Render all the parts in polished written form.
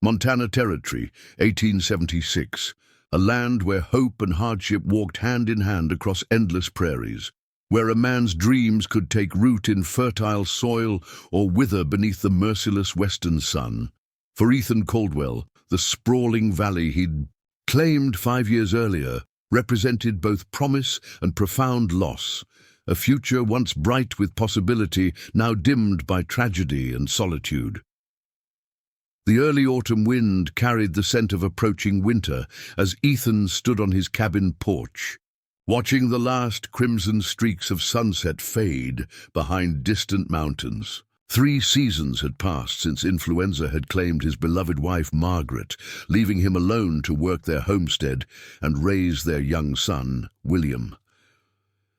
Montana Territory, 1876, a land where hope and hardship walked hand in hand across endless prairies, where a man's dreams could take root in fertile soil or wither beneath the merciless western sun. For Ethan Caldwell, the sprawling valley he'd claimed 5 years earlier represented both promise and profound loss, a future once bright with possibility, now dimmed by tragedy and solitude. The early autumn wind carried the scent of approaching winter as Ethan stood on his cabin porch, watching the last crimson streaks of sunset fade behind distant mountains. 3 seasons had passed since influenza had claimed his beloved wife Margaret, leaving him alone to work their homestead and raise their young son, William.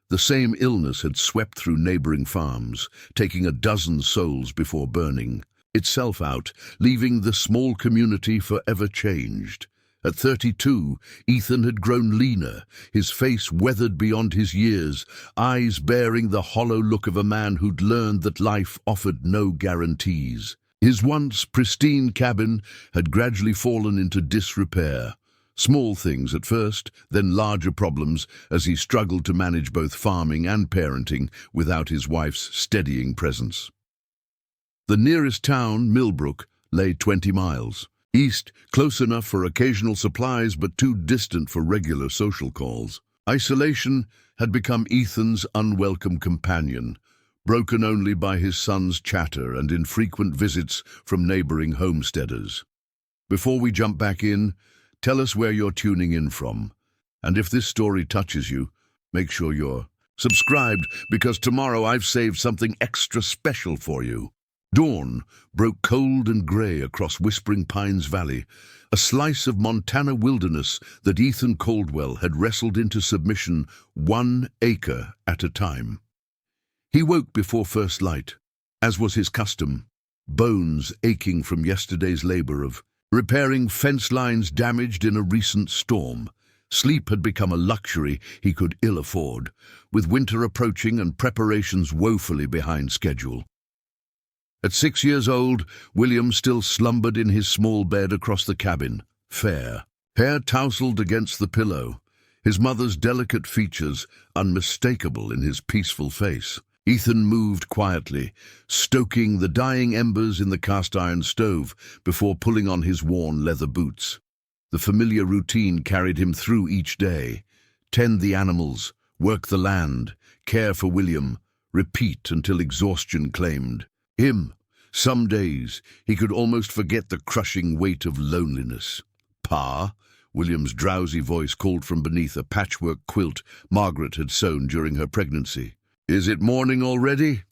The same illness had swept through neighboring farms, taking a dozen souls before burning itself out, leaving the small community forever changed. At 32, Ethan had grown leaner, his face weathered beyond his years, eyes bearing the hollow look of a man who'd learned that life offered no guarantees. His once pristine cabin had gradually fallen into disrepair. Small things at first, then larger problems as he struggled to manage both farming and parenting without his wife's steadying presence. The nearest town, Millbrook, lay 20 miles. East, close enough for occasional supplies but too distant for regular social calls. Isolation had become Ethan's unwelcome companion, broken only by his son's chatter and infrequent visits from neighboring homesteaders. Before we jump back in, tell us where you're tuning in from. And if this story touches you, make sure you're subscribed, because tomorrow I've saved something extra special for you. Dawn broke cold and grey across Whispering Pines Valley, a slice of Montana wilderness that Ethan Caldwell had wrestled into submission 1 acre at a time. He woke before first light, as was his custom, bones aching from yesterday's labor of repairing fence lines damaged in a recent storm. Sleep had become a luxury he could ill afford, with winter approaching and preparations woefully behind schedule. At 6 years old, William still slumbered in his small bed across the cabin, fair, hair tousled against the pillow, his mother's delicate features unmistakable in his peaceful face. Ethan moved quietly, stoking the dying embers in the cast-iron stove before pulling on his worn leather boots. The familiar routine carried him through each day: tend the animals, work the land, care for William, repeat until exhaustion claimed him. Some days he could almost forget the crushing weight of loneliness. "Pa," William's drowsy voice called from beneath a patchwork quilt Margaret had sewn during her pregnancy. "Is it morning already?"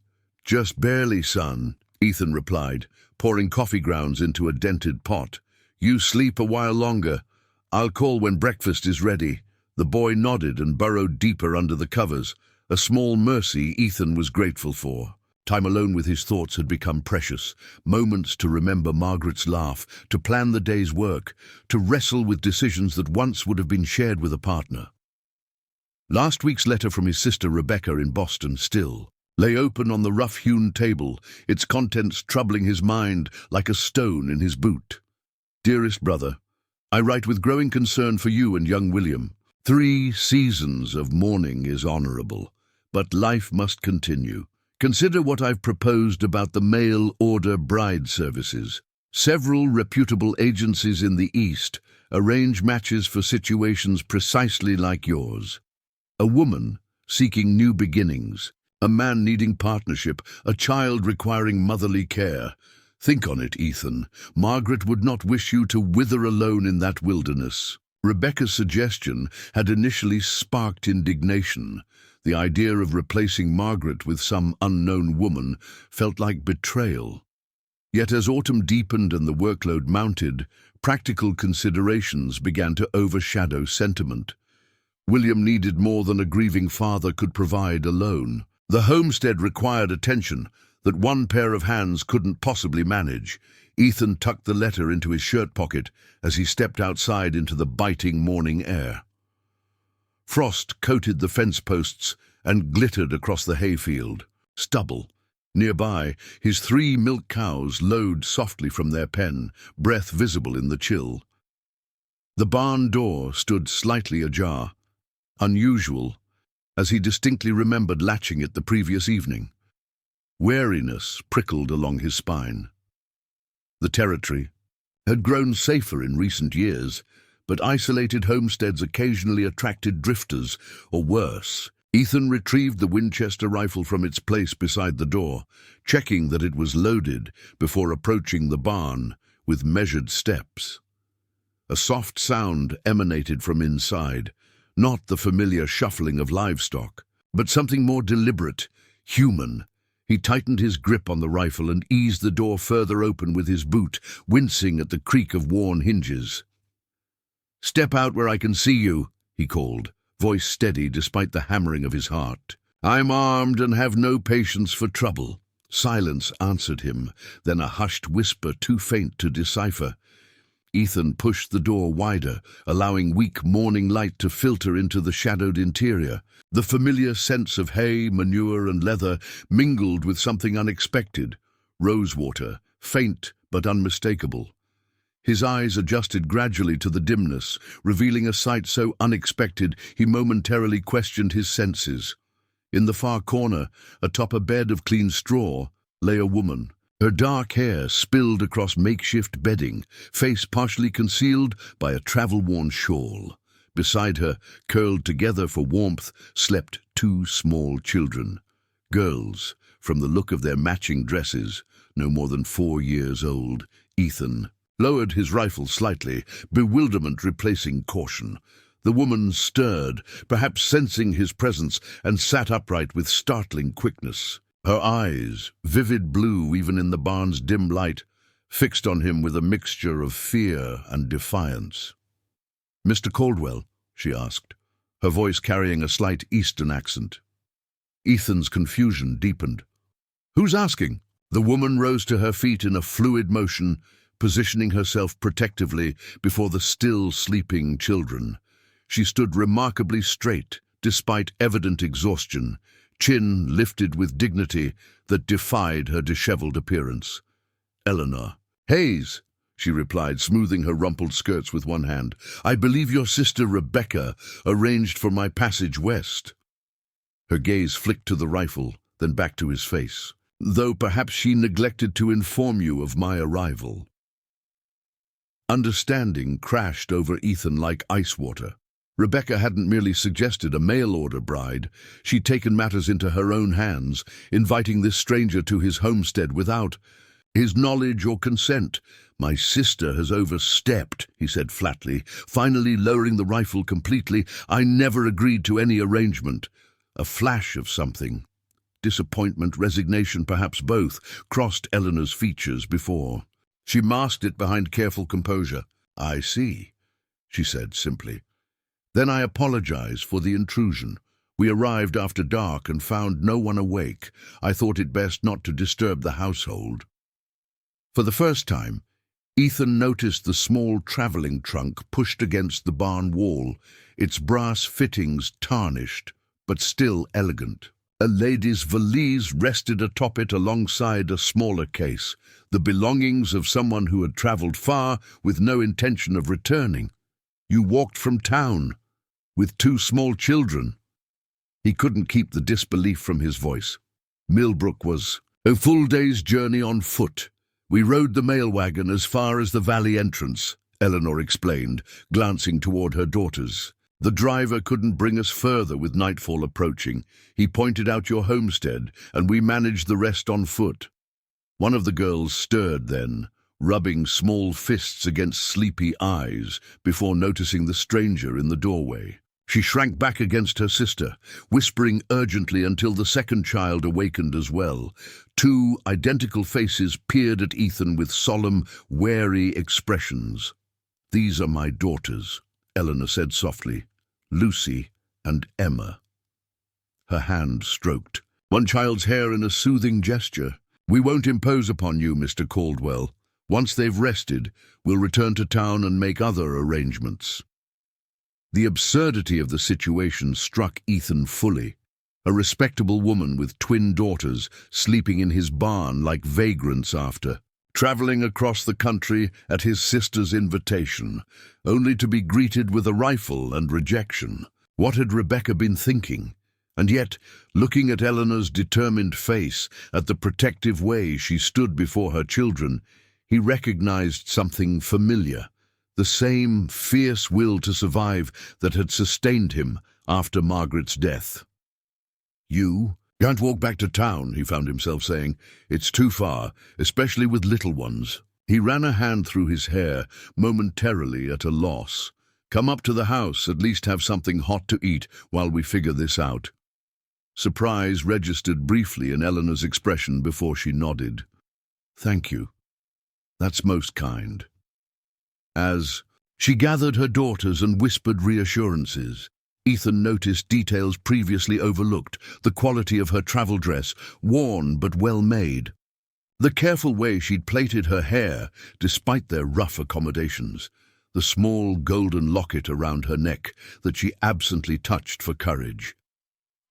"Just barely, son," Ethan replied, pouring coffee grounds into a dented pot. "You sleep a while longer. I'll call when breakfast is ready." The boy nodded and burrowed deeper under the covers, a small mercy Ethan was grateful for. Time alone with his thoughts had become precious, moments to remember Margaret's laugh, to plan the day's work, to wrestle with decisions that once would have been shared with a partner. Last week's letter from his sister Rebecca in Boston still lay open on the rough-hewn table, its contents troubling his mind like a stone in his boot. "Dearest brother, I write with growing concern for you and young William. 3 seasons of mourning is honorable, but life must continue. Consider what I've proposed about the mail-order bride services. Several reputable agencies in the East arrange matches for situations precisely like yours. A woman seeking new beginnings, a man needing partnership, a child requiring motherly care. Think on it, Ethan. Margaret would not wish you to wither alone in that wilderness." Rebecca's suggestion had initially sparked indignation. The idea of replacing Margaret with some unknown woman felt like betrayal. Yet as autumn deepened and the workload mounted, practical considerations began to overshadow sentiment. William needed more than a grieving father could provide alone. The homestead required attention that one pair of hands couldn't possibly manage. Ethan tucked the letter into his shirt pocket as he stepped outside into the biting morning air. Frost coated the fence posts and glittered across the hayfield. Stubble, Nearby, his 3 milk cows lowed softly from their pen, breath visible in the chill. The barn door stood slightly ajar, unusual, as he distinctly remembered latching it the previous evening. Wariness prickled along his spine. The territory had grown safer in recent years, but isolated homesteads occasionally attracted drifters, or worse. Ethan retrieved the Winchester rifle from its place beside the door, checking that it was loaded before approaching the barn with measured steps. A soft sound emanated from inside, not the familiar shuffling of livestock, but something more deliberate, human. He tightened his grip on the rifle and eased the door further open with his boot, wincing at the creak of worn hinges. "Step out where I can see you," he called, voice steady despite the hammering of his heart. "I'm armed and have no patience for trouble." Silence answered him, then a hushed whisper too faint to decipher. Ethan pushed the door wider, allowing weak morning light to filter into the shadowed interior. The familiar scents of hay, manure, and leather mingled with something unexpected. Rosewater, faint but unmistakable. His eyes adjusted gradually to the dimness, revealing a sight so unexpected he momentarily questioned his senses. In the far corner, atop a bed of clean straw, lay a woman. Her dark hair spilled across makeshift bedding, face partially concealed by a travel-worn shawl. Beside her, curled together for warmth, slept 2 small children. Girls, from the look of their matching dresses, no more than 4 years old. Ethan lowered his rifle slightly, bewilderment replacing caution. The woman stirred, perhaps sensing his presence, and sat upright with startling quickness. Her eyes, vivid blue even in the barn's dim light, fixed on him with a mixture of fear and defiance. "Mr. Caldwell?" she asked, her voice carrying a slight Eastern accent. Ethan's confusion deepened. "Who's asking?" The woman rose to her feet in a fluid motion, positioning herself protectively before the still sleeping children. She stood remarkably straight, despite evident exhaustion, chin lifted with dignity that defied her disheveled appearance. "Eleanor." "Hayes," she replied, smoothing her rumpled skirts with one hand. "I believe your sister Rebecca arranged for my passage west." Her gaze flicked to the rifle, then back to his face. "Though perhaps she neglected to inform you of my arrival." Understanding crashed over Ethan like ice water. Rebecca hadn't merely suggested a mail-order bride. She'd taken matters into her own hands, inviting this stranger to his homestead without his knowledge or consent. "My sister has overstepped," he said flatly, finally lowering the rifle completely. "I never agreed to any arrangement." A flash of something, disappointment, resignation, perhaps both, crossed Eleanor's features before. She masked it behind careful composure. "I see," she said simply. "Then I apologize for the intrusion. We arrived after dark and found no one awake. I thought it best not to disturb the household." For the first time, Ethan noticed the small traveling trunk pushed against the barn wall, its brass fittings tarnished, but still elegant. A lady's valise rested atop it alongside a smaller case, the belongings of someone who had traveled far with no intention of returning. "You walked from town with 2 small children." He couldn't keep the disbelief from his voice. "Millbrook was a full day's journey on foot. We rode the mail wagon as far as the valley entrance," Eleanor explained, glancing toward her daughters. "The driver couldn't bring us further with nightfall approaching. He pointed out your homestead, and we managed the rest on foot." One of the girls stirred then, rubbing small fists against sleepy eyes before noticing the stranger in the doorway. She shrank back against her sister, whispering urgently until the second child awakened as well. 2 identical faces peered at Ethan with solemn, wary expressions. "These are my daughters," Eleanor said softly. "Lucy and Emma." Her hand stroked one child's hair in a soothing gesture. "We won't impose upon you, Mr. Caldwell. Once they've rested, we'll return to town and make other arrangements." The absurdity of the situation struck Ethan fully. a respectable woman with twin daughters sleeping in his barn like vagrants after, traveling across the country at his sister's invitation, only to be greeted with a rifle and rejection. What had Rebecca been thinking? And yet, looking at Eleanor's determined face, at the protective way she stood before her children, he recognized something familiar, the same fierce will to survive that had sustained him after Margaret's death. "You can't walk back to town," he found himself saying. "It's too far, especially with little ones." He ran a hand through his hair, momentarily at a loss. "Come up to the house, at least have something hot to eat while we figure this out." Surprise registered briefly in Eleanor's expression before she nodded. "Thank you. That's most kind." As she gathered her daughters and whispered reassurances, Ethan noticed details previously overlooked, the quality of her travel dress, worn but well made. The careful way she'd plaited her hair, despite their rough accommodations, the small golden locket around her neck that she absently touched for courage.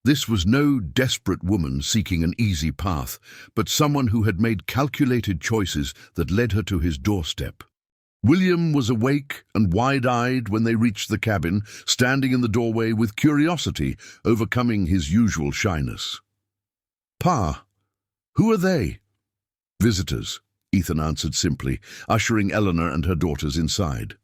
This was no desperate woman seeking an easy path, but someone who had made calculated choices that led her to his doorstep. William was awake and wide-eyed when they reached the cabin, standing in the doorway with curiosity, overcoming his usual shyness. "Pa, who are they?" "Visitors," Ethan answered simply, ushering Eleanor and her daughters inside.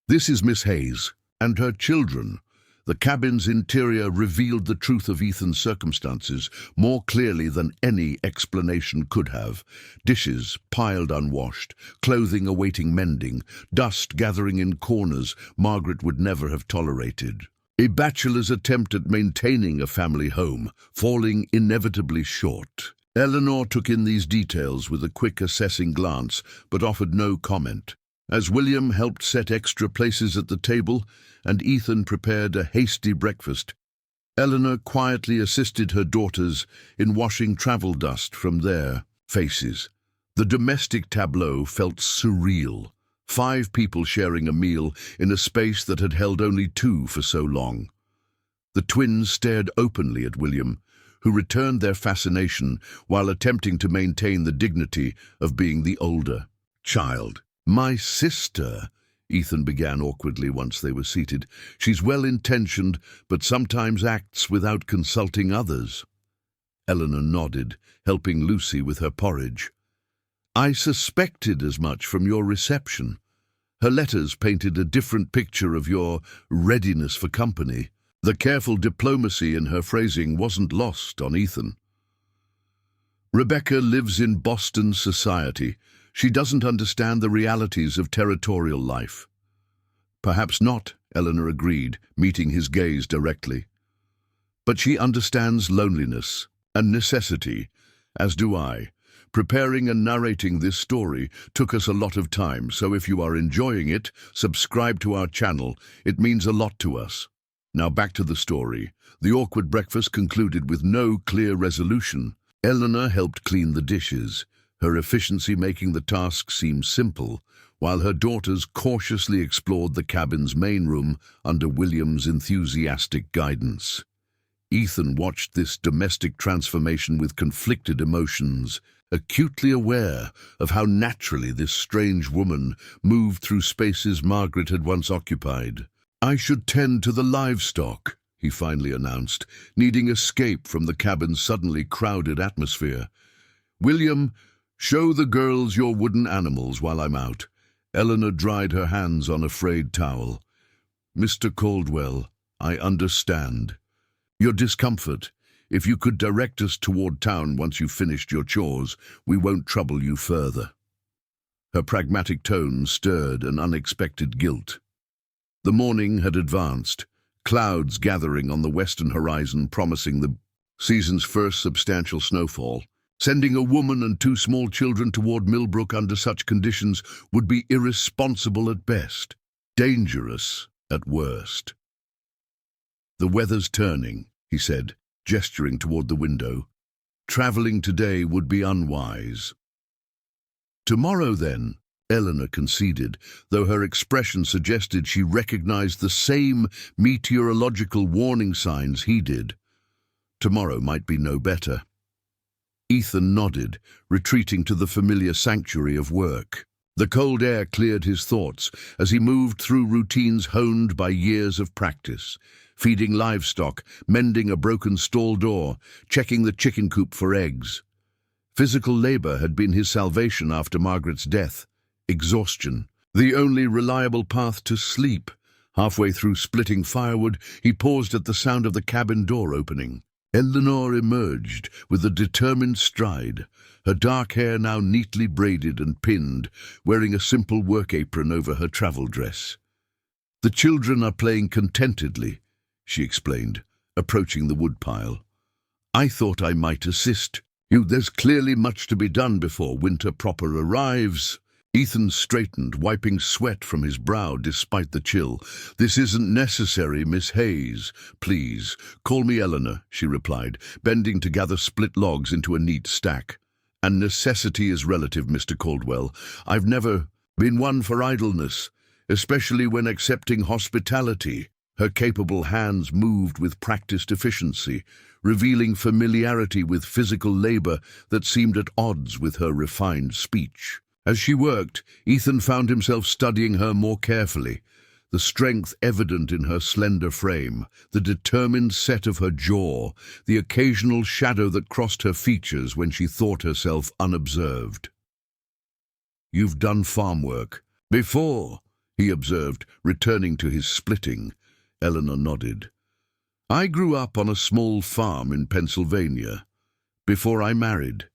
"This is Miss Hayes and her children." The cabin's interior revealed the truth of Ethan's circumstances more clearly than any explanation could have. Dishes piled unwashed, clothing awaiting mending, dust gathering in corners Margaret would never have tolerated. A bachelor's attempt at maintaining a family home, falling inevitably short. Eleanor took in these details with a quick assessing glance, but offered no comment. As William helped set extra places at the table and Ethan prepared a hasty breakfast, Eleanor quietly assisted her daughters in washing travel dust from their faces. The domestic tableau felt surreal. 5 people sharing a meal in a space that had held only 2 for so long. The twins stared openly at William, who returned their fascination while attempting to maintain the dignity of being the older child. "My sister," Ethan began awkwardly once they were seated. "She's well-intentioned, but sometimes acts without consulting others." Eleanor nodded, helping Lucy with her porridge. "I suspected as much from your reception. Her letters painted a different picture of your readiness for company." The careful diplomacy in her phrasing wasn't lost on Ethan. "Rebecca lives in Boston society. She doesn't understand the realities of territorial life." "Perhaps not," Eleanor agreed, meeting his gaze directly. "But she understands loneliness and necessity, as do I. Preparing and narrating this story took us a lot of time, so if you are enjoying it, subscribe to our channel. It means a lot to us." Now back to the story. The awkward breakfast concluded with no clear resolution. Eleanor helped clean the dishes, her efficiency making the task seem simple, while her daughters cautiously explored the cabin's main room under William's enthusiastic guidance. Ethan watched this domestic transformation with conflicted emotions, acutely aware of how naturally this strange woman moved through spaces Margaret had once occupied. "I should tend to the livestock," he finally announced, needing escape from the cabin's suddenly crowded atmosphere. "William, show the girls your wooden animals while I'm out." Eleanor dried her hands on a frayed towel. "Mr. Caldwell, I understand your discomfort. If you could direct us toward town once you've finished your chores, we won't trouble you further." Her pragmatic tone stirred an unexpected guilt. The morning had advanced, clouds gathering on the western horizon promising the season's first substantial snowfall. Sending a woman and 2 small children toward Millbrook under such conditions would be irresponsible at best, dangerous at worst. "The weather's turning," he said, gesturing toward the window. "Traveling today would be unwise." "Tomorrow, then," Eleanor conceded, though her expression suggested she recognized the same meteorological warning signs he did. tomorrow might be no better. Ethan nodded, retreating to the familiar sanctuary of work. The cold air cleared his thoughts as he moved through routines honed by years of practice, feeding livestock, mending a broken stall door, checking the chicken coop for eggs. Physical labor had been his salvation after Margaret's death. Exhaustion, the only reliable path to sleep. Halfway through splitting firewood, he paused at the sound of the cabin door opening. Eleanor emerged with a determined stride, her dark hair now neatly braided and pinned, wearing a simple work apron over her travel dress. "The children are playing contentedly," she explained, approaching the woodpile. "I thought I might assist you. There's clearly much to be done before winter proper arrives." Ethan straightened, wiping sweat from his brow despite the chill. "This isn't necessary, Miss Hayes. Please, call me Eleanor," she replied, bending to gather split logs into a neat stack. "And necessity is relative, Mr. Caldwell. I've never been one for idleness, especially when accepting hospitality." Her capable hands moved with practiced efficiency, revealing familiarity with physical labor that seemed at odds with her refined speech. As she worked, Ethan found himself studying her more carefully, the strength evident in her slender frame, the determined set of her jaw, the occasional shadow that crossed her features when she thought herself unobserved. "You've done farm work before," he observed, returning to his splitting. Eleanor nodded. "I grew up on a small farm in Pennsylvania, before I married."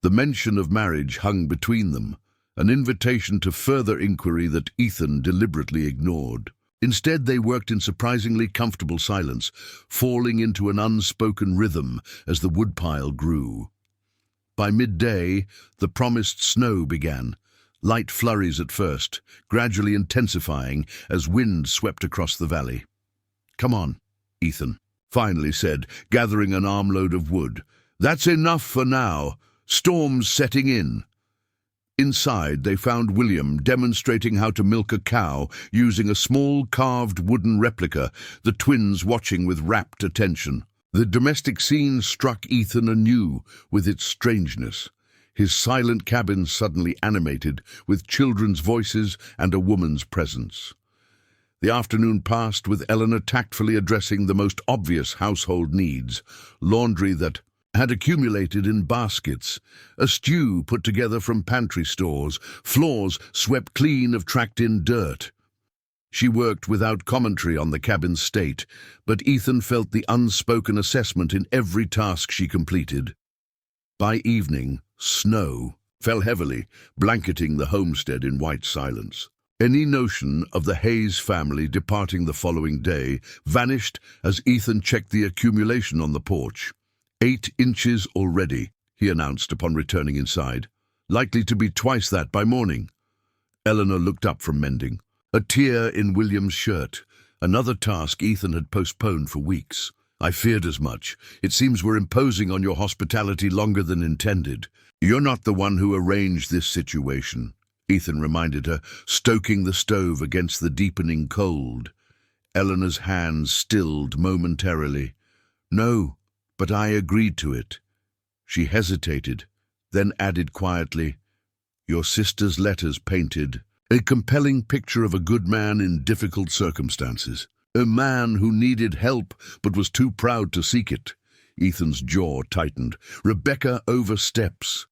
The mention of marriage hung between them, an invitation to further inquiry that Ethan deliberately ignored. Instead, they worked in surprisingly comfortable silence, falling into an unspoken rhythm as the woodpile grew. By midday, the promised snow began, light flurries at first, gradually intensifying as wind swept across the valley. "Come on," Ethan finally said, gathering an armload of wood. "That's enough for now. Storm's setting in." Inside, they found William demonstrating how to milk a cow using a small carved wooden replica, the twins watching with rapt attention. The domestic scene struck Ethan anew with its strangeness. His silent cabin suddenly animated with children's voices and a woman's presence. The afternoon passed with Eleanor tactfully addressing the most obvious household needs: laundry that had accumulated in baskets, a stew put together from pantry stores, floors swept clean of tracked-in dirt. She worked without commentary on the cabin's state, but Ethan felt the unspoken assessment in every task she completed. By evening, snow fell heavily, blanketing the homestead in white silence. Any notion of the Hayes family departing the following day vanished as Ethan checked the accumulation on the porch. 8 inches already, he announced upon returning inside. Likely to be twice that by morning. Eleanor looked up from mending, a tear in William's shirt, another task Ethan had postponed for weeks. "I feared as much. It seems we're imposing on your hospitality longer than intended." "You're not the one who arranged this situation," Ethan reminded her, stoking the stove against the deepening cold. Eleanor's hands stilled momentarily. "No, but I agreed to it." She hesitated, then added quietly, "Your sister's letters painted a compelling picture of a good man in difficult circumstances. A man who needed help but was too proud to seek it." Ethan's jaw tightened. "Rebecca oversteps."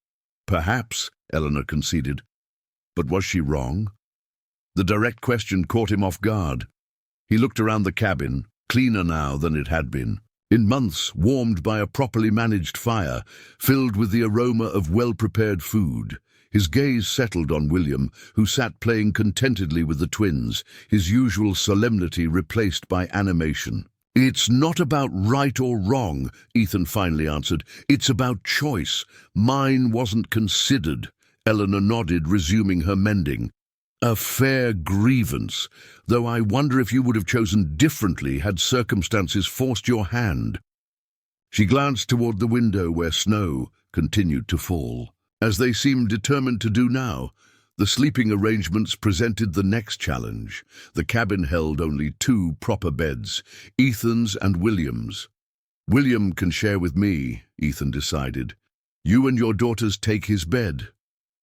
"Perhaps," Eleanor conceded. But was she wrong? The direct question caught him off guard. He looked around the cabin, cleaner now than it had been. In months, warmed by a properly managed fire, filled with the aroma of well-prepared food. His gaze settled on William, who sat playing contentedly with the twins, his usual solemnity replaced by animation. "It's not about right or wrong," Ethan finally answered. "It's about choice. Mine wasn't considered." Eleanor nodded, resuming her mending. "A fair grievance, though I wonder if you would have chosen differently had circumstances forced your hand." She glanced toward the window where snow continued to fall. As they seemed determined to do now, the sleeping arrangements presented the next challenge. The cabin held only 2 proper beds, Ethan's and William's. William can share with me, Ethan decided. You and your daughters take his bed.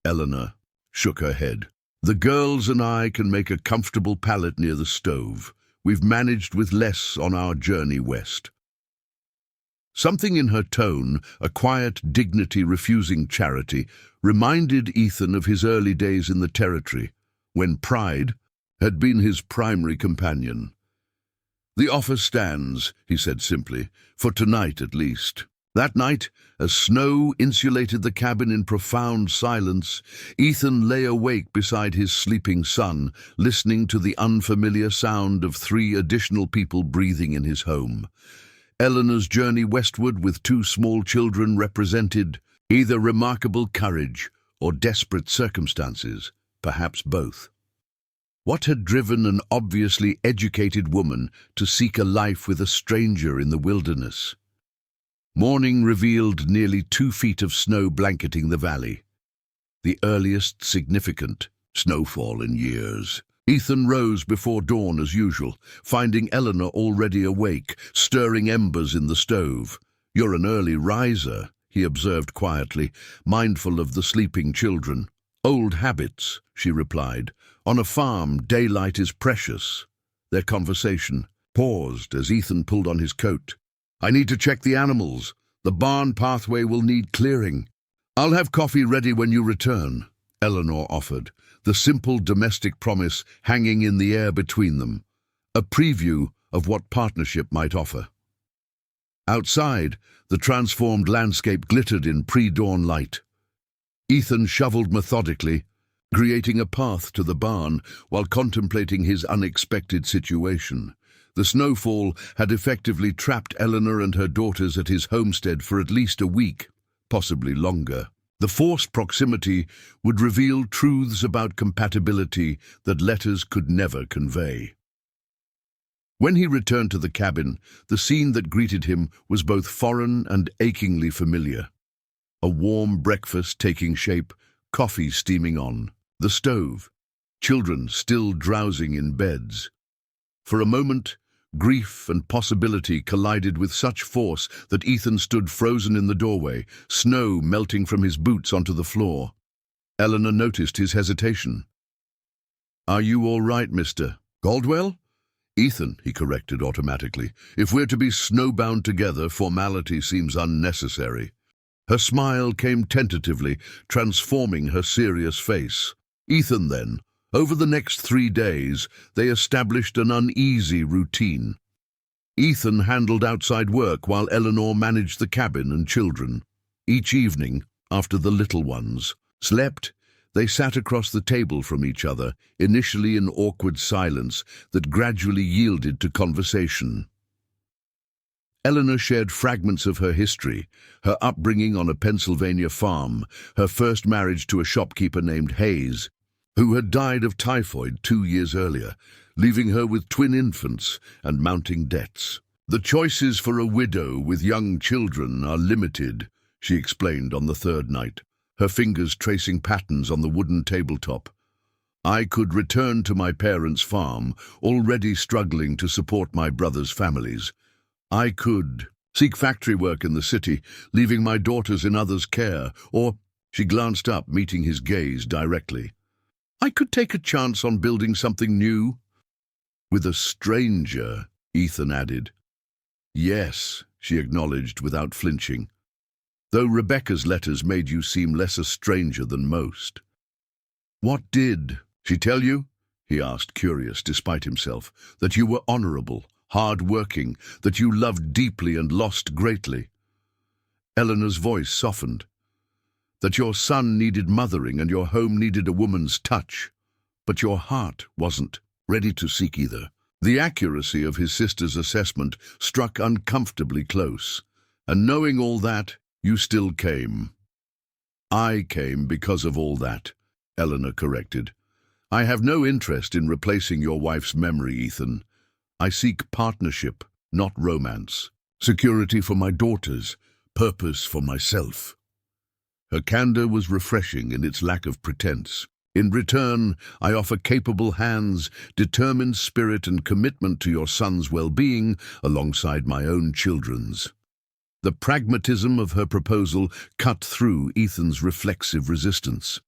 Eleanor shook her head. The girls and I can make a comfortable pallet near the stove. We've managed with less on our journey west. Something in her tone, a quiet dignity refusing charity, reminded Ethan of his early days in the territory, when pride had been his primary companion. The offer stands, he said simply, for tonight at least. That night, as snow insulated the cabin in profound silence, Ethan lay awake beside his sleeping son, listening to the unfamiliar sound of 3 additional people breathing in his home. Eleanor's journey westward with 2 small children represented either remarkable courage or desperate circumstances, perhaps both. What had driven an obviously educated woman to seek a life with a stranger in the wilderness? Morning revealed nearly 2 feet of snow blanketing the valley, the earliest significant snowfall in years. Ethan rose before dawn as usual, finding Eleanor already awake, stirring embers in the stove. "You're an early riser," he observed quietly, mindful of the sleeping children. "Old habits," she replied. "On a farm, daylight is precious." Their conversation paused as Ethan pulled on his coat. "I need to check the animals. The barn pathway will need clearing." "I'll have coffee ready when you return," Eleanor offered, the simple domestic promise hanging in the air between them, a preview of what partnership might offer. Outside, the transformed landscape glittered in pre-dawn light. Ethan shoveled methodically, creating a path to the barn while contemplating his unexpected situation. The snowfall had effectively trapped Eleanor and her daughters at his homestead for at least a week, possibly longer. The forced proximity would reveal truths about compatibility that letters could never convey. When he returned to the cabin, the scene that greeted him was both foreign and achingly familiar. A warm breakfast taking shape, coffee steaming on, the stove, children still drowsing in beds. For a moment, grief and possibility collided with such force that Ethan stood frozen in the doorway, snow melting from his boots onto the floor. Eleanor noticed his hesitation. "Are you all right, Mr. Caldwell?" "Ethan," he corrected automatically. "If we're to be snowbound together, formality seems unnecessary." Her smile came tentatively, transforming her serious face. "Ethan, then." Over the next 3 days, they established an uneasy routine. Ethan handled outside work while Eleanor managed the cabin and children. Each evening, after the little ones slept, they sat across the table from each other, initially in awkward silence that gradually yielded to conversation. Eleanor shared fragments of her history, her upbringing on a Pennsylvania farm, her first marriage to a shopkeeper named Hayes, who had died of typhoid 2 years earlier, leaving her with twin infants and mounting debts. "The choices for a widow with young children are limited," she explained on the 3rd night, her fingers tracing patterns on the wooden tabletop. "I could return to my parents' farm, already struggling to support my brothers' families. I could seek factory work in the city, leaving my daughters in others' care, or—" She glanced up, meeting his gaze directly. "I could take a chance on building something new." "With a stranger," Ethan added. "Yes," she acknowledged without flinching. "Though Rebecca's letters made you seem less a stranger than most." "What did she tell you?" he asked, curious despite himself. "That you were honorable, hard-working, that you loved deeply and lost greatly." Eleanor's voice softened. "That your son needed mothering and your home needed a woman's touch, but your heart wasn't ready to seek either." The accuracy of his sister's assessment struck uncomfortably close. "And knowing all that, you still came." "I came because of all that," Eleanor corrected. "I have no interest in replacing your wife's memory, Ethan. I seek partnership, not romance. Security for my daughters, purpose for myself." Her candor was refreshing in its lack of pretense. "In return, I offer capable hands, determined spirit and commitment to your son's well-being alongside my own children's." The pragmatism of her proposal cut through Ethan's reflexive resistance.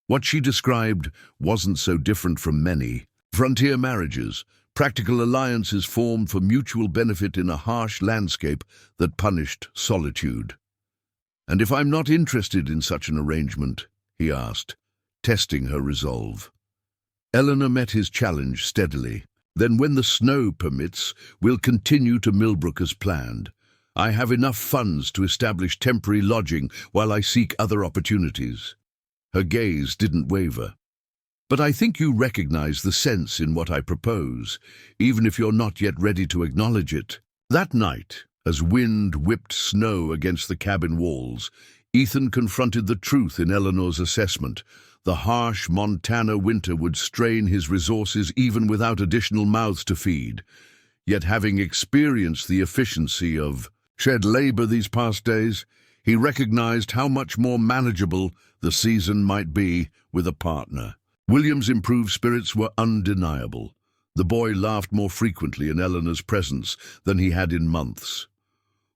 What she described wasn't so different from many frontier marriages, practical alliances formed for mutual benefit in a harsh landscape that punished solitude. "And if I'm not interested in such an arrangement?" he asked, testing her resolve. Eleanor met his challenge steadily. "Then when the snow permits, we'll continue to Millbrook as planned. I have enough funds to establish temporary lodging while I seek other opportunities." Her gaze didn't waver. "But I think you recognize the sense in what I propose, even if you're not yet ready to acknowledge it." That night, as wind whipped snow against the cabin walls, Ethan confronted the truth in Eleanor's assessment. The harsh Montana winter would strain his resources even without additional mouths to feed. Yet having experienced the efficiency of shed labor these past days, he recognized how much more manageable the season might be with a partner. William's improved spirits were undeniable. The boy laughed more frequently in Eleanor's presence than he had in months.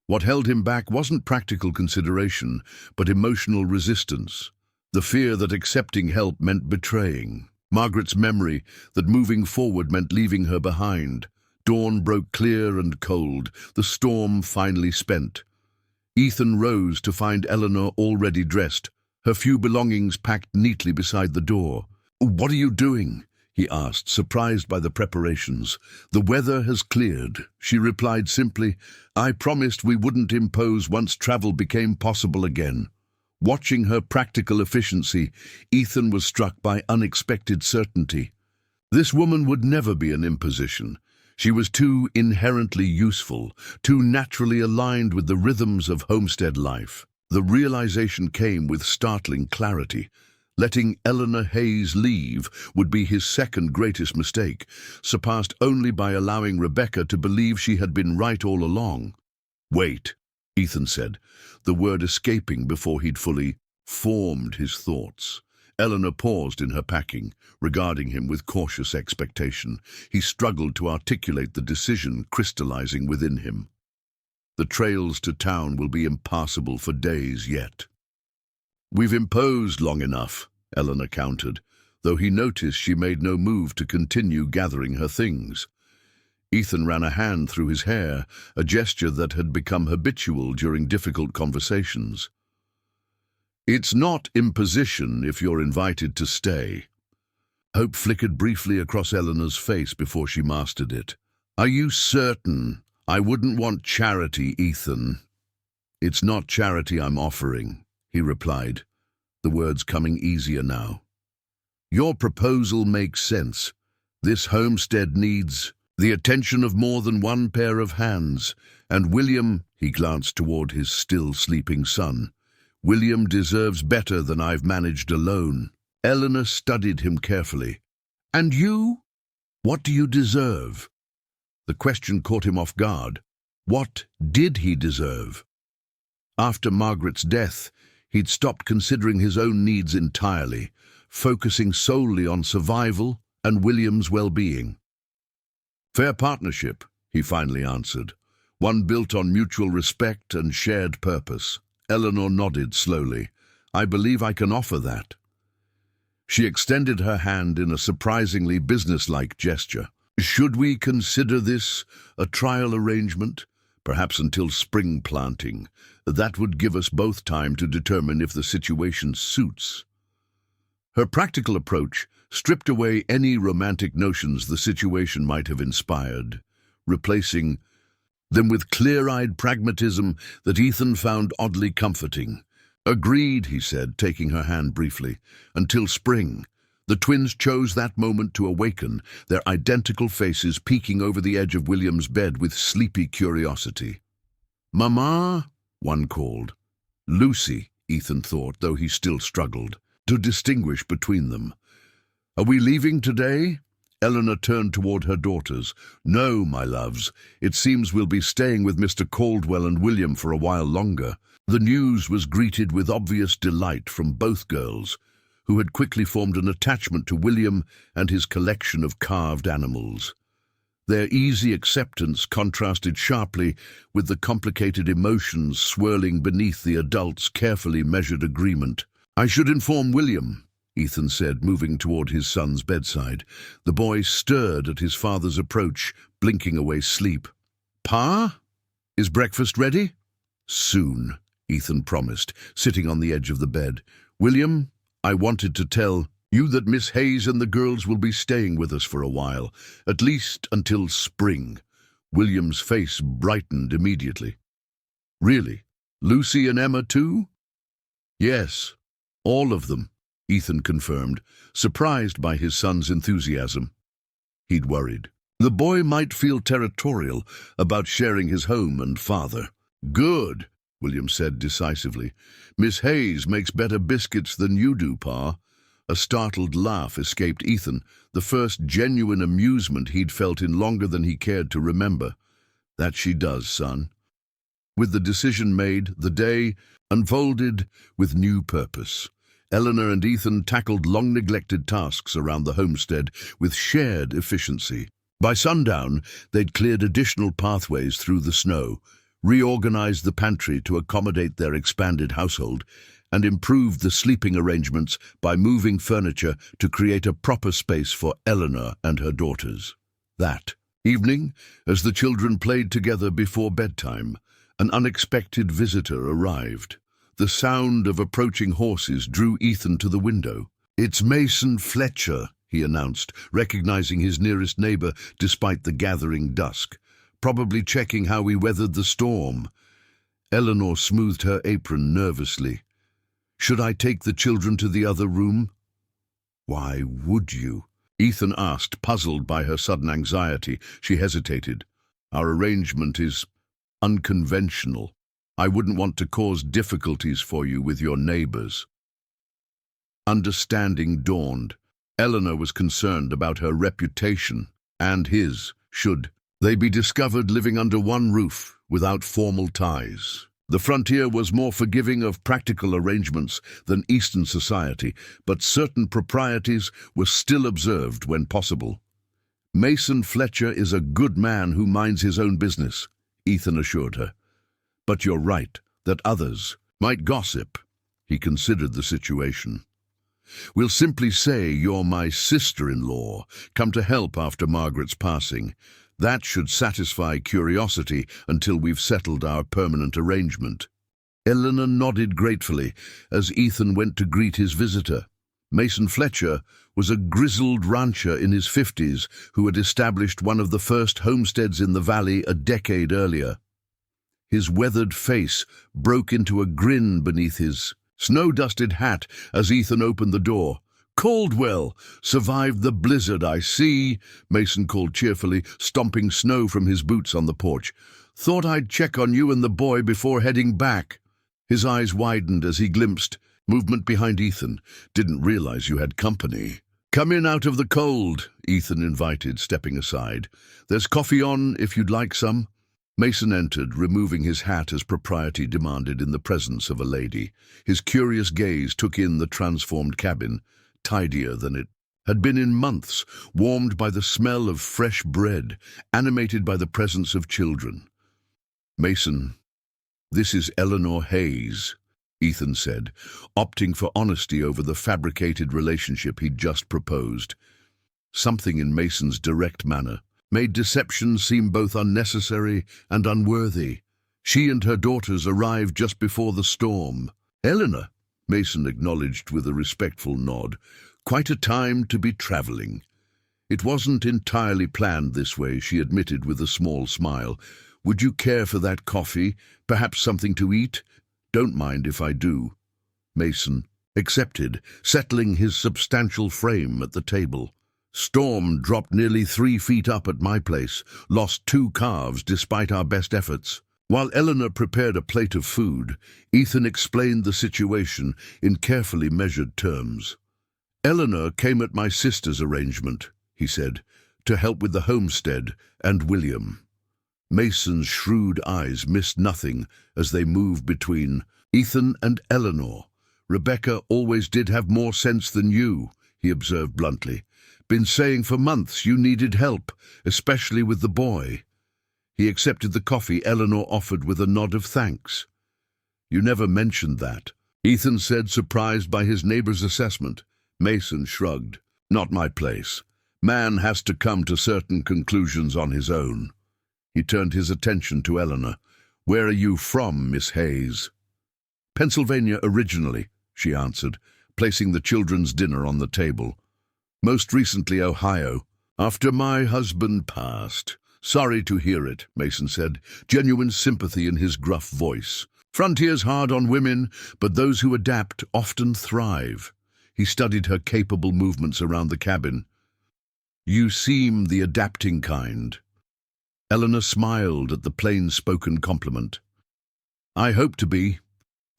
What held him back wasn't practical consideration, but emotional resistance. The fear that accepting help meant betraying. Margaret's memory that moving forward meant leaving her behind. Dawn broke clear and cold, the storm finally spent. Ethan rose to find Eleanor already dressed, her few belongings packed neatly beside the door. "What are you doing?" he asked, surprised by the preparations. "The weather has cleared," she replied simply. "I promised we wouldn't impose once travel became possible again." Watching her practical efficiency, Ethan was struck by unexpected certainty. This woman would never be an imposition. She was too inherently useful, too naturally aligned with the rhythms of homestead life. The realization came with startling clarity. Letting Eleanor Hayes leave would be his second greatest mistake, surpassed only by allowing Rebecca to believe she had been right all along. "Wait," Ethan said, the word escaping before he'd fully formed his thoughts. Eleanor paused in her packing, regarding him with cautious expectation. He struggled to articulate the decision crystallizing within him. "The trails to town will be impassable for days yet." "We've imposed long enough," Eleanor countered, though he noticed she made no move to continue gathering her things. Ethan ran a hand through his hair, a gesture that had become habitual during difficult conversations. "It's not imposition if you're invited to stay." Hope flickered briefly across Eleanor's face before she mastered it. "Are you certain? I wouldn't want charity, Ethan." "It's not charity I'm offering," he replied, the words coming easier now. "Your proposal makes sense. This homestead needs the attention of more than one pair of hands, and William," he glanced toward his still sleeping son, "William deserves better than I've managed alone." Eleanor studied him carefully. "And you? What do you deserve?" The question caught him off guard. What did he deserve? After Margaret's death, he'd stopped considering his own needs entirely, focusing solely on survival and William's well-being. "Fair partnership," he finally answered, "one built on mutual respect and shared purpose." Eleanor nodded slowly. "I believe I can offer that." She extended her hand in a surprisingly businesslike gesture. "Should we consider this a trial arrangement? Perhaps until spring planting. That would give us both time to determine if the situation suits." Her practical approach stripped away any romantic notions the situation might have inspired, replacing them with clear-eyed pragmatism that Ethan found oddly comforting. "Agreed," he said, taking her hand briefly. "Until spring." The twins chose that moment to awaken, their identical faces peeking over the edge of William's bed with sleepy curiosity. "Mama?" one called. "Lucy," Ethan thought, though he still struggled to distinguish between them. "Are we leaving today?" Eleanor turned toward her daughters. "No, my loves. It seems we'll be staying with Mr. Caldwell and William for a while longer." The news was greeted with obvious delight from both girls, who had quickly formed an attachment to William and his collection of carved animals. Their easy acceptance contrasted sharply with the complicated emotions swirling beneath the adult's carefully measured agreement. "I should inform William," Ethan said, moving toward his son's bedside. The boy stirred at his father's approach, blinking away sleep. "Pa? Is breakfast ready?" "Soon," Ethan promised, sitting on the edge of the bed. "William, I wanted to tell you that Miss Hayes and the girls will be staying with us for a while, at least until spring." William's face brightened immediately. "Really? Lucy and Emma too?" "Yes, all of them," Ethan confirmed, surprised by his son's enthusiasm. He'd worried. The boy might feel territorial about sharing his home and father. "Good," William said decisively. "Miss Hayes makes better biscuits than you do, Pa." A startled laugh escaped Ethan, the first genuine amusement he'd felt in longer than he cared to remember. "That she does, son." With the decision made, the day unfolded with new purpose. Eleanor and Ethan tackled long-neglected tasks around the homestead with shared efficiency. By sundown, they'd cleared additional pathways through the snow, reorganized the pantry to accommodate their expanded household, and improved the sleeping arrangements by moving furniture to create a proper space for Eleanor and her daughters. That evening, as the children played together before bedtime, an unexpected visitor arrived. The sound of approaching horses drew Ethan to the window. "It's Mason Fletcher," he announced, recognizing his nearest neighbor despite the gathering dusk. "Probably checking how we weathered the storm." Eleanor smoothed her apron nervously. "Should I take the children to the other room?" "Why would you?" Ethan asked, puzzled by her sudden anxiety. She hesitated. "Our arrangement is unconventional. I wouldn't want to cause difficulties for you with your neighbors." Understanding dawned. Eleanor was concerned about her reputation and his, should they be discovered living under one roof without formal ties. The frontier was more forgiving of practical arrangements than Eastern society, but certain proprieties were still observed when possible. "Mason Fletcher is a good man who minds his own business," Ethan assured her. "But you're right that others might gossip." He considered the situation. "We'll simply say you're my sister-in-law, come to help after Margaret's passing. That should satisfy curiosity until we've settled our permanent arrangement." Eleanor nodded gratefully as Ethan went to greet his visitor. Mason Fletcher was a grizzled rancher in his 50s who had established one of the first homesteads in the valley a decade earlier. His weathered face broke into a grin beneath his snow-dusted hat as Ethan opened the door. "Caldwell, survived the blizzard, I see," Mason called cheerfully, stomping snow from his boots on the porch. "Thought I'd check on you and the boy before heading back." His eyes widened as he glimpsed movement behind Ethan. "Didn't realize you had company." "Come in out of the cold," Ethan invited, stepping aside. "There's coffee on if you'd like some." Mason entered, removing his hat as propriety demanded in the presence of a lady. His curious gaze took in the transformed cabin, tidier than it had been in months, warmed by the smell of fresh bread, animated by the presence of children. "Mason, this is Eleanor Hayes," Ethan said, opting for honesty over the fabricated relationship he'd just proposed. Something in Mason's direct manner made deception seem both unnecessary and unworthy. She and her daughters arrived just before the storm. "Eleanor," Mason acknowledged with a respectful nod. "Quite a time to be traveling." "It wasn't entirely planned this way," she admitted with a small smile. "Would you care for that coffee? Perhaps something to eat?" "Don't mind if I do." Mason accepted, settling his substantial frame at the table. "Storm dropped nearly 3 feet up at my place, lost 2 calves despite our best efforts." While Eleanor prepared a plate of food, Ethan explained the situation in carefully measured terms. "Eleanor came at my sister's arrangement," he said, "to help with the homestead and William." Mason's shrewd eyes missed nothing as they moved between Ethan and Eleanor. "Rebecca always did have more sense than you," he observed bluntly. Been saying for months you needed help, especially with the boy." He accepted the coffee Eleanor offered with a nod of thanks. "You never mentioned that," Ethan said, surprised by his neighbor's assessment. Mason shrugged. "Not my place. Man has to come to certain conclusions on his own." He turned his attention to Eleanor. "Where are you from, Miss Hayes?" "Pennsylvania originally," she answered, placing the children's dinner on the table. "Most recently Ohio, after my husband passed." "Sorry to hear it," Mason said, genuine sympathy in his gruff voice. "Frontier's hard on women, but those who adapt often thrive." He studied her capable movements around the cabin. "You seem the adapting kind." Eleanor smiled at the plain-spoken compliment. "I hope to be."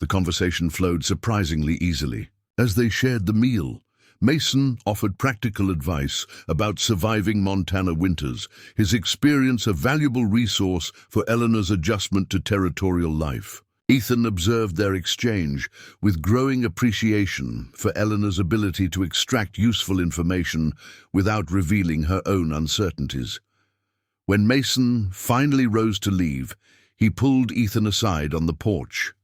The conversation flowed surprisingly easily. As they shared the meal, Mason offered practical advice about surviving Montana winters, his experience a valuable resource for Eleanor's adjustment to territorial life. Ethan observed their exchange with growing appreciation for Eleanor's ability to extract useful information without revealing her own uncertainties. When Mason finally rose to leave, he pulled Ethan aside on the porch.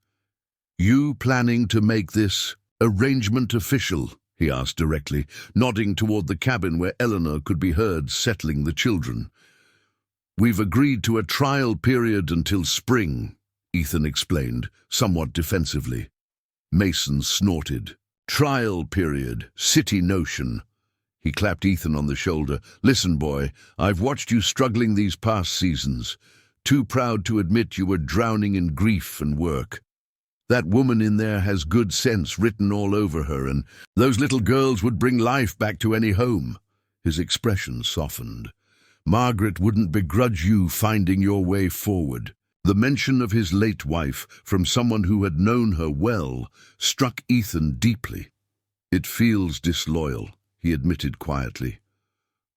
"You planning to make this arrangement official?" he asked directly, nodding toward the cabin where Eleanor could be heard settling the children. "We've agreed to a trial period until spring," Ethan explained, somewhat defensively. Mason snorted. "Trial period, city notion." He clapped Ethan on the shoulder. "Listen, boy, I've watched you struggling these past seasons. Too proud to admit you were drowning in grief and work. That woman in there has good sense written all over her, and those little girls would bring life back to any home." His expression softened. "Margaret wouldn't begrudge you finding your way forward." The mention of his late wife from someone who had known her well struck Ethan deeply. "It feels disloyal," he admitted quietly.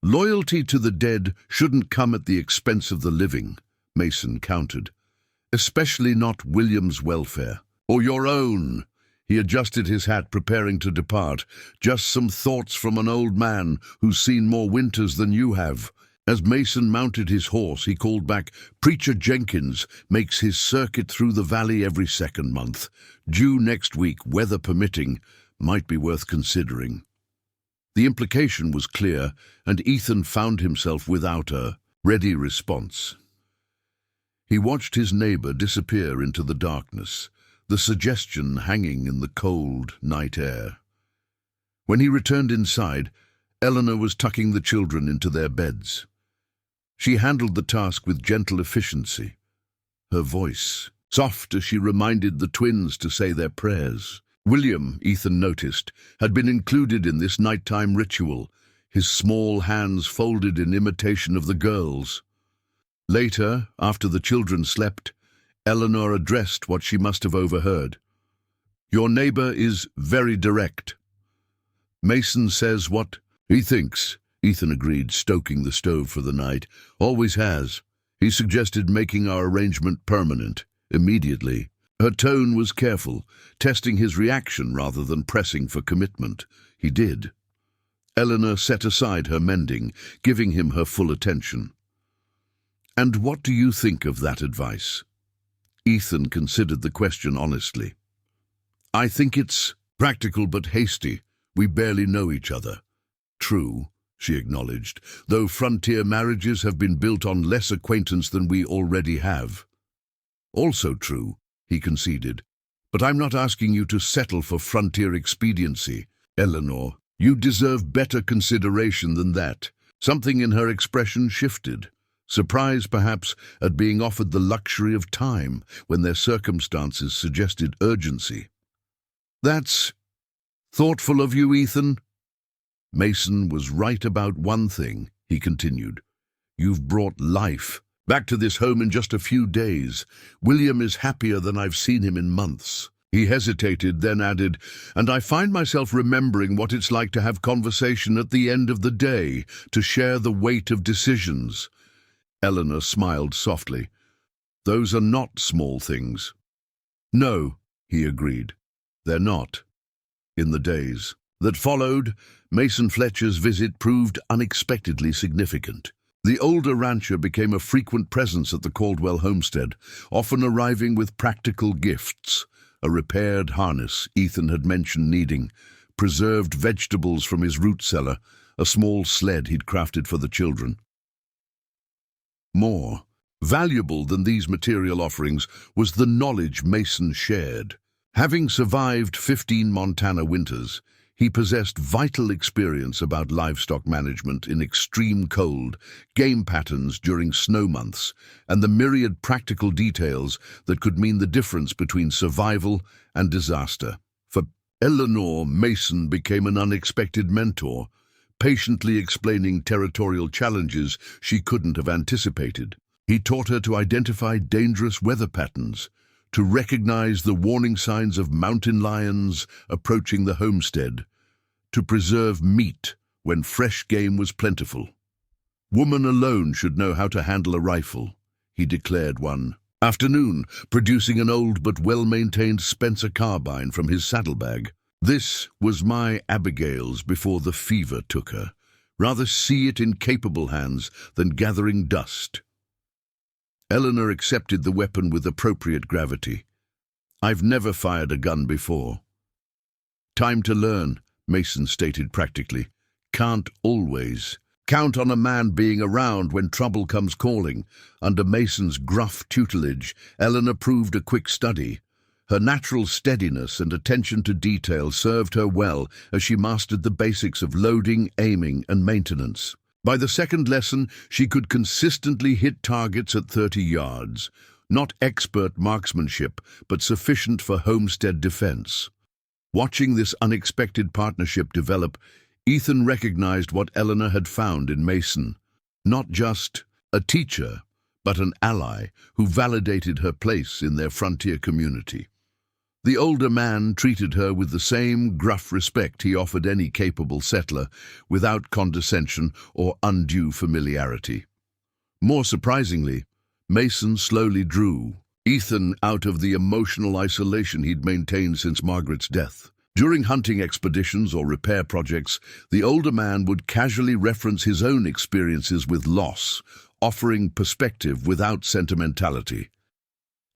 "Loyalty to the dead shouldn't come at the expense of the living," Mason countered. "Especially not William's welfare. Or your own." He adjusted his hat, preparing to depart. "Just some thoughts from an old man who's seen more winters than you have." As Mason mounted his horse, he called back, "Preacher Jenkins makes his circuit through the valley every second month. Due next week, weather permitting. Might be worth considering." The implication was clear, and Ethan found himself without a ready response. He watched his neighbor disappear into the darkness, the suggestion hanging in the cold night air. When he returned inside, Eleanor was tucking the children into their beds. She handled the task with gentle efficiency, her voice soft as she reminded the twins to say their prayers. William, Ethan noticed, had been included in this nighttime ritual, his small hands folded in imitation of the girls. Later, after the children slept, Eleanor addressed what she must have overheard. "Your neighbor is very direct. Mason says what he thinks," Ethan agreed, stoking the stove for the night. "Always has. He suggested making our arrangement permanent, immediately." Her tone was careful, testing his reaction rather than pressing for commitment. He did. Eleanor set aside her mending, giving him her full attention. "And what do you think of that advice?" Ethan considered the question honestly. "I think it's practical but hasty. We barely know each other." "True," she acknowledged, "though frontier marriages have been built on less acquaintance than we already have." "Also true," he conceded, "but I'm not asking you to settle for frontier expediency, Eleanor. You deserve better consideration than that." Something in her expression shifted. Surprise, perhaps, at being offered the luxury of time when their circumstances suggested urgency. "That's thoughtful of you, Ethan." "Mason was right about one thing," he continued. "You've brought life back to this home in just a few days. William is happier than I've seen him in months." He hesitated, then added, "And I find myself remembering what it's like to have conversation at the end of the day, to share the weight of decisions." Eleanor smiled softly. "Those are not small things." "No," he agreed. "They're not. In the days." that followed, Mason Fletcher's visit proved unexpectedly significant. The older rancher became a frequent presence at the Caldwell homestead, often arriving with practical gifts: a repaired harness Ethan had mentioned needing, preserved vegetables from his root cellar, a small sled he'd crafted for the children. More valuable than these material offerings was the knowledge Mason shared. Having survived 15 Montana winters, he possessed vital experience about livestock management in extreme cold, game patterns during snow months, and the myriad practical details that could mean the difference between survival and disaster. For Eleanor, Mason became an unexpected mentor, patiently explaining territorial challenges she couldn't have anticipated. He taught her to identify dangerous weather patterns, to recognize the warning signs of mountain lions approaching the homestead, to preserve meat when fresh game was plentiful. "Woman alone should know how to handle a rifle," he declared one afternoon, producing an old but well-maintained Spencer carbine from his saddlebag. "This was my Abigail's before the fever took her. Rather see it in capable hands than gathering dust." Eleanor accepted the weapon with appropriate gravity. "I've never fired a gun before." "Time to learn," Mason stated practically. "Can't always count on a man being around when trouble comes calling." Under Mason's gruff tutelage, Eleanor proved a quick study. Her natural steadiness and attention to detail served her well as she mastered the basics of loading, aiming, and maintenance. By the second lesson, she could consistently hit targets at 30 yards. Not expert marksmanship, but sufficient for homestead defense. Watching this unexpected partnership develop, Ethan recognized what Eleanor had found in Mason. Not just a teacher, but an ally who validated her place in their frontier community. The older man treated her with the same gruff respect he offered any capable settler, without condescension or undue familiarity. More surprisingly, Mason slowly drew Ethan out of the emotional isolation he'd maintained since Margaret's death. During hunting expeditions or repair projects, the older man would casually reference his own experiences with loss, offering perspective without sentimentality.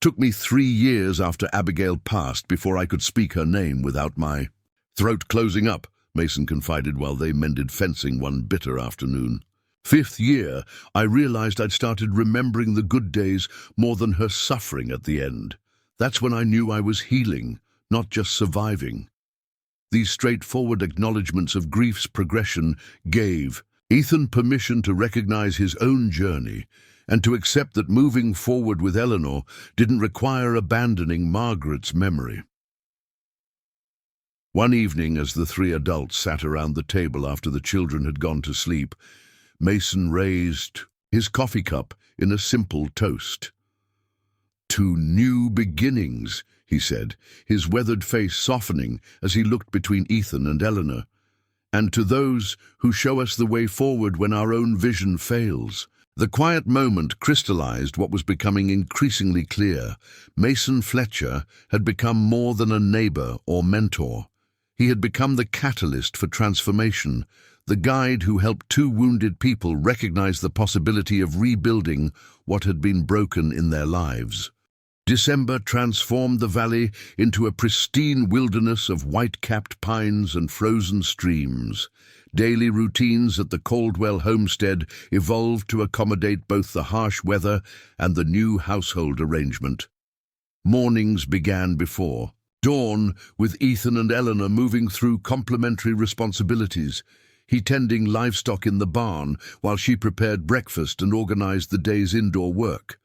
"Took me 3 years after Abigail passed before I could speak her name without my throat closing up," Mason confided while they mended fencing one bitter afternoon. "5th year, I realized I'd started remembering the good days more than her suffering at the end. That's when I knew I was healing, not just surviving." These straightforward acknowledgments of grief's progression gave Ethan permission to recognize his own journey and to accept that moving forward with Eleanor didn't require abandoning Margaret's memory. One evening, as the 3 adults sat around the table after the children had gone to sleep, Mason raised his coffee cup in a simple toast. "To new beginnings," he said, his weathered face softening as he looked between Ethan and Eleanor. "And to those who show us the way forward when our own vision fails." The quiet moment crystallized what was becoming increasingly clear. Mason Fletcher had become more than a neighbor or mentor. He had become the catalyst for transformation, the guide who helped 2 wounded people recognize the possibility of rebuilding what had been broken in their lives. December transformed the valley into a pristine wilderness of white-capped pines and frozen streams. Daily routines at the Caldwell homestead evolved to accommodate both the harsh weather and the new household arrangement. Mornings began before dawn, with Ethan and Eleanor moving through complementary responsibilities. He tending livestock in the barn while she prepared breakfast and organized the day's indoor work.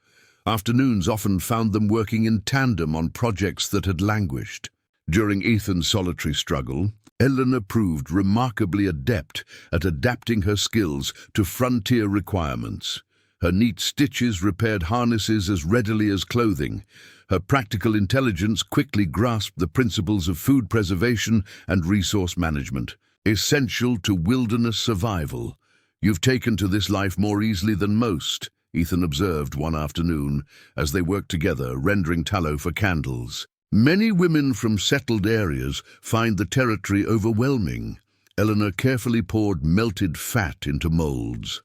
Afternoons often found them working in tandem on projects that had languished. During Ethan's solitary struggle, Eleanor proved remarkably adept at adapting her skills to frontier requirements. Her neat stitches repaired harnesses as readily as clothing. Her practical intelligence quickly grasped the principles of food preservation and resource management, essential to wilderness survival. "You've taken to this life more easily than most," Ethan observed one afternoon as they worked together, rendering tallow for candles. Many women from settled areas find the territory overwhelming. Eleanor carefully poured melted fat into molds.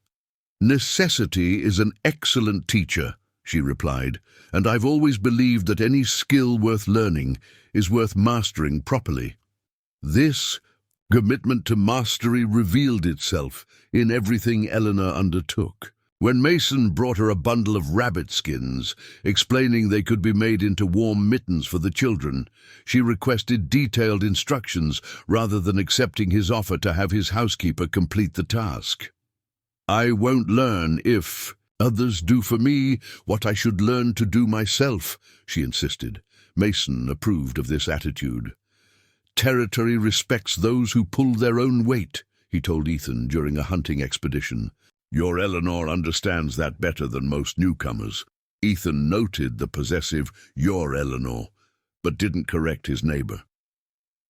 "Necessity is an excellent teacher," she replied, "and I've always believed that any skill worth learning is worth mastering properly." This commitment to mastery revealed itself in everything Eleanor undertook. When Mason brought her a bundle of rabbit skins, explaining they could be made into warm mittens for the children, she requested detailed instructions rather than accepting his offer to have his housekeeper complete the task. "I won't learn if others do for me what I should learn to do myself," she insisted. Mason approved of this attitude. "Territory respects those who pull their own weight," he told Ethan during a hunting expedition. "Your Eleanor understands that better than most newcomers." Ethan noted the possessive "your Eleanor," but didn't correct his neighbor.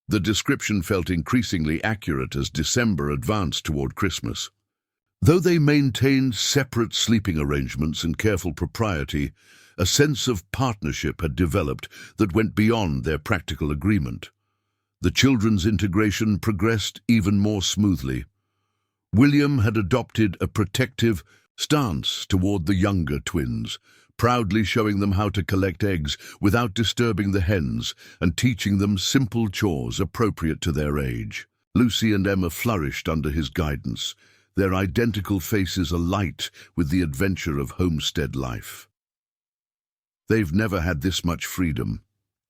The description felt increasingly accurate as December advanced toward Christmas. Though they maintained separate sleeping arrangements and careful propriety, a sense of partnership had developed that went beyond their practical agreement. The children's integration progressed even more smoothly. William had adopted a protective stance toward the younger twins, proudly showing them how to collect eggs without disturbing the hens and teaching them simple chores appropriate to their age. Lucy and Emma flourished under his guidance, their identical faces alight with the adventure of homestead life. "They've never had this much freedom,"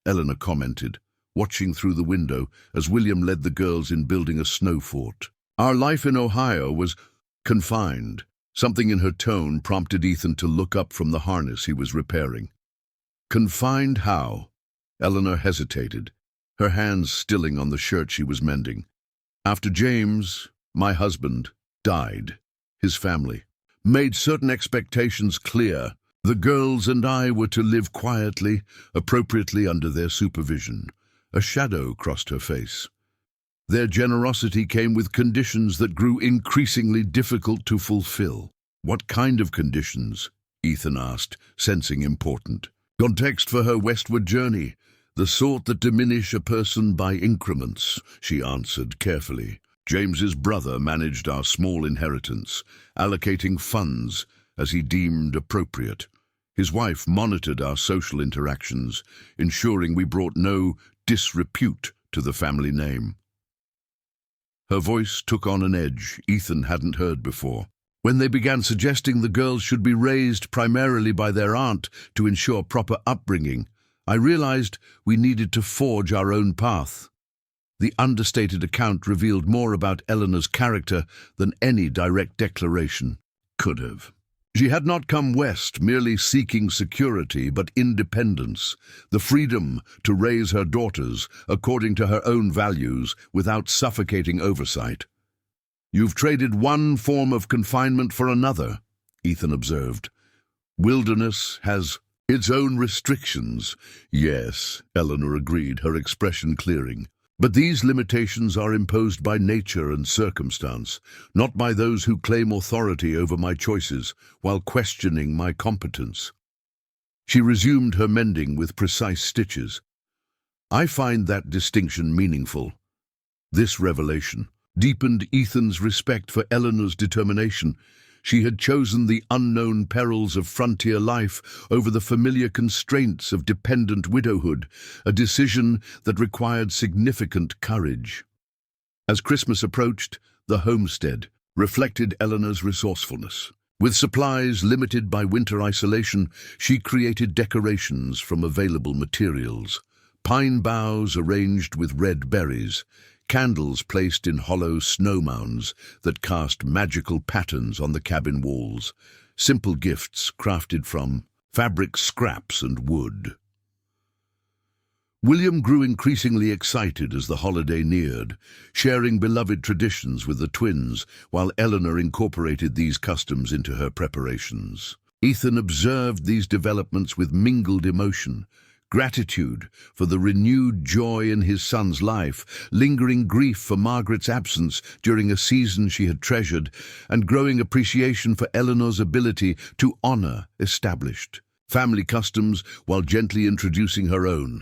Eleanor commented, watching through the window as William led the girls in building a snow fort. "Our life in Ohio was confined." Something in her tone prompted Ethan to look up from the harness he was repairing. "Confined how?" Eleanor hesitated, her hands stilling on the shirt she was mending. "After James, my husband, died, his family made certain expectations clear. The girls and I were to live quietly, appropriately under their supervision." A shadow crossed her face. "Their generosity came with conditions that grew increasingly difficult to fulfill." "What kind of conditions?" Ethan asked, sensing important. "Context for her westward journey. The sort that diminish a person by increments," she answered carefully. "James's brother managed our small inheritance, allocating funds as he deemed appropriate. His wife monitored our social interactions, ensuring we brought no disrepute to the family name." Her voice took on an edge Ethan hadn't heard before. "When they began suggesting the girls should be raised primarily by their aunt to ensure proper upbringing, I realized we needed to forge our own path." The understated account revealed more about Eleanor's character than any direct declaration could have. She had not come west merely seeking security, but independence, the freedom to raise her daughters according to her own values without suffocating oversight. "You've traded one form of confinement for another," Ethan observed. "Wilderness has its own restrictions." "Yes," Eleanor agreed, her expression clearing. "But these limitations are imposed by nature and circumstance, not by those who claim authority over my choices while questioning my competence." She resumed her mending with precise stitches. "I find that distinction meaningful." This revelation deepened Ethan's respect for Eleanor's determination. She had chosen the unknown perils of frontier life over the familiar constraints of dependent widowhood, a decision that required significant courage. As Christmas approached, the homestead reflected Eleanor's resourcefulness. With supplies limited by winter isolation, she created decorations from available materials. Pine boughs arranged with red berries, candles placed in hollow snow mounds that cast magical patterns on the cabin walls, simple gifts crafted from fabric scraps and wood. William grew increasingly excited as the holiday neared, sharing beloved traditions with the twins, while Eleanor incorporated these customs into her preparations. Ethan observed these developments with mingled emotion, gratitude for the renewed joy in his son's life, lingering grief for Margaret's absence during a season she had treasured, and growing appreciation for Eleanor's ability to honor established family customs while gently introducing her own.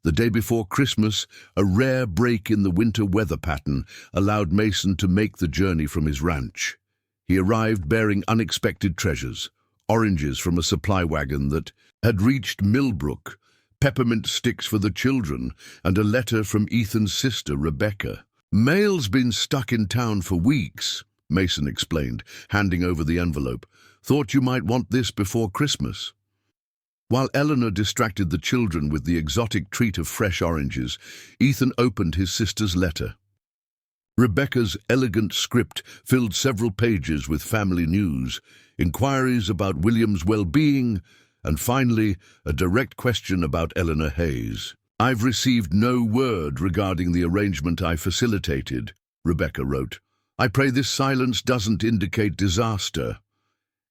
The day before Christmas, a rare break in the winter weather pattern allowed Mason to make the journey from his ranch. He arrived bearing unexpected treasures: oranges from a supply wagon that had reached Millbrook, peppermint sticks for the children, and a letter from Ethan's sister, Rebecca. "Mail's been stuck in town for weeks," Mason explained, handing over the envelope. "Thought you might want this before Christmas." While Eleanor distracted the children with the exotic treat of fresh oranges, Ethan opened his sister's letter. Rebecca's elegant script filled several pages with family news, inquiries about William's well-being, and finally, a direct question about Eleanor Hayes. "I've received no word regarding the arrangement I facilitated," Rebecca wrote. "I pray this silence doesn't indicate disaster.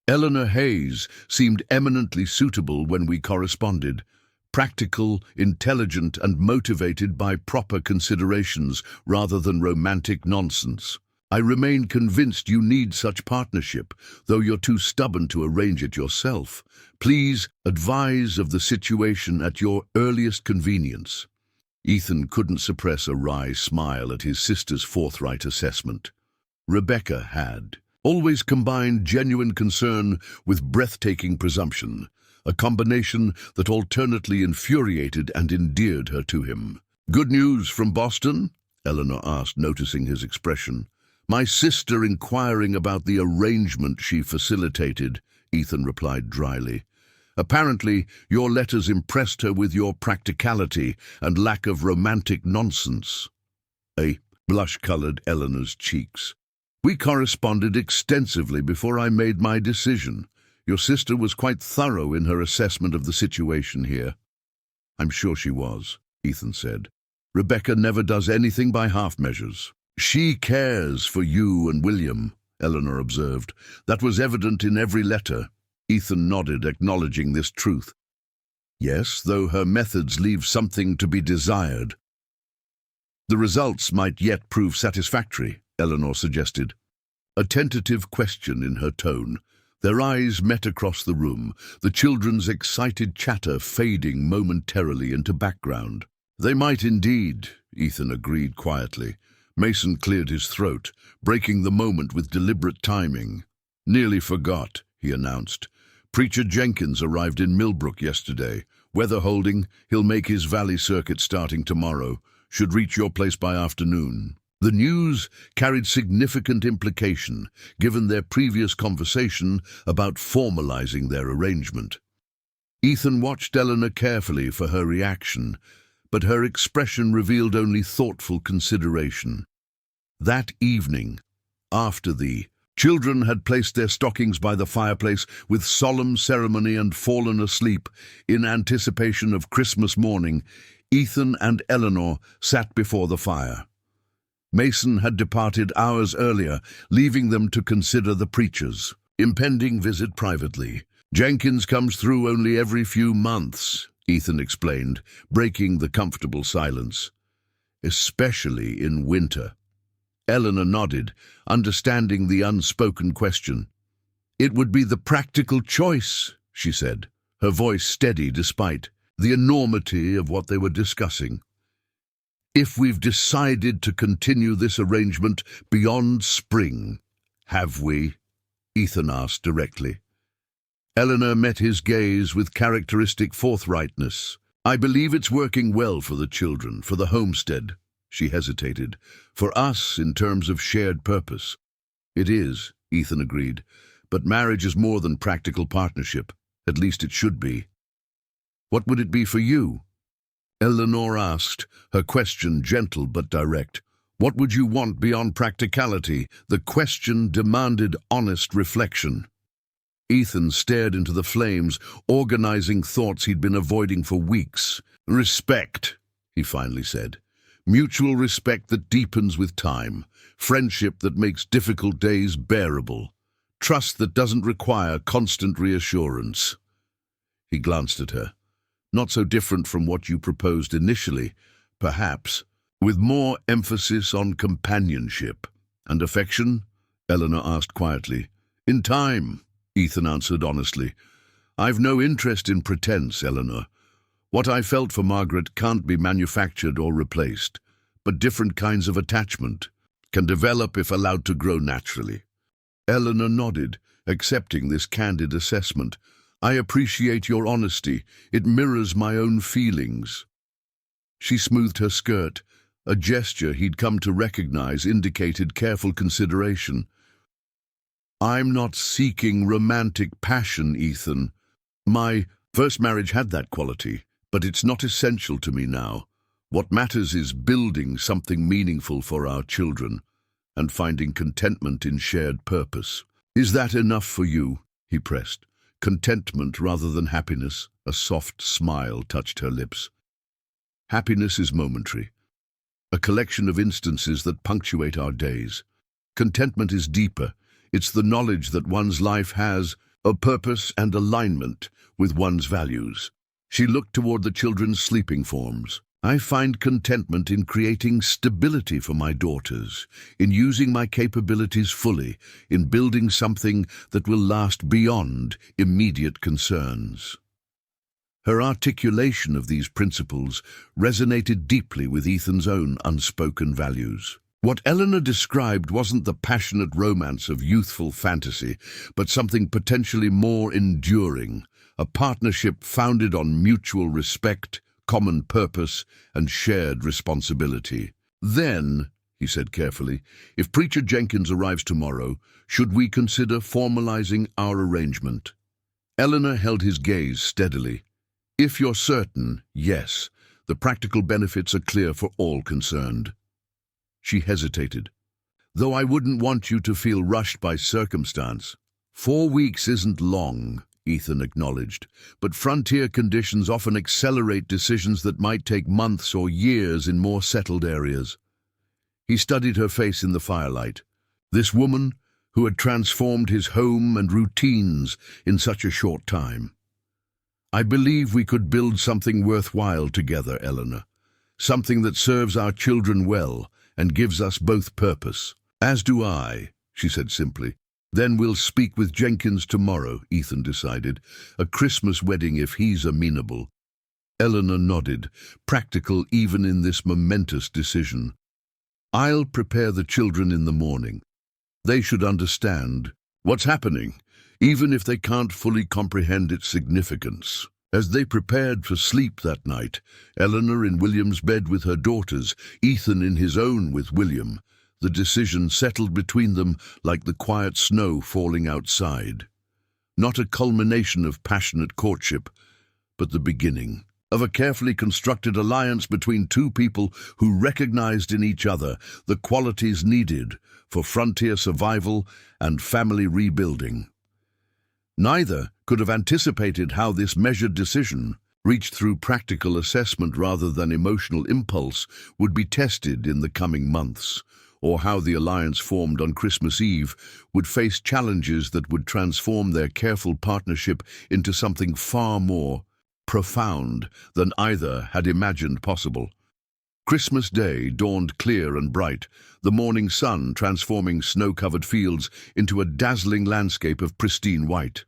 Eleanor Hayes seemed eminently suitable when we corresponded, practical, intelligent, and motivated by proper considerations rather than romantic nonsense. I remain convinced you need such partnership, though you're too stubborn to arrange it yourself. Please advise of the situation at your earliest convenience." Ethan couldn't suppress a wry smile at his sister's forthright assessment. Rebecca had always combined genuine concern with breathtaking presumption, a combination that alternately infuriated and endeared her to him. "Good news from Boston?" Eleanor asked, noticing his expression. "My sister inquiring about the arrangement she facilitated," Ethan replied dryly. "Apparently, your letters impressed her with your practicality and lack of romantic nonsense." A blush colored Eleanor's cheeks. "We corresponded extensively before I made my decision. Your sister was quite thorough in her assessment of the situation here." "I'm sure she was," Ethan said. "Rebecca never does anything by half measures." "She cares for you and William," Eleanor observed. "That was evident in every letter." Ethan nodded, acknowledging this truth. "Yes, though her methods leave something to be desired." "The results might yet prove satisfactory," Eleanor suggested, a tentative question in her tone. Their eyes met across the room, the children's excited chatter fading momentarily into background. "They might indeed," Ethan agreed quietly. Mason cleared his throat, breaking the moment with deliberate timing. "Nearly forgot," he announced. "Preacher Jenkins arrived in Millbrook yesterday. Weather holding, he'll make his valley circuit starting tomorrow. Should reach your place by afternoon." The news carried significant implication, given their previous conversation about formalizing their arrangement. Ethan watched Eleanor carefully for her reaction, but her expression revealed only thoughtful consideration. That evening, after the children had placed their stockings by the fireplace with solemn ceremony and fallen asleep in anticipation of Christmas morning, Ethan and Eleanor sat before the fire. Mason had departed hours earlier, leaving them to consider the preacher's impending visit privately. "Jenkins comes through only every few months," Ethan explained, breaking the comfortable silence. "Especially in winter." Eleanor nodded, understanding the unspoken question. "It would be the practical choice," she said, her voice steady despite the enormity of what they were discussing. "If we've decided to continue this arrangement beyond spring, have we?" Ethan asked directly. Eleanor met his gaze with characteristic forthrightness. "I believe it's working well for the children, for the homestead." She hesitated. "For us, in terms of shared purpose." "It is," Ethan agreed. "But marriage is more than practical partnership. At least it should be." "What would it be for you?" Eleanor asked, her question gentle but direct. "What would you want beyond practicality?" The question demanded honest reflection. Ethan stared into the flames, organizing thoughts he'd been avoiding for weeks. "Respect," he finally said. "Mutual respect that deepens with time. Friendship that makes difficult days bearable. Trust that doesn't require constant reassurance." He glanced at her. "Not so different from what you proposed initially, perhaps, with more emphasis on companionship." "And affection?" Eleanor asked quietly. "In time," Ethan answered honestly. "I've no interest in pretense, Eleanor. What I felt for Margaret can't be manufactured or replaced, but different kinds of attachment can develop if allowed to grow naturally. Eleanor nodded, accepting this candid assessment. I appreciate your honesty. It mirrors my own feelings. She smoothed her skirt. A gesture he'd come to recognize indicated careful consideration. I'm not seeking romantic passion, Ethan. My first marriage had that quality, but it's not essential to me now. What matters is building something meaningful for our children and finding contentment in shared purpose. Is that enough for you? He pressed. Contentment rather than happiness. A soft smile touched her lips. Happiness is momentary, a collection of instances that punctuate our days. Contentment is deeper. It's the knowledge that one's life has a purpose and alignment with one's values. She looked toward the children's sleeping forms. I find contentment in creating stability for my daughters, in using my capabilities fully, in building something that will last beyond immediate concerns. Her articulation of these principles resonated deeply with Ethan's own unspoken values. What Eleanor described wasn't the passionate romance of youthful fantasy, but something potentially more enduring, a partnership founded on mutual respect, common purpose, and shared responsibility. Then, he said carefully, if Preacher Jenkins arrives tomorrow, should we consider formalizing our arrangement? Eleanor held his gaze steadily. If you're certain, yes. The practical benefits are clear for all concerned. She hesitated. Though I wouldn't want you to feel rushed by circumstance. 4 weeks isn't long, Ethan acknowledged, but frontier conditions often accelerate decisions that might take months or years in more settled areas. He studied her face in the firelight. This woman who had transformed his home and routines in such a short time. I believe we could build something worthwhile together, Eleanor. Something that serves our children well and gives us both purpose. As do I, she said simply. Then we'll speak with Jenkins tomorrow, Ethan decided. A Christmas wedding if he's amenable. Eleanor nodded, practical even in this momentous decision. I'll prepare the children in the morning. They should understand what's happening, even if they can't fully comprehend its significance. As they prepared for sleep that night, Eleanor in William's bed with her daughters, Ethan in his own with William, the decision settled between them like the quiet snow falling outside. Not a culmination of passionate courtship, but the beginning of a carefully constructed alliance between two people who recognized in each other the qualities needed for frontier survival and family rebuilding. Neither could have anticipated how this measured decision, reached through practical assessment rather than emotional impulse, would be tested in the coming months, or how the alliance formed on Christmas Eve would face challenges that would transform their careful partnership into something far more profound than either had imagined possible. Christmas Day dawned clear and bright, the morning sun transforming snow-covered fields into a dazzling landscape of pristine white.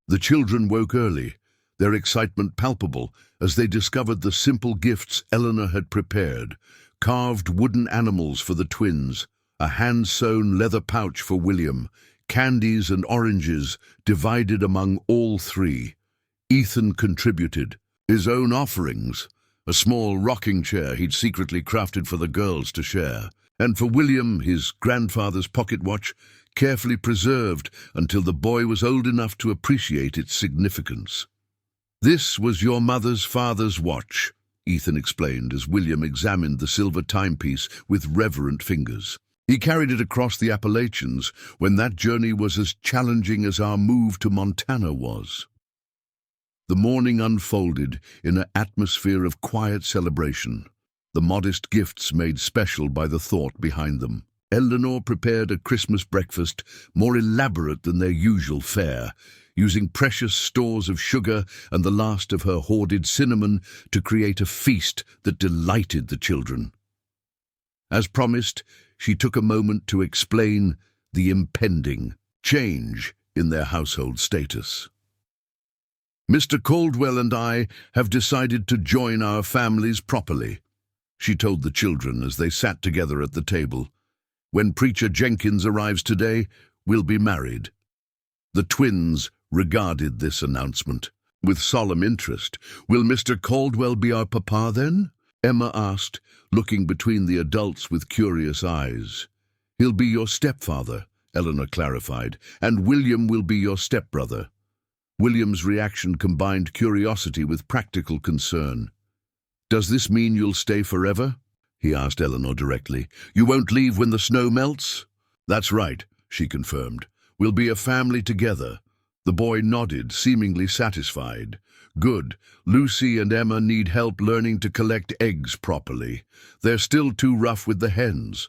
The children woke early, their excitement palpable as they discovered the simple gifts Eleanor had prepared: carved wooden animals for the twins, a hand-sewn leather pouch for William, candies and oranges divided among all three. Ethan contributed his own offerings, a small rocking chair he'd secretly crafted for the girls to share, and for William his grandfather's pocket watch, carefully preserved until the boy was old enough to appreciate its significance. This was your mother's father's watch, Ethan explained as William examined the silver timepiece with reverent fingers. He carried it across the Appalachians when that journey was as challenging as our move to Montana was. The morning unfolded in an atmosphere of quiet celebration, the modest gifts made special by the thought behind them. Eleanor prepared a Christmas breakfast more elaborate than their usual fare, using precious stores of sugar and the last of her hoarded cinnamon to create a feast that delighted the children. As promised, she took a moment to explain the impending change in their household status. Mr. Caldwell and I have decided to join our families properly, she told the children as they sat together at the table. When Preacher Jenkins arrives today, we'll be married. The twins regarded this announcement with solemn interest. Will Mr. Caldwell be our papa then? Emma asked, looking between the adults with curious eyes. He'll be your stepfather, Eleanor clarified, and William will be your stepbrother. William's reaction combined curiosity with practical concern. Does this mean you'll stay forever? He asked Eleanor directly. You won't leave when the snow melts? That's right, she confirmed. We'll be a family together. The boy nodded, seemingly satisfied. Good. Lucy and Emma need help learning to collect eggs properly. They're still too rough with the hens.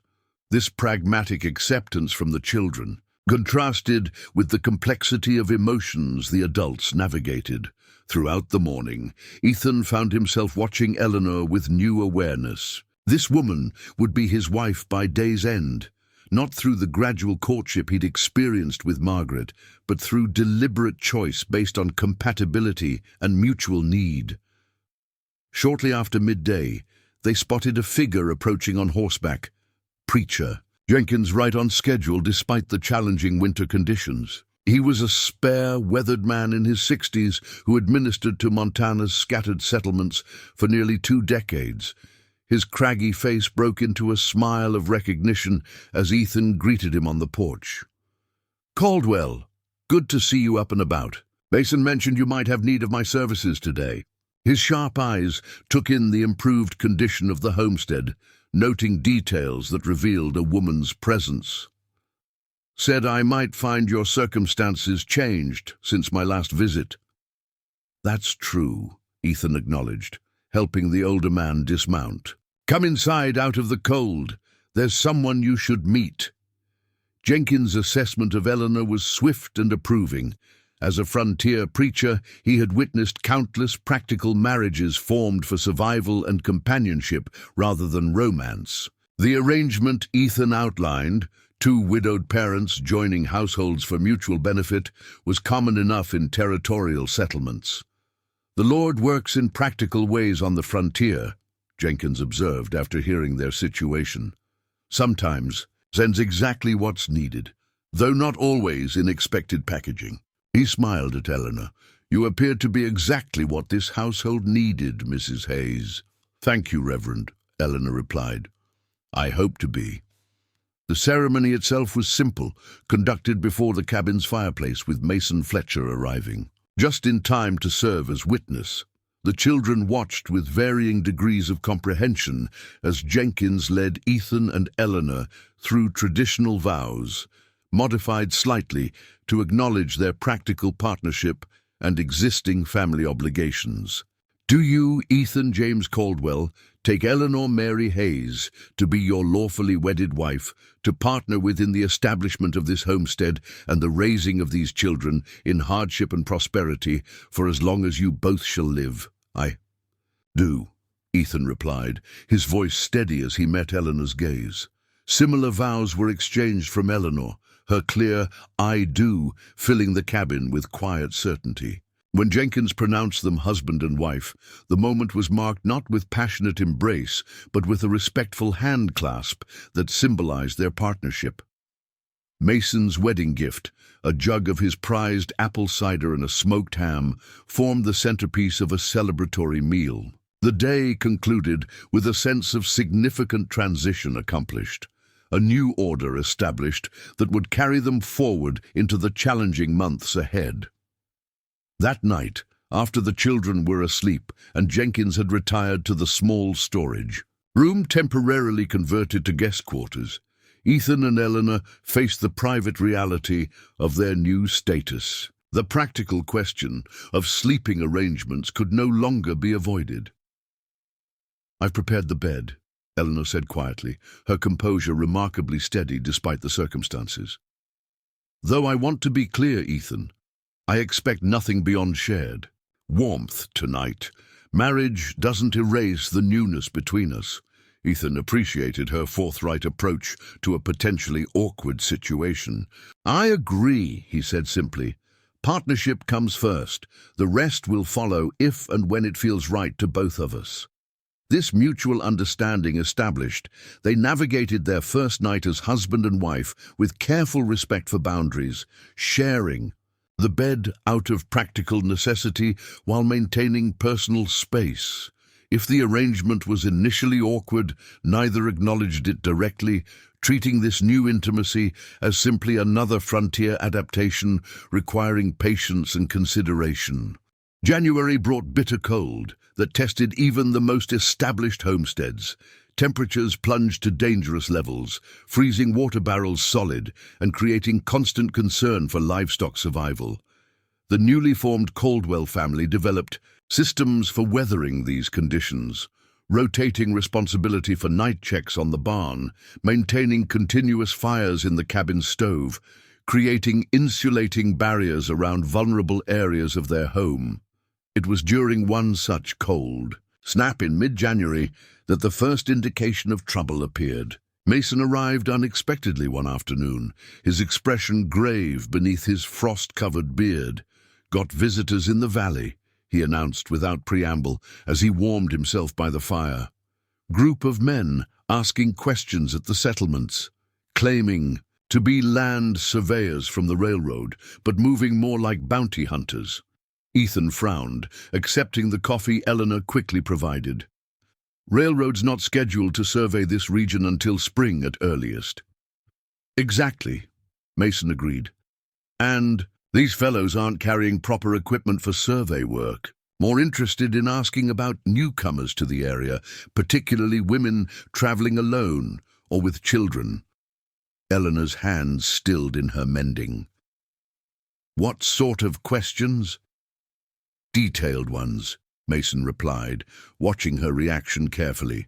This pragmatic acceptance from the children contrasted with the complexity of emotions the adults navigated. Throughout the morning, Ethan found himself watching Eleanor with new awareness. This woman would be his wife by day's end, not through the gradual courtship he'd experienced with Margaret, but through deliberate choice based on compatibility and mutual need. Shortly after midday, they spotted a figure approaching on horseback. Preacher Jenkins right on schedule despite the challenging winter conditions. He was a spare, weathered man in his 60s who administered to Montana's scattered settlements for nearly 2 decades. His craggy face broke into a smile of recognition as Ethan greeted him on the porch. Caldwell, good to see you up and about. Mason mentioned you might have need of my services today. His sharp eyes took in the improved condition of the homestead, noting details that revealed a woman's presence. Said I might find your circumstances changed since my last visit. That's true, Ethan acknowledged, helping the older man dismount. Come inside out of the cold. There's someone you should meet. Jenkins' assessment of Eleanor was swift and approving. As a frontier preacher, he had witnessed countless practical marriages formed for survival and companionship rather than romance. The arrangement Ethan outlined, 2 widowed parents joining households for mutual benefit, was common enough in territorial settlements. The Lord works in practical ways on the frontier, Jenkins observed after hearing their situation. Sometimes sends exactly what's needed, though not always in expected packaging. He smiled at Eleanor. You appear to be exactly what this household needed, Mrs. Hayes. Thank you, Reverend, Eleanor replied. I hope to be. The ceremony itself was simple, conducted before the cabin's fireplace with Mason Fletcher arriving, just in time to serve as witness. The children watched with varying degrees of comprehension as Jenkins led Ethan and Eleanor through traditional vows, modified slightly to acknowledge their practical partnership and existing family obligations. Do you, Ethan James Caldwell, take Eleanor Mary Hayes to be your lawfully wedded wife, to partner with in the establishment of this homestead and the raising of these children in hardship and prosperity for as long as you both shall live? I do, Ethan replied, his voice steady as he met Eleanor's gaze. Similar vows were exchanged from Eleanor, her clear I do filling the cabin with quiet certainty. When Jenkins pronounced them husband and wife, the moment was marked not with passionate embrace, but with a respectful hand clasp that symbolized their partnership. Mason's wedding gift, a jug of his prized apple cider and a smoked ham, formed the centerpiece of a celebratory meal. The day concluded with a sense of significant transition accomplished, a new order established that would carry them forward into the challenging months ahead. That night, after the children were asleep and Jenkins had retired to the small storage room temporarily converted to guest quarters, Ethan and Eleanor faced the private reality of their new status. The practical question of sleeping arrangements could no longer be avoided. I've prepared the bed, Eleanor said quietly, her composure remarkably steady despite the circumstances. Though I want to be clear, Ethan, I expect nothing beyond shared warmth tonight. Marriage doesn't erase the newness between us. Ethan appreciated her forthright approach to a potentially awkward situation. I agree, he said simply, Partnership comes first. The rest will follow if and when it feels right to both of us. This mutual understanding established, they navigated their first night as husband and wife with careful respect for boundaries, sharing the bed out of practical necessity while maintaining personal space. If the arrangement was initially awkward, neither acknowledged it directly, treating this new intimacy as simply another frontier adaptation requiring patience and consideration. January brought bitter cold that tested even the most established homesteads. Temperatures plunged to dangerous levels, freezing water barrels solid and creating constant concern for livestock survival. The newly formed Caldwell family developed systems for weathering these conditions, rotating responsibility for night checks on the barn, maintaining continuous fires in the cabin stove, creating insulating barriers around vulnerable areas of their home. It was during one such cold snap in mid-January that the first indication of trouble appeared. Mason arrived unexpectedly one afternoon, his expression grave beneath his frost-covered beard. "Got visitors in the valley," he announced without preamble as he warmed himself by the fire. Group of men asking questions at the settlements, claiming to be land surveyors from the railroad, but moving more like bounty hunters. Ethan frowned, accepting the coffee Eleanor quickly provided. "Railroad's not scheduled to survey this region until spring at earliest." "Exactly," Mason agreed. "And these fellows aren't carrying proper equipment for survey work. More interested in asking about newcomers to the area, particularly women traveling alone or with children." Eleanor's hands stilled in her mending. "What sort of questions?" "Detailed ones," Mason replied, watching her reaction carefully.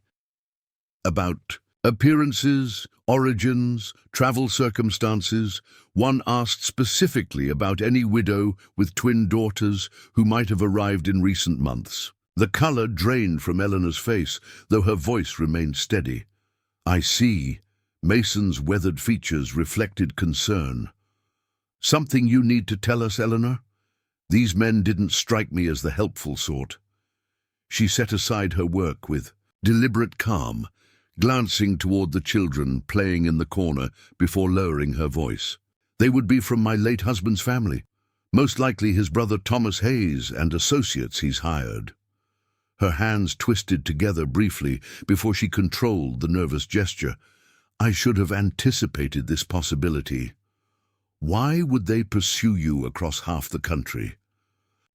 "About appearances, origins, travel circumstances. One asked specifically about any widow with twin daughters who might have arrived in recent months." The color drained from Eleanor's face, though her voice remained steady. "I see." Mason's weathered features reflected concern. "Something you need to tell us, Eleanor? These men didn't strike me as the helpful sort." She set aside her work with deliberate calm, glancing toward the children playing in the corner before lowering her voice. "They would be from my late husband's family, most likely his brother Thomas Hayes and associates he's hired." Her hands twisted together briefly before she controlled the nervous gesture. "I should have anticipated this possibility. Why would they pursue you across half the country?"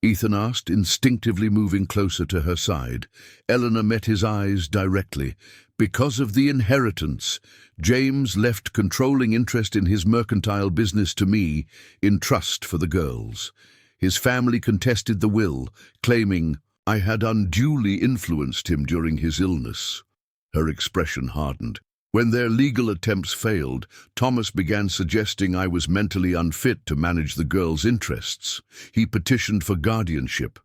Ethan asked, instinctively moving closer to her side. Eleanor met his eyes directly. "Because of the inheritance. James left controlling interest in his mercantile business to me, in trust for the girls. His family contested the will, claiming I had unduly influenced him during his illness." Her expression hardened. "When their legal attempts failed, Thomas began suggesting I was mentally unfit to manage the girls' interests. He petitioned for guardianship."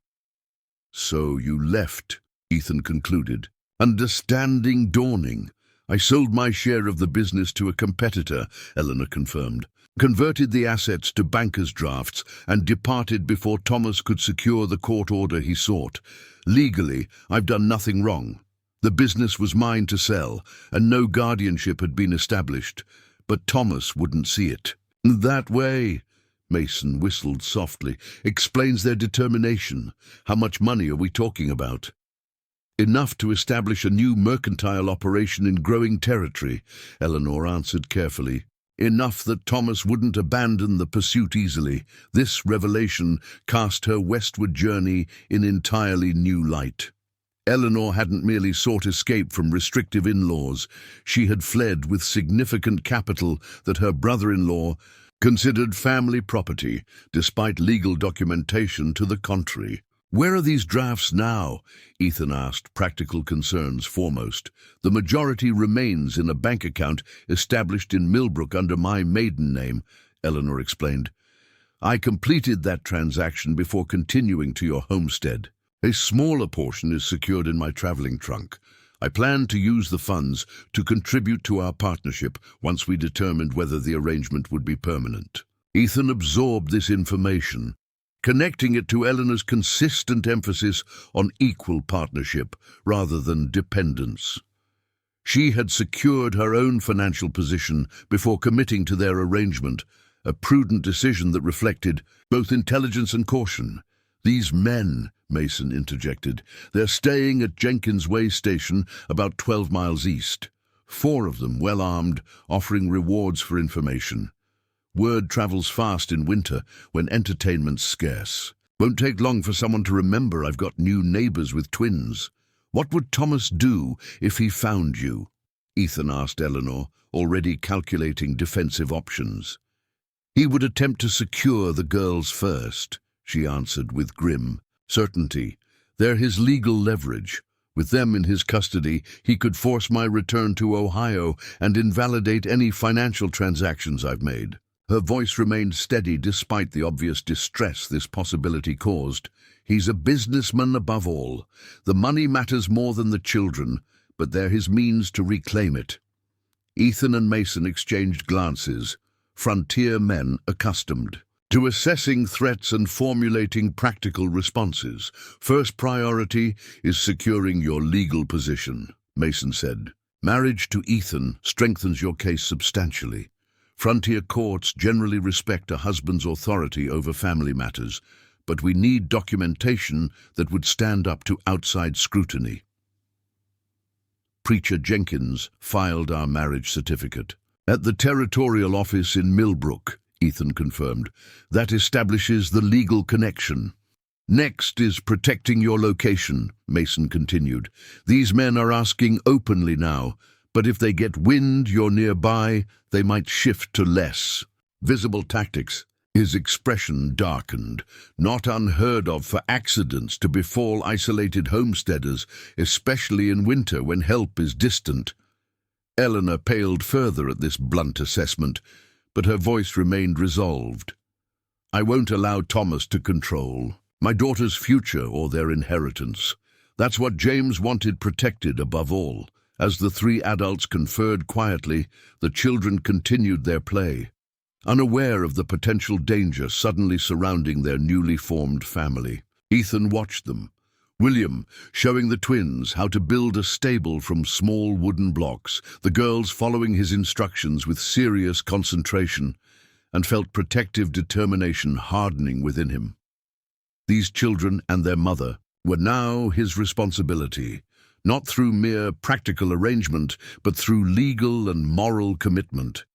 "So you left," Ethan concluded. "Understanding dawning. I sold my share of the business to a competitor," Eleanor confirmed, "converted the assets to banker's drafts, and departed before Thomas could secure the court order he sought. Legally, I've done nothing wrong. The business was mine to sell, and no guardianship had been established, but Thomas wouldn't see it." "That way," Mason whistled softly, "explains their determination. How much money are we talking about?" "Enough to establish a new mercantile operation in growing territory," Eleanor answered carefully. "Enough that Thomas wouldn't abandon the pursuit easily." This revelation cast her westward journey in entirely new light. Eleanor hadn't merely sought escape from restrictive in-laws. She had fled with significant capital that her brother-in-law considered family property, despite legal documentation to the contrary. "Where are these drafts now?" Ethan asked, practical concerns foremost. "The majority remains in a bank account established in Millbrook under my maiden name," Eleanor explained. "I completed that transaction before continuing to your homestead. A smaller portion is secured in my traveling trunk. I plan to use the funds to contribute to our partnership once we determined whether the arrangement would be permanent." Ethan absorbed this information, connecting it to Eleanor's consistent emphasis on equal partnership rather than dependence. She had secured her own financial position before committing to their arrangement, a prudent decision that reflected both intelligence and caution. "These men," Mason interjected, "they're staying at Jenkins Way Station about 12 miles east. 4 of them, well armed, offering rewards for information. Word travels fast in winter when entertainment's scarce. Won't take long for someone to remember I've got new neighbors with twins. What would Thomas do if he found you?" Ethan asked Eleanor, already calculating defensive options. "He would attempt to secure the girls first," she answered with grim certainty. "They're his legal leverage. With them in his custody, he could force my return to Ohio and invalidate any financial transactions I've made." Her voice remained steady despite the obvious distress this possibility caused. "He's a businessman above all. The money matters more than the children, but they're his means to reclaim it." Ethan and Mason exchanged glances, frontier men accustomed to assessing threats and formulating practical responses. "First priority is securing your legal position," Mason said. "Marriage to Ethan strengthens your case substantially. Frontier courts generally respect a husband's authority over family matters, but we need documentation that would stand up to outside scrutiny." Preacher Jenkins filed our marriage certificate. "At the territorial office in Millbrook," Ethan confirmed. "That establishes the legal connection." "Next is protecting your location," Mason continued. "These men are asking openly now, but if they get wind you're nearby, they might shift to less visible tactics." His expression darkened. "Not unheard of for accidents to befall isolated homesteaders, especially in winter when help is distant." Eleanor paled further at this blunt assessment, but her voice remained resolved. "I won't allow Thomas to control my daughter's future or their inheritance. That's what James wanted protected above all." As the 3 adults conferred quietly, the children continued their play, unaware of the potential danger suddenly surrounding their newly formed family. Ethan watched them, William showing the twins how to build a stable from small wooden blocks, the girls following his instructions with serious concentration, and felt protective determination hardening within him. These children and their mother were now his responsibility, not through mere practical arrangement, but through legal and moral commitment.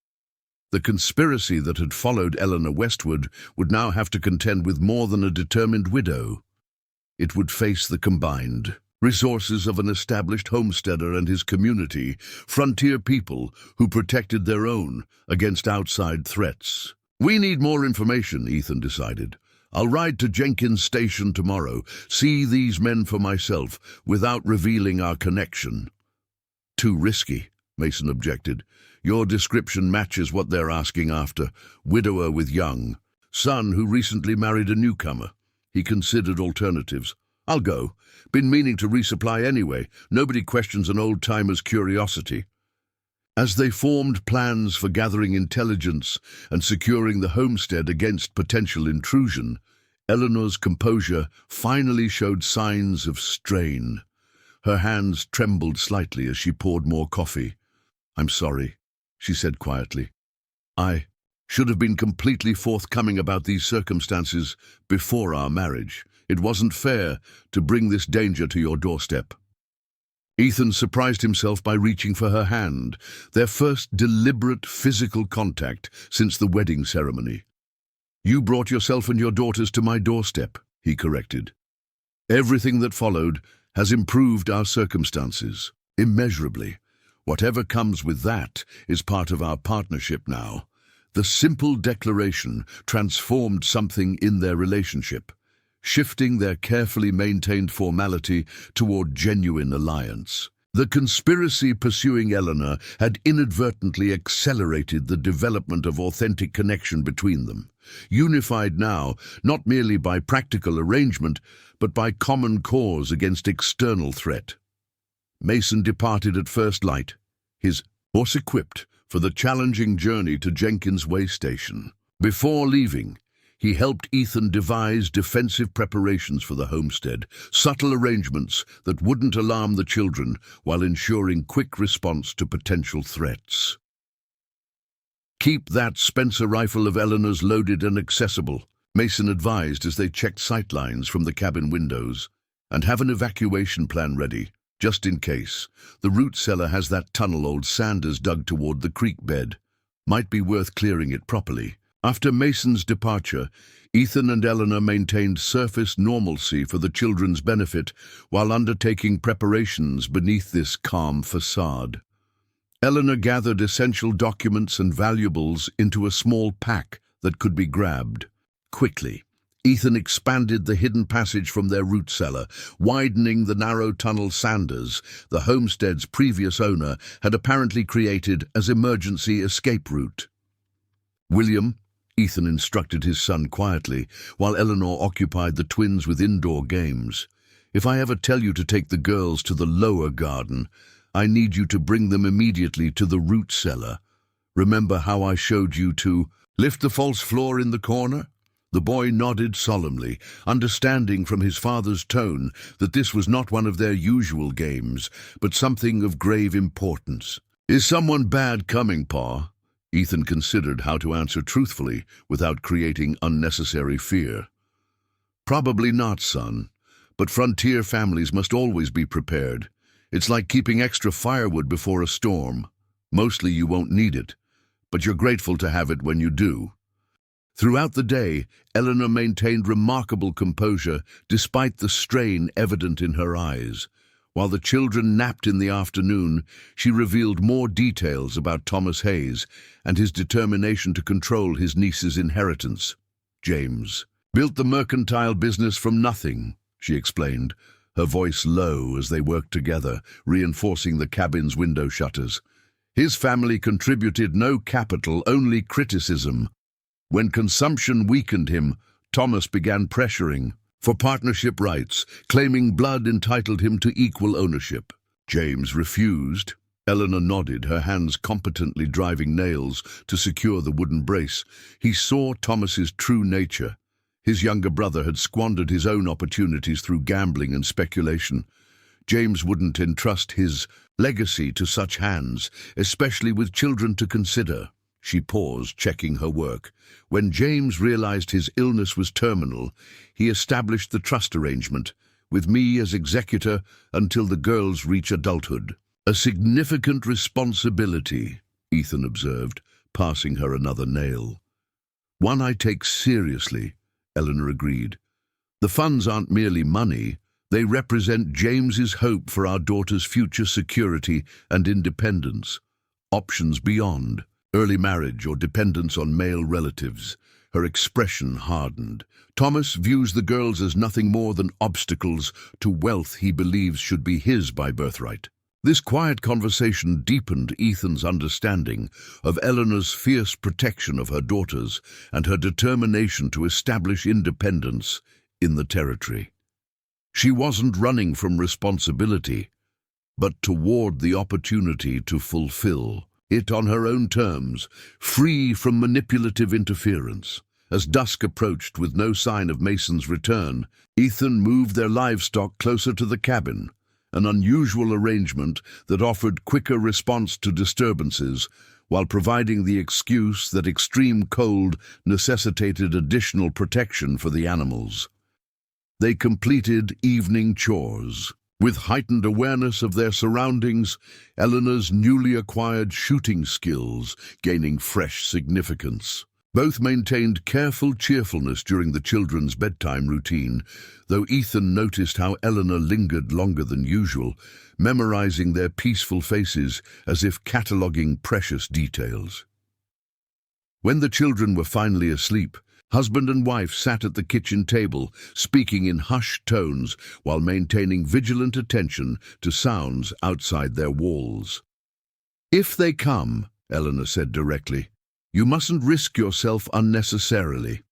The conspiracy that had followed Eleanor westward would now have to contend with more than a determined widow. It would face the combined resources of an established homesteader and his community, frontier people who protected their own against outside threats. "We need more information," Ethan decided. "I'll ride to Jenkins Station tomorrow, see these men for myself, without revealing our connection." "Too risky," Mason objected. "Your description matches what they're asking after. Widower with young son who recently married a newcomer." He considered alternatives. "I'll go. Been meaning to resupply anyway. Nobody questions an old-timer's curiosity." As they formed plans for gathering intelligence and securing the homestead against potential intrusion, Eleanor's composure finally showed signs of strain. Her hands trembled slightly as she poured more coffee. "I'm sorry," she said quietly. "I should have been completely forthcoming about these circumstances before our marriage. It wasn't fair to bring this danger to your doorstep." Ethan surprised himself by reaching for her hand, their first deliberate physical contact since the wedding ceremony. "You brought yourself and your daughters to my doorstep," he corrected. "Everything that followed has improved our circumstances immeasurably. Whatever comes with that is part of our partnership now." The simple declaration transformed something in their relationship, shifting their carefully maintained formality toward genuine alliance. The conspiracy pursuing Eleanor had inadvertently accelerated the development of authentic connection between them, unified now not merely by practical arrangement, but by common cause against external threat. Mason departed at first light, his horse equipped for the challenging journey to Jenkins Way Station. Before leaving, He helped Ethan devise defensive preparations for the homestead, subtle arrangements that wouldn't alarm the children while ensuring quick response to potential threats. "Keep that Spencer rifle of Eleanor's loaded and accessible," Mason advised as they checked sightlines from the cabin windows, "and have an evacuation plan ready, just in case. The root cellar has that tunnel old Sanders dug toward the creek bed. Might be worth clearing it properly." After Mason's departure, Ethan and Eleanor maintained surface normalcy for the children's benefit while undertaking preparations beneath this calm facade. Eleanor gathered essential documents and valuables into a small pack that could be grabbed quickly. Ethan expanded the hidden passage from their root cellar, widening the narrow tunnel Sanders, the homestead's previous owner, had apparently created as emergency escape route. "William," Ethan instructed his son quietly, while Eleanor occupied the twins with indoor games, "if I ever tell you to take the girls to the lower garden, I need you to bring them immediately to the root cellar. Remember how I showed you to lift the false floor in the corner?" The boy nodded solemnly, understanding from his father's tone that this was not one of their usual games, but something of grave importance. "Is someone bad coming, Pa?" Ethan considered how to answer truthfully without creating unnecessary fear. "Probably not, son, but frontier families must always be prepared. It's like keeping extra firewood before a storm. Mostly you won't need it, but you're grateful to have it when you do." Throughout the day, Eleanor maintained remarkable composure despite the strain evident in her eyes. While the children napped in the afternoon, she revealed more details about Thomas Hayes and his determination to control his niece's inheritance. "James built the mercantile business from nothing," she explained, her voice low as they worked together, reinforcing the cabin's window shutters. "His family contributed no capital, only criticism. When consumption weakened him, Thomas began pressuring for partnership rights, claiming blood entitled him to equal ownership. James refused." Eleanor nodded, her hands competently driving nails to secure the wooden brace. "He saw Thomas's true nature. His younger brother had squandered his own opportunities through gambling and speculation. James wouldn't entrust his legacy to such hands, especially with children to consider." She paused, checking her work. "When James realized his illness was terminal, he established the trust arrangement, with me as executor until the girls reach adulthood." "A significant responsibility," Ethan observed, passing her another nail. "One I take seriously," Eleanor agreed. "The funds aren't merely money. They represent James's hope for our daughter's future security and independence. Options beyond early marriage or dependence on male relatives." Her expression hardened. "Thomas views the girls as nothing more than obstacles to wealth he believes should be his by birthright." This quiet conversation deepened Ethan's understanding of Eleanor's fierce protection of her daughters and her determination to establish independence in the territory. She wasn't running from responsibility, but toward the opportunity to fulfill it on her own terms, free from manipulative interference. As dusk approached with no sign of Mason's return, Ethan moved their livestock closer to the cabin, an unusual arrangement that offered quicker response to disturbances while providing the excuse that extreme cold necessitated additional protection for the animals. They completed evening chores. With heightened awareness of their surroundings, Eleanor's newly acquired shooting skills gaining fresh significance. Both maintained careful cheerfulness during the children's bedtime routine, though Ethan noticed how Eleanor lingered longer than usual, memorizing their peaceful faces as if cataloguing precious details. When the children were finally asleep, husband and wife sat at the kitchen table, speaking in hushed tones while maintaining vigilant attention to sounds outside their walls. "If they come," Eleanor said directly, "you mustn't risk yourself unnecessarily.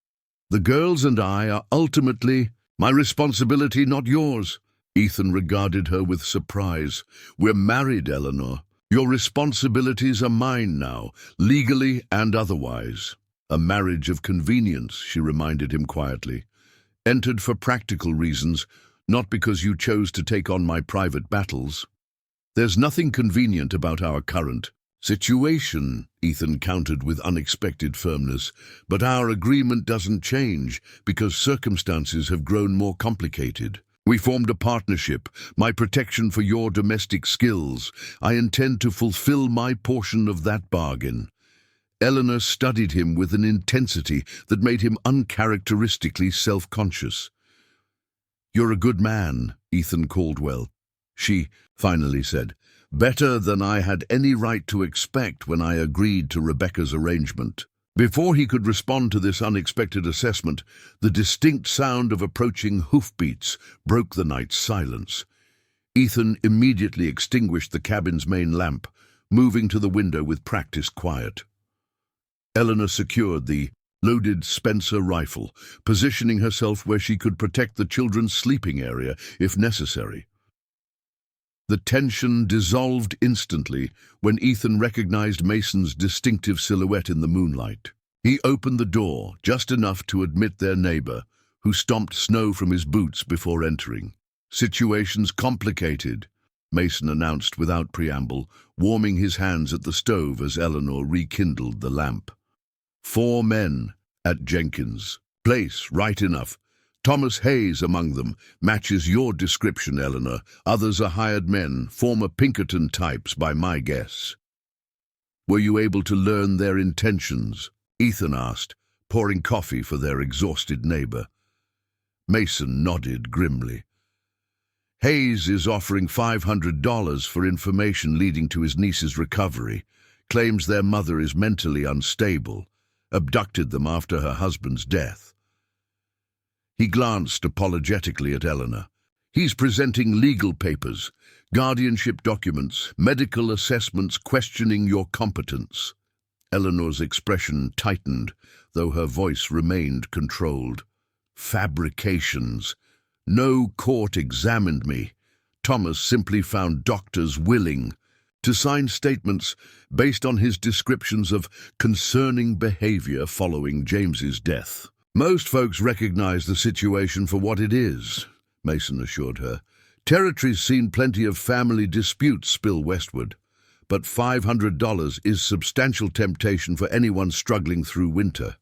The girls and I are ultimately my responsibility, not yours." Ethan regarded her with surprise. "We're married, Eleanor. Your responsibilities are mine now, legally and otherwise." A marriage of convenience, she reminded him quietly. Entered for practical reasons, not because you chose to take on my private battles. There's nothing convenient about our current situation, Ethan countered with unexpected firmness, but our agreement doesn't change because circumstances have grown more complicated. We formed a partnership, my protection for your domestic skills. I intend to fulfill my portion of that bargain. Eleanor studied him with an intensity that made him uncharacteristically self-conscious. You're a good man, Ethan Caldwell, she finally said. Better than I had any right to expect when I agreed to Rebecca's arrangement. Before he could respond to this unexpected assessment, the distinct sound of approaching hoofbeats broke the night's silence. Ethan immediately extinguished the cabin's main lamp, moving to the window with practiced quiet. Eleanor secured the loaded Spencer rifle, positioning herself where she could protect the children's sleeping area if necessary. The tension dissolved instantly when Ethan recognized Mason's distinctive silhouette in the moonlight. He opened the door just enough to admit their neighbor, who stomped snow from his boots before entering. Situation's complicated, Mason announced without preamble, warming his hands at the stove as Eleanor rekindled the lamp. 4 men at Jenkins' place, right enough. Thomas Hayes among them, matches your description, Eleanor. Others are hired men, former Pinkerton types by my guess. Were you able to learn their intentions? Ethan asked, pouring coffee for their exhausted neighbor. Mason nodded grimly. Hayes is offering $500 for information leading to his niece's recovery, claims their mother is mentally unstable, abducted them after her husband's death. He glanced apologetically at Eleanor. He's presenting legal papers, guardianship documents, medical assessments questioning your competence. Eleanor's expression tightened, though her voice remained controlled. Fabrications. No court examined me. Thomas simply found doctors willing to sign statements based on his descriptions of concerning behavior following James's death. Most folks recognize the situation for what it is, Mason assured her. Territory's seen plenty of family disputes spill westward, but $500 is substantial temptation for anyone struggling through winter.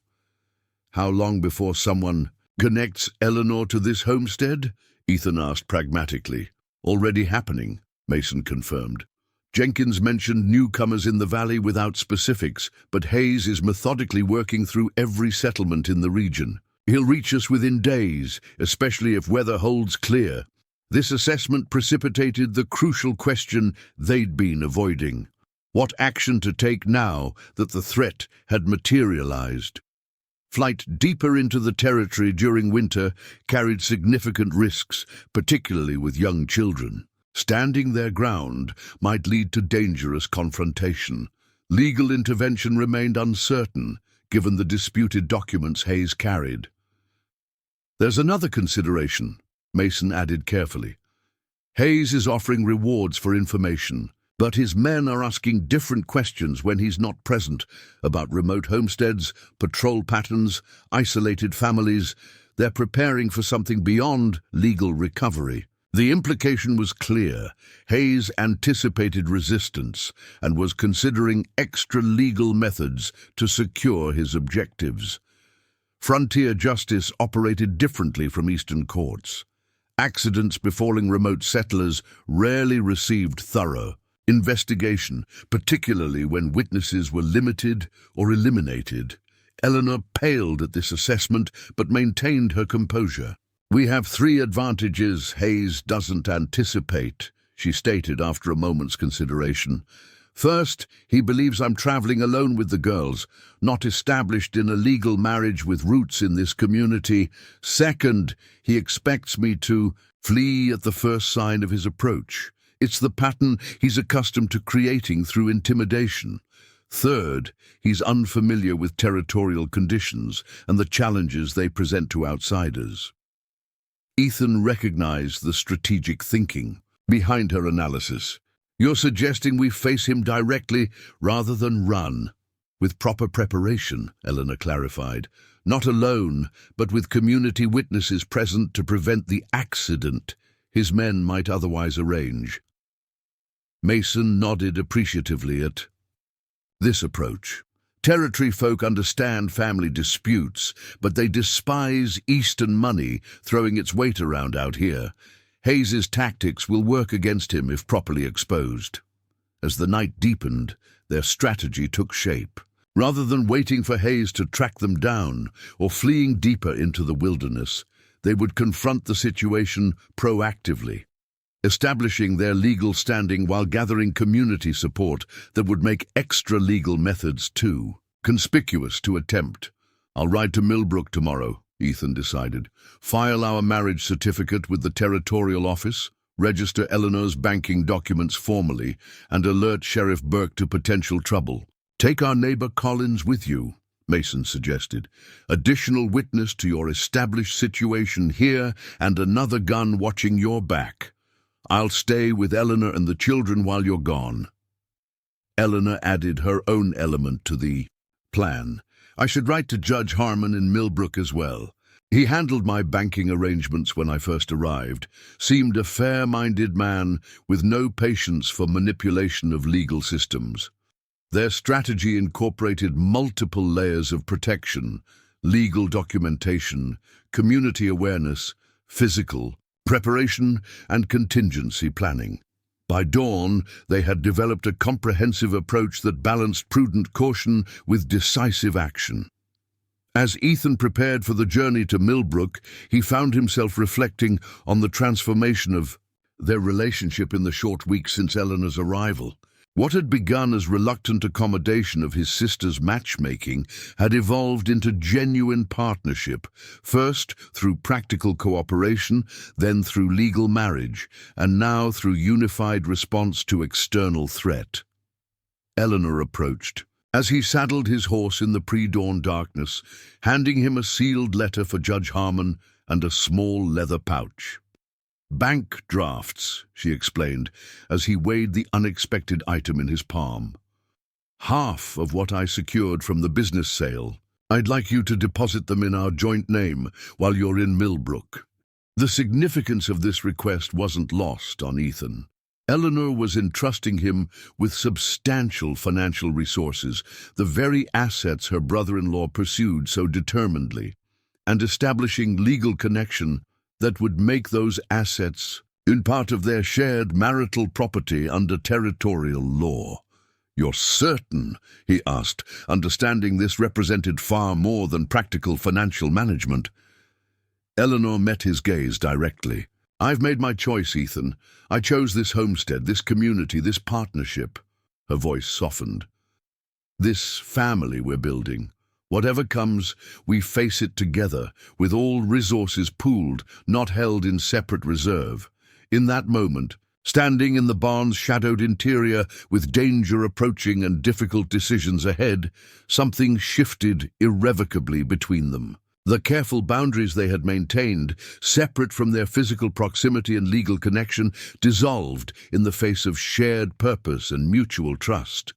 How long before someone connects Eleanor to this homestead? Ethan asked pragmatically. Already happening, Mason confirmed. Jenkins mentioned newcomers in the valley without specifics, but Hayes is methodically working through every settlement in the region. He'll reach us within days, especially if weather holds clear. This assessment precipitated the crucial question they'd been avoiding. What action to take now that the threat had materialized? Flight deeper into the territory during winter carried significant risks, particularly with young children. Standing their ground might lead to dangerous confrontation. Legal intervention remained uncertain, given the disputed documents Hayes carried. There's another consideration, Mason added carefully. Hayes is offering rewards for information, but his men are asking different questions when he's not present about remote homesteads, patrol patterns, isolated families. They're preparing for something beyond legal recovery. The implication was clear. Hayes anticipated resistance and was considering extra-legal methods to secure his objectives. Frontier justice operated differently from Eastern courts. Accidents befalling remote settlers rarely received thorough investigation, particularly when witnesses were limited or eliminated. Eleanor paled at this assessment but maintained her composure. We have 3 advantages Hayes doesn't anticipate, she stated after a moment's consideration. First, he believes I'm traveling alone with the girls, not established in a legal marriage with roots in this community. Second, he expects me to flee at the first sign of his approach. It's the pattern he's accustomed to creating through intimidation. Third, he's unfamiliar with territorial conditions and the challenges they present to outsiders. Ethan recognized the strategic thinking behind her analysis. You're suggesting we face him directly rather than run. With proper preparation, Eleanor clarified. Not alone, but with community witnesses present to prevent the accident his men might otherwise arrange. Mason nodded appreciatively at this approach. Territory folk understand family disputes, but they despise Eastern money throwing its weight around out here. Hayes's tactics will work against him if properly exposed. As the night deepened, their strategy took shape. Rather than waiting for Hayes to track them down or fleeing deeper into the wilderness, they would confront the situation proactively, establishing their legal standing while gathering community support that would make extra-legal methods too conspicuous to attempt. I'll ride to Millbrook tomorrow, Ethan decided. File our marriage certificate with the territorial office, register Eleanor's banking documents formally, and alert Sheriff Burke to potential trouble. Take our neighbor Collins with you, Mason suggested. Additional witness to your established situation here and another gun watching your back. I'll stay with Eleanor and the children while you're gone. Eleanor added her own element to the plan. I should write to Judge Harmon in Millbrook as well. He handled my banking arrangements when I first arrived, seemed a fair-minded man with no patience for manipulation of legal systems. Their strategy incorporated multiple layers of protection, legal documentation, community awareness, physical preparation, and contingency planning. By dawn, they had developed a comprehensive approach that balanced prudent caution with decisive action. As Ethan prepared for the journey to Millbrook, he found himself reflecting on the transformation of their relationship in the short weeks since Eleanor's arrival. What had begun as reluctant accommodation of his sister's matchmaking had evolved into genuine partnership, first through practical cooperation, then through legal marriage, and now through unified response to external threat. Eleanor approached, as he saddled his horse in the pre-dawn darkness, handing him a sealed letter for Judge Harmon and a small leather pouch. Bank drafts, she explained, as he weighed the unexpected item in his palm. Half of what I secured from the business sale. I'd like you to deposit them in our joint name while you're in Millbrook. The significance of this request wasn't lost on Ethan. Eleanor was entrusting him with substantial financial resources, the very assets her brother-in-law pursued so determinedly, and establishing legal connection that would make those assets in part of their shared marital property under territorial law. You're certain? He asked, understanding this represented far more than practical financial management. Eleanor met his gaze directly. I've made my choice, Ethan. I chose this homestead, this community, this partnership. Her voice softened. This family we're building. Whatever comes, we face it together, with all resources pooled, not held in separate reserve. In that moment, standing in the barn's shadowed interior, with danger approaching and difficult decisions ahead, something shifted irrevocably between them. The careful boundaries they had maintained, separate from their physical proximity and legal connection, dissolved in the face of shared purpose and mutual trust.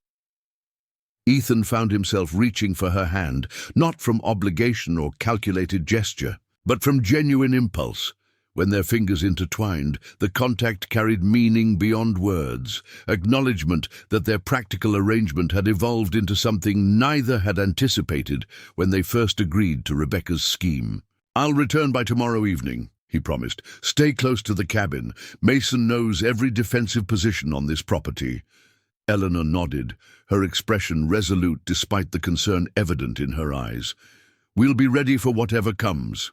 Ethan found himself reaching for her hand, not from obligation or calculated gesture, but from genuine impulse. When their fingers intertwined, the contact carried meaning beyond words, acknowledgement that their practical arrangement had evolved into something neither had anticipated when they first agreed to Rebecca's scheme. I'll return by tomorrow evening, he promised. Stay close to the cabin. Mason knows every defensive position on this property. Eleanor nodded, her expression resolute despite the concern evident in her eyes. We'll be ready for whatever comes.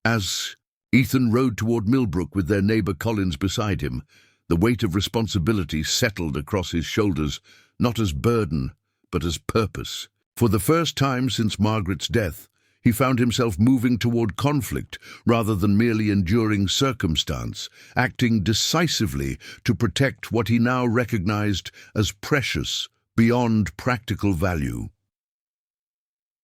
As Ethan rode toward Millbrook with their neighbor Collins beside him, the weight of responsibility settled across his shoulders, not as burden, but as purpose. For the first time since Margaret's death, he found himself moving toward conflict rather than merely enduring circumstance, acting decisively to protect what he now recognized as precious beyond practical value.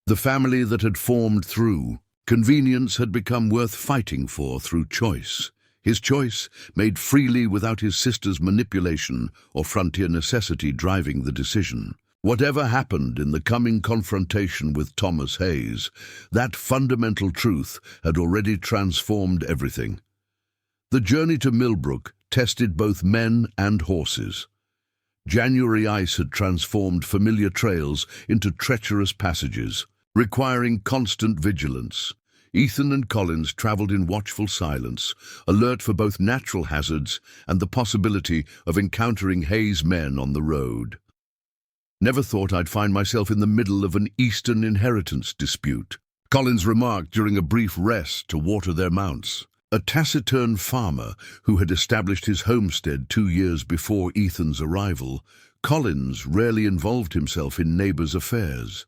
The family that had formed through convenience had become worth fighting for through choice. His choice, made freely without his sister's manipulation or frontier necessity driving the decision. Whatever happened in the coming confrontation with Thomas Hayes, that fundamental truth had already transformed everything. The journey to Millbrook tested both men and horses. January ice had transformed familiar trails into treacherous passages, requiring constant vigilance. Ethan and Collins travelled in watchful silence, alert for both natural hazards and the possibility of encountering Hayes' men on the road. "Never thought I'd find myself in the middle of an Eastern inheritance dispute," Collins remarked during a brief rest to water their mounts. A taciturn farmer who had established his homestead 2 years before Ethan's arrival, Collins rarely involved himself in neighbours' affairs.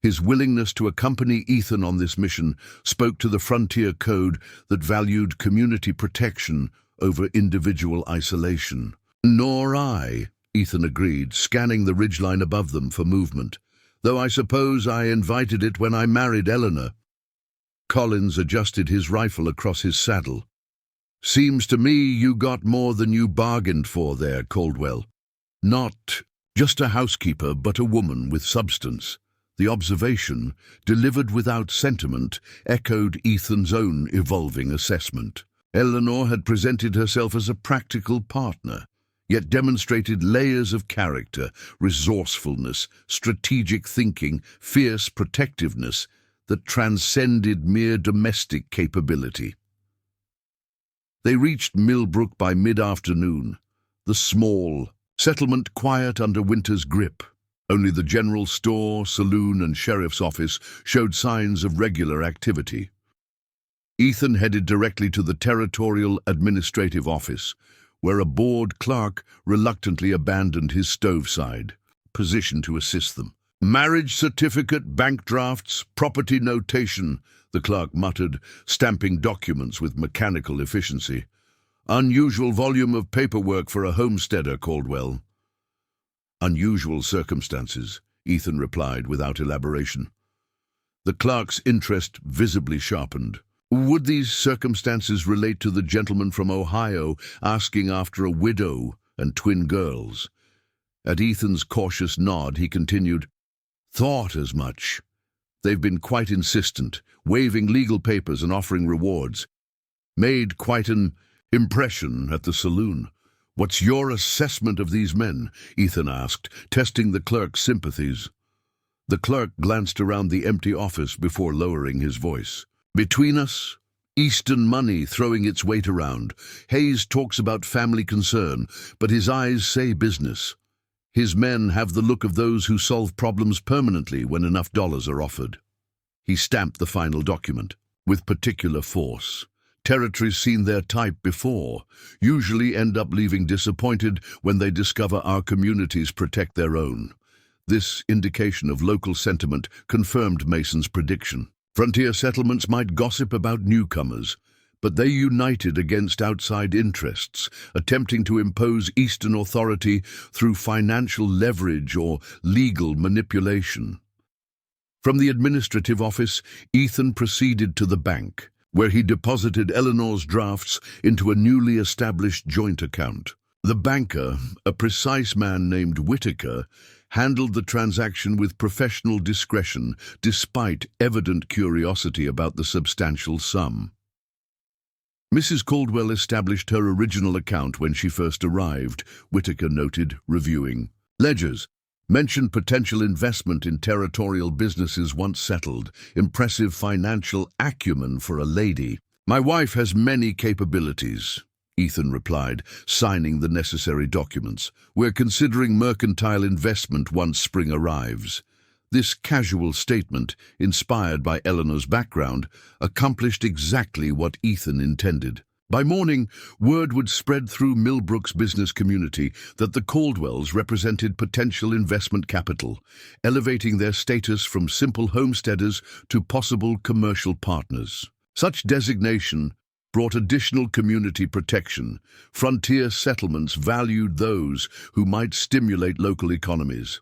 His willingness to accompany Ethan on this mission spoke to the frontier code that valued community protection over individual isolation. "Nor I," Ethan agreed, scanning the ridgeline above them for movement, "though I suppose I invited it when I married Eleanor." Collins adjusted his rifle across his saddle. "Seems to me you got more than you bargained for there, Caldwell. Not just a housekeeper, but a woman with substance." The observation, delivered without sentiment, echoed Ethan's own evolving assessment. Eleanor had presented herself as a practical partner, yet demonstrated layers of character, resourcefulness, strategic thinking, fierce protectiveness that transcended mere domestic capability. They reached Millbrook by mid-afternoon, the small settlement quiet under winter's grip. Only the general store, saloon, and sheriff's office showed signs of regular activity. Ethan headed directly to the territorial administrative office, where a bored clerk reluctantly abandoned his stove-side position to assist them. "Marriage certificate, bank drafts, property notation," the clerk muttered, stamping documents with mechanical efficiency. "Unusual volume of paperwork for a homesteader, Caldwell." "Unusual circumstances," Ethan replied without elaboration. The clerk's interest visibly sharpened. Would these circumstances relate to the gentleman from Ohio asking after a widow and twin girls? At Ethan's cautious nod, he continued, "Thought as much. They've been quite insistent, waiving legal papers and offering rewards. Made quite an impression at the saloon." "What's your assessment of these men?" Ethan asked, testing the clerk's sympathies. The clerk glanced around the empty office before lowering his voice. "Between us, Eastern money throwing its weight around. Hayes talks about family concern, but his eyes say business. His men have the look of those who solve problems permanently when enough dollars are offered." He stamped the final document with particular force. "Territories seen their type before usually end up leaving disappointed when they discover our communities protect their own." This indication of local sentiment confirmed Mason's prediction. Frontier settlements might gossip about newcomers, but they united against outside interests, attempting to impose Eastern authority through financial leverage or legal manipulation. From the administrative office, Ethan proceeded to the bank, where he deposited Eleanor's drafts into a newly established joint account. The banker, a precise man named Whitaker, handled the transaction with professional discretion despite evident curiosity about the substantial sum. Mrs. Caldwell established her original account when she first arrived, Whitaker noted, reviewing. "Ledgers mentioned potential investment in territorial businesses once settled. Impressive financial acumen for a lady. My wife has many capabilities," Ethan replied, signing the necessary documents. "We're considering mercantile investment once spring arrives." This casual statement, inspired by Eleanor's background, accomplished exactly what Ethan intended. By morning, word would spread through Millbrook's business community that the Caldwells represented potential investment capital, elevating their status from simple homesteaders to possible commercial partners. Such designation brought additional community protection. Frontier settlements valued those who might stimulate local economies.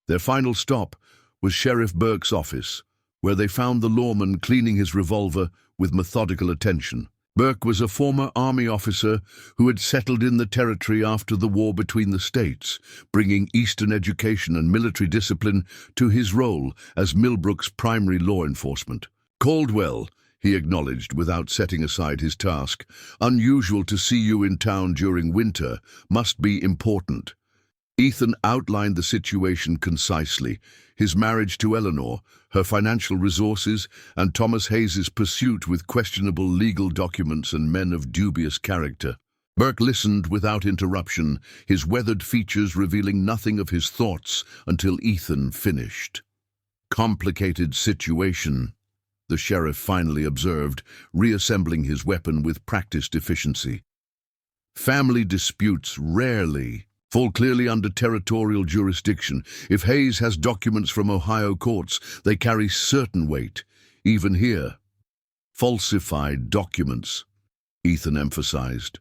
Their final stop was Sheriff Burke's office, where they found the lawman cleaning his revolver with methodical attention. Burke was a former army officer who had settled in the territory after the war between the states, bringing Eastern education and military discipline to his role as Millbrook's primary law enforcement. "Caldwell," he acknowledged without setting aside his task, "unusual to see you in town during winter, must be important." Ethan outlined the situation concisely: his marriage to Eleanor, her financial resources, and Thomas Hayes's pursuit with questionable legal documents and men of dubious character. Burke listened without interruption, his weathered features revealing nothing of his thoughts until Ethan finished. "Complicated situation," the sheriff finally observed, reassembling his weapon with practiced efficiency. "Family disputes rarely fall clearly under territorial jurisdiction. If Hayes has documents from Ohio courts, they carry certain weight, even here." "Falsified documents," Ethan emphasized,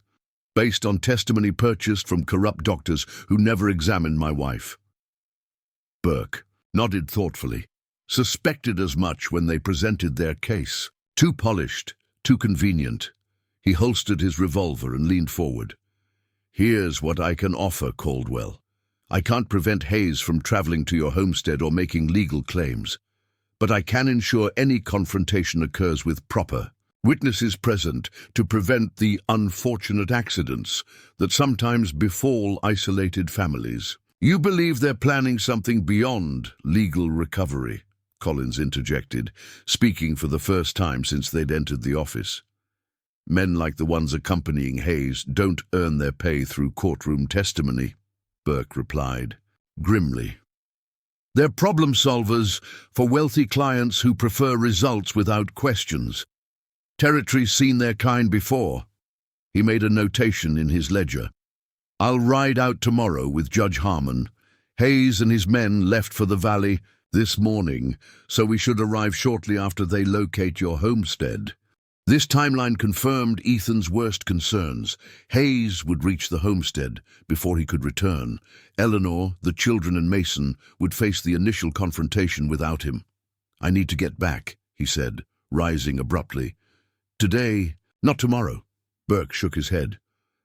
"based on testimony purchased from corrupt doctors who never examined my wife." Burke nodded thoughtfully. "Suspected as much when they presented their case. Too polished, too convenient." He holstered his revolver and leaned forward. "Here's what I can offer, Caldwell. I can't prevent Hayes from traveling to your homestead or making legal claims, but I can ensure any confrontation occurs with proper witnesses present to prevent the unfortunate accidents that sometimes befall isolated families." "You believe they're planning something beyond legal recovery?" Collins interjected, speaking for the first time since they'd entered the office. "Men like the ones accompanying Hayes don't earn their pay through courtroom testimony," Burke replied, grimly. "They're problem solvers for wealthy clients who prefer results without questions. Territory's seen their kind before." He made a notation in his ledger. "I'll ride out tomorrow with Judge Harmon. Hayes and his men left for the valley this morning, so we should arrive shortly after they locate your homestead." This timeline confirmed Ethan's worst concerns. Hayes would reach the homestead before he could return. Eleanor, the children, and Mason would face the initial confrontation without him. "I need to get back," he said, rising abruptly. "Today, not tomorrow." Burke shook his head.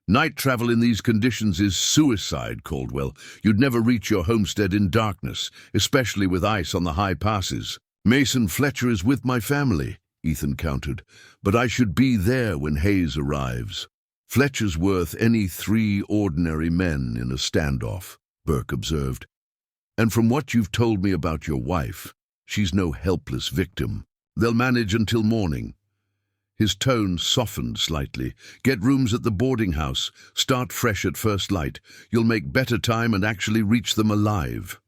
"Night travel in these conditions is suicide, Caldwell. You'd never reach your homestead in darkness, especially with ice on the high passes." "Mason Fletcher is with my family," Ethan countered, "but I should be there when Hayes arrives." "Fletcher's worth any 3 ordinary men in a standoff," Burke observed. "And from what you've told me about your wife, she's no helpless victim. They'll manage until morning." His tone softened slightly. "Get rooms at the boarding house. Start fresh at first light. You'll make better time and actually reach them alive."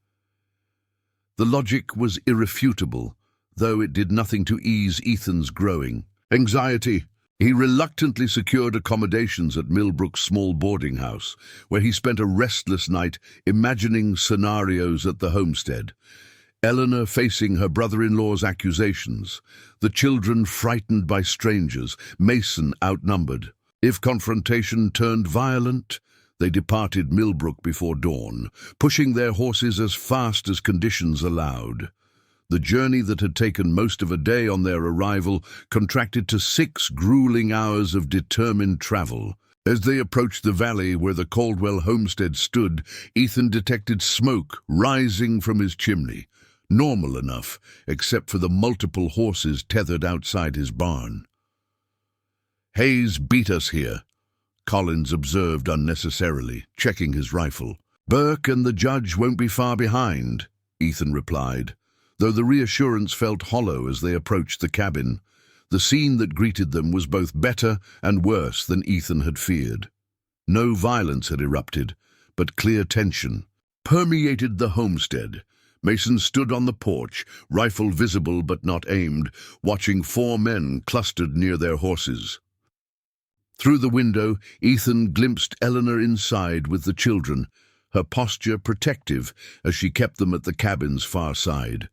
The logic was irrefutable, though it did nothing to ease Ethan's growing anxiety. He reluctantly secured accommodations at Millbrook's small boarding house, where he spent a restless night imagining scenarios at the homestead. Eleanor facing her brother-in-law's accusations, the children frightened by strangers, Mason outnumbered. If confrontation turned violent, they departed Millbrook before dawn, pushing their horses as fast as conditions allowed. The journey that had taken most of a day on their arrival contracted to 6 grueling hours of determined travel. As they approached the valley where the Caldwell homestead stood, Ethan detected smoke rising from his chimney. Normal enough, except for the multiple horses tethered outside his barn. "Hayes beat us here," Collins observed unnecessarily, checking his rifle. "Burke and the judge won't be far behind," Ethan replied, though the reassurance felt hollow as they approached the cabin. The scene that greeted them was both better and worse than Ethan had feared. No violence had erupted, but clear tension permeated the homestead. Mason stood on the porch, rifle visible but not aimed, watching 4 men clustered near their horses. Through the window, Ethan glimpsed Eleanor inside with the children, her posture protective as she kept them at the cabin's far side.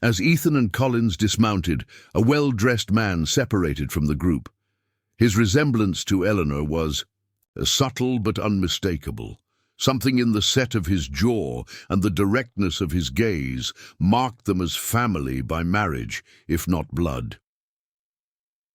As Ethan and Collins dismounted, a well-dressed man separated from the group. His resemblance to Eleanor was subtle but unmistakable. Something in the set of his jaw and the directness of his gaze marked them as family by marriage, if not blood.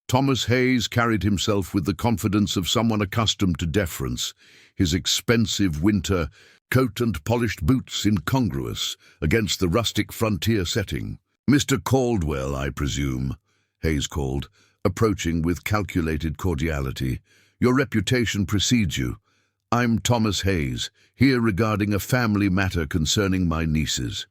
Thomas Hayes carried himself with the confidence of someone accustomed to deference, his expensive winter coat and polished boots incongruous against the rustic frontier setting. "Mr. Caldwell, I presume," Hayes called, approaching with calculated cordiality. "Your reputation precedes you. I'm Thomas Hayes, here regarding a family matter concerning my nieces."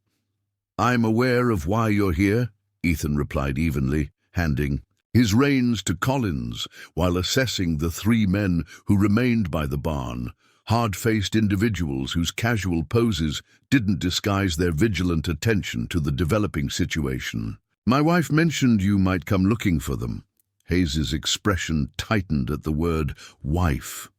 "I'm aware of why you're here," Ethan replied evenly, handing his reins to Collins while assessing the three men who remained by the barn, hard-faced individuals whose casual poses didn't disguise their vigilant attention to the developing situation. "My wife mentioned you might come looking for them." Hayes's expression tightened at the word wife.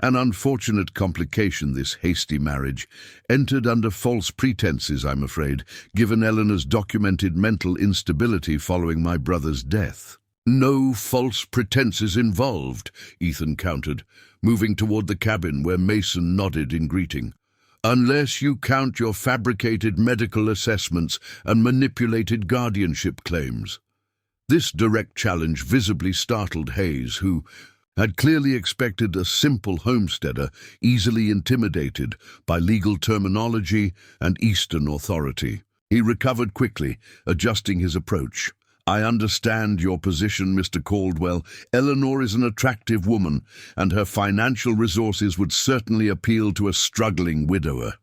"An unfortunate complication, this hasty marriage, entered under false pretenses, I'm afraid, given Eleanor's documented mental instability following my brother's death." "No false pretenses involved," Ethan countered, moving toward the cabin where Mason nodded in greeting. "Unless you count your fabricated medical assessments and manipulated guardianship claims." This direct challenge visibly startled Hayes, who had clearly expected a simple homesteader easily intimidated by legal terminology and Eastern authority. He recovered quickly, adjusting his approach. "I understand your position, Mr. Caldwell. Eleanor is an attractive woman, and her financial resources would certainly appeal to a struggling widower."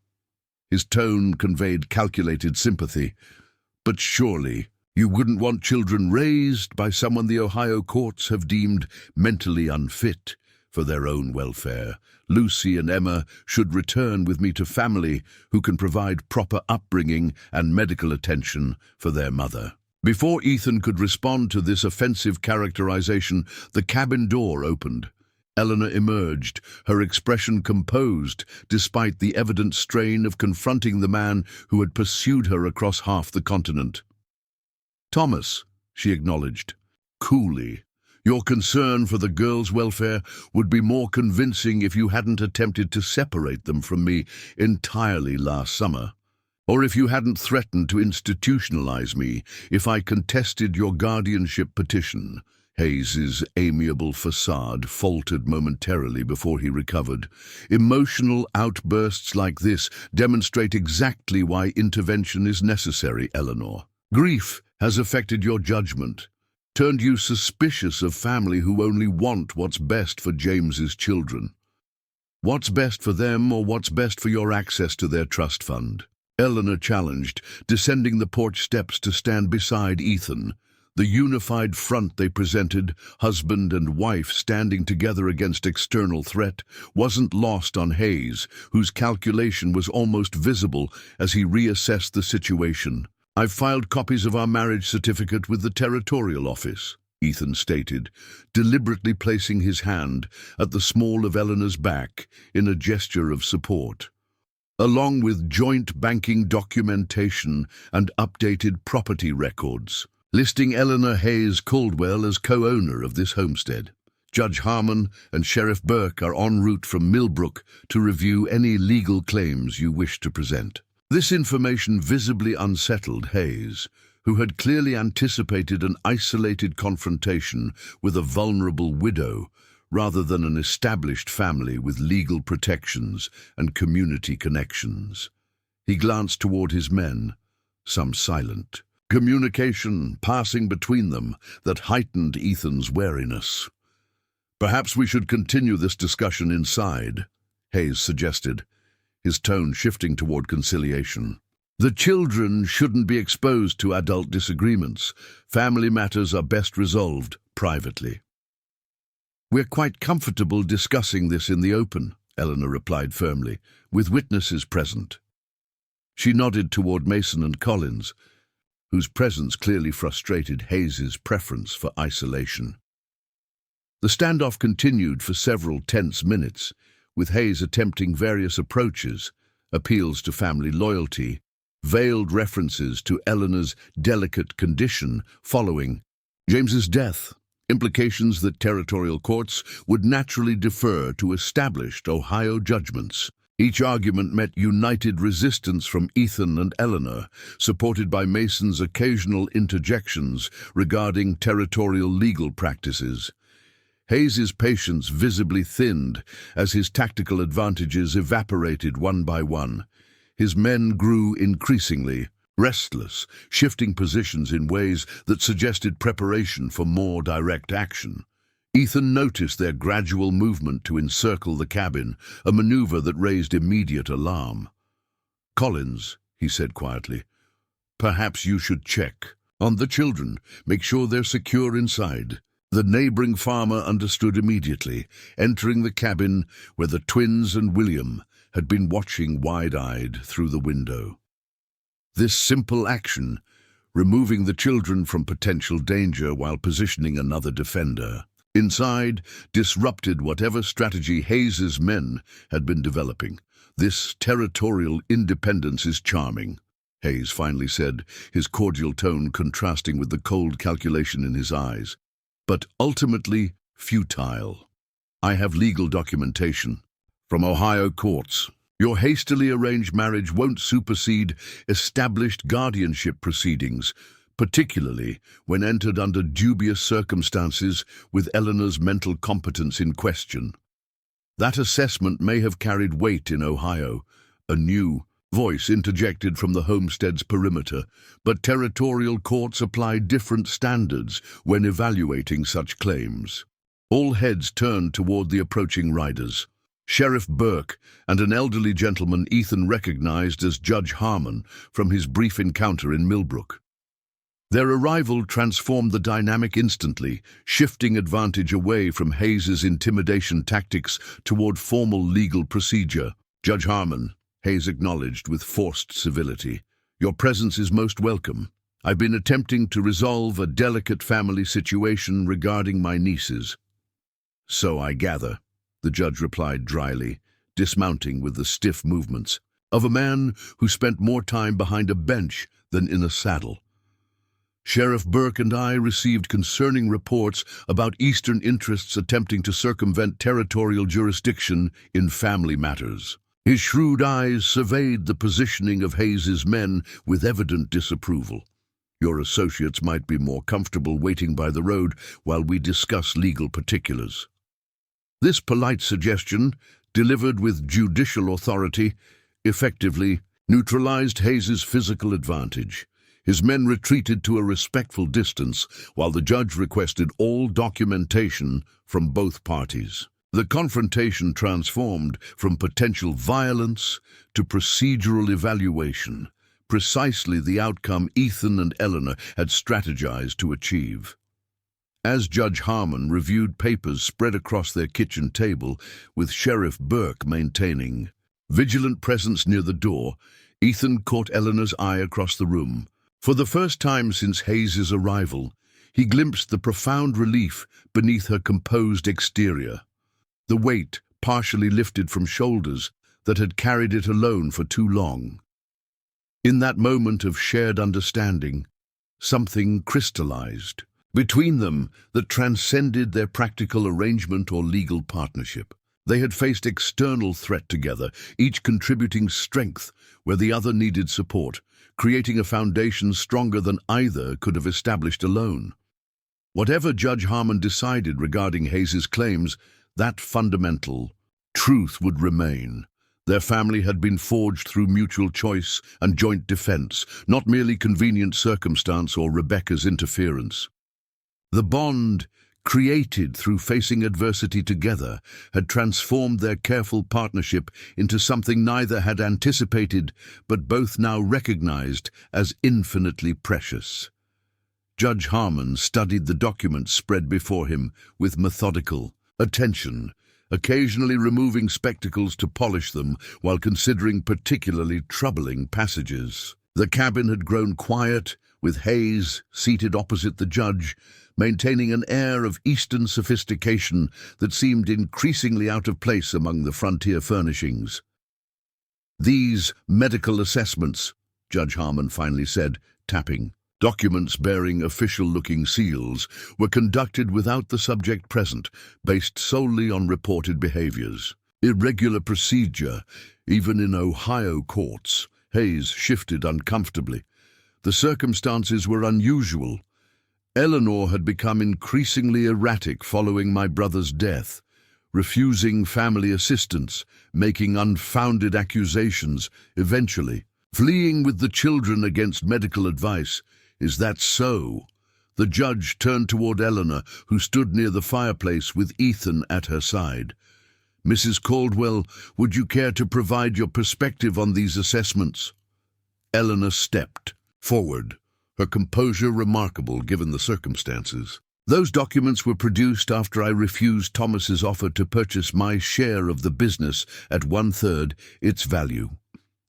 His tone conveyed calculated sympathy. "But surely you wouldn't want children raised by someone the Ohio courts have deemed mentally unfit for their own welfare. Lucy and Emma should return with me to family who can provide proper upbringing and medical attention for their mother." Before Ethan could respond to this offensive characterization, the cabin door opened. Eleanor emerged, her expression composed despite the evident strain of confronting the man who had pursued her across half the continent. "Thomas," she acknowledged, coolly, "your concern for the girls' welfare would be more convincing if you hadn't attempted to separate them from me entirely last summer, or if you hadn't threatened to institutionalize me if I contested your guardianship petition." Hayes's amiable facade faltered momentarily before he recovered. "Emotional outbursts like this demonstrate exactly why intervention is necessary, Eleanor. Grief has affected your judgment, turned you suspicious of family who only want what's best for James's children. What's best for them, or what's best for your access to their trust fund?" Eleanor challenged, descending the porch steps to stand beside Ethan. The unified front they presented, husband and wife standing together against external threat, wasn't lost on Hayes, whose calculation was almost visible as he reassessed the situation. "I've filed copies of our marriage certificate with the territorial office," Ethan stated, deliberately placing his hand at the small of Eleanor's back in a gesture of support, "along with joint banking documentation and updated property records, listing Eleanor Hayes Caldwell as co-owner of this homestead. Judge Harmon and Sheriff Burke are en route from Millbrook to review any legal claims you wish to present." This information visibly unsettled Hayes, who had clearly anticipated an isolated confrontation with a vulnerable widow rather than an established family with legal protections and community connections. He glanced toward his men, some silent, communication passing between them that heightened Ethan's wariness. "Perhaps we should continue this discussion inside," Hayes suggested, his tone shifting toward conciliation. "The children shouldn't be exposed to adult disagreements. Family matters are best resolved privately." "We're quite comfortable discussing this in the open," Eleanor replied firmly, "with witnesses present." She nodded toward Mason and Collins, whose presence clearly frustrated Hayes's preference for isolation. The standoff continued for several tense minutes, with Hayes attempting various approaches, appeals to family loyalty, veiled references to Eleanor's delicate condition following James's death, implications that territorial courts would naturally defer to established Ohio judgments. Each argument met united resistance from Ethan and Eleanor, supported by Mason's occasional interjections regarding territorial legal practices. Hayes's patience visibly thinned as his tactical advantages evaporated one by one. His men grew increasingly restless, shifting positions in ways that suggested preparation for more direct action. Ethan noticed their gradual movement to encircle the cabin, a maneuver that raised immediate alarm. "Collins," he said quietly, "perhaps you should check on the children, make sure they're secure inside." The neighboring farmer understood immediately, entering the cabin where the twins and William had been watching wide-eyed through the window. This simple action, removing the children from potential danger while positioning another defender inside, disrupted whatever strategy Hayes's men had been developing. "This territorial independence is charming," Hayes finally said, his cordial tone contrasting with the cold calculation in his eyes, "but ultimately futile. I have legal documentation from Ohio courts. Your hastily arranged marriage won't supersede established guardianship proceedings, particularly when entered under dubious circumstances with Eleanor's mental competence in question. That assessment may have carried weight in Ohio," a new voice interjected from the homestead's perimeter, "but territorial courts apply different standards when evaluating such claims." All heads turned toward the approaching riders. Sheriff Burke and an elderly gentleman Ethan recognized as Judge Harmon from his brief encounter in Millbrook. Their arrival transformed the dynamic instantly, shifting advantage away from Hayes's intimidation tactics toward formal legal procedure. "Judge Harmon," Hayes acknowledged with forced civility, "your presence is most welcome. I've been attempting to resolve a delicate family situation regarding my nieces." "So I gather," the judge replied dryly, dismounting with the stiff movements of a man who spent more time behind a bench than in a saddle. "Sheriff Burke and I received concerning reports about Eastern interests attempting to circumvent territorial jurisdiction in family matters." His shrewd eyes surveyed the positioning of Hayes's men with evident disapproval. "Your associates might be more comfortable waiting by the road while we discuss legal particulars." This polite suggestion, delivered with judicial authority, effectively neutralized Hayes's physical advantage. His men retreated to a respectful distance, while the judge requested all documentation from both parties. The confrontation transformed from potential violence to procedural evaluation, precisely the outcome Ethan and Eleanor had strategized to achieve. As Judge Harmon reviewed papers spread across their kitchen table, with Sheriff Burke maintaining vigilant presence near the door, Ethan caught Eleanor's eye across the room. For the first time since Hayes's arrival, he glimpsed the profound relief beneath her composed exterior, the weight partially lifted from shoulders that had carried it alone for too long. In that moment of shared understanding, something crystallized between them that transcended their practical arrangement or legal partnership. They had faced external threat together, each contributing strength where the other needed support, creating a foundation stronger than either could have established alone. Whatever Judge Harmon decided regarding Hayes's claims, that fundamental truth would remain. Their family had been forged through mutual choice and joint defense, not merely convenient circumstance or Rebecca's interference. The bond, created through facing adversity together, had transformed their careful partnership into something neither had anticipated but both now recognized as infinitely precious. Judge Harmon studied the documents spread before him with methodical attention, occasionally removing spectacles to polish them while considering particularly troubling passages. The cabin had grown quiet, with Hayes seated opposite the judge, maintaining an air of Eastern sophistication that seemed increasingly out of place among the frontier furnishings. "These medical assessments," Judge Harmon finally said, tapping. Documents bearing official-looking seals were conducted without the subject present, based solely on reported behaviors. Irregular procedure, even in Ohio courts. Hayes shifted uncomfortably. The circumstances were unusual. Eleanor had become increasingly erratic following my brother's death, refusing family assistance, making unfounded accusations, eventually fleeing with the children against medical advice. Is that so? The judge turned toward Eleanor, who stood near the fireplace with Ethan at her side. Mrs. Caldwell, would you care to provide your perspective on these assessments? Eleanor stepped forward, her composure remarkable given the circumstances. Those documents were produced after I refused Thomas's offer to purchase my share of the business at 1/3 its value.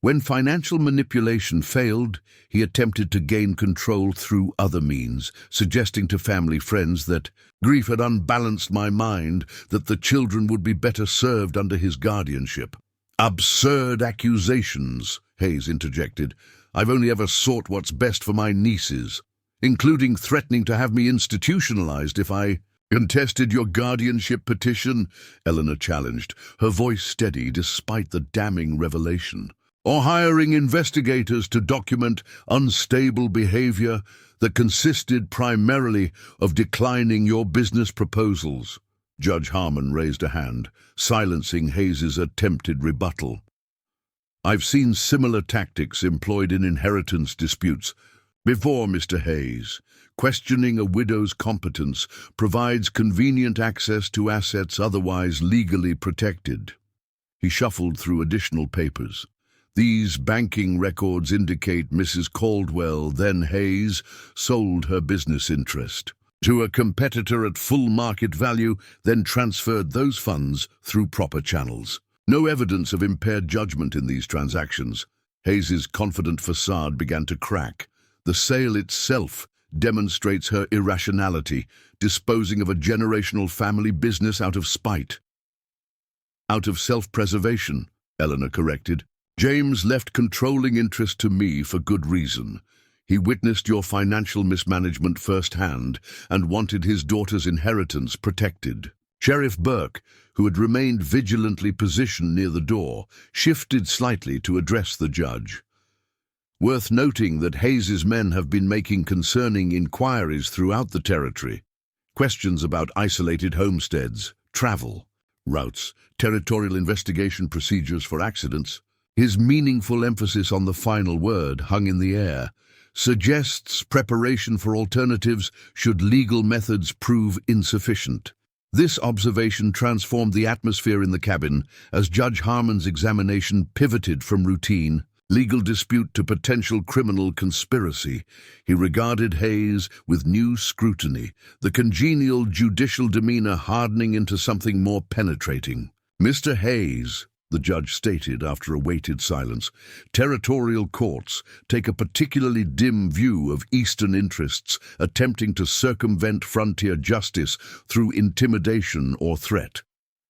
When financial manipulation failed, he attempted to gain control through other means, suggesting to family friends that grief had unbalanced my mind, that the children would be better served under his guardianship. Absurd accusations, Hayes interjected. I've only ever sought what's best for my nieces, including threatening to have me institutionalized if I contested your guardianship petition, Eleanor challenged, her voice steady despite the damning revelation. Or hiring investigators to document unstable behavior that consisted primarily of declining your business proposals. Judge Harmon raised a hand, silencing Hayes's attempted rebuttal. I've seen similar tactics employed in inheritance disputes before, Mr. Hayes. Questioning a widow's competence provides convenient access to assets otherwise legally protected. He shuffled through additional papers. These banking records indicate Mrs. Caldwell, then Hayes, sold her business interest to a competitor at full market value, then transferred those funds through proper channels. No evidence of impaired judgment in these transactions. Hayes's confident facade began to crack. The sale itself demonstrates her irrationality, disposing of a generational family business out of spite. Out of self-preservation, Eleanor corrected. James left controlling interest to me for good reason. He witnessed your financial mismanagement firsthand and wanted his daughter's inheritance protected. Sheriff Burke, who had remained vigilantly positioned near the door, shifted slightly to address the judge. Worth noting that Hayes's men have been making concerning inquiries throughout the territory. Questions about isolated homesteads, travel, routes, territorial investigation procedures for accidents. His meaningful emphasis on the final word, hung in the air, suggests preparation for alternatives should legal methods prove insufficient. This observation transformed the atmosphere in the cabin as Judge Harmon's examination pivoted from routine legal dispute to potential criminal conspiracy. He regarded Hayes with new scrutiny, the congenial judicial demeanor hardening into something more penetrating. Mr. Hayes, the judge stated after a weighted silence, territorial courts take a particularly dim view of Eastern interests attempting to circumvent frontier justice through intimidation or threat.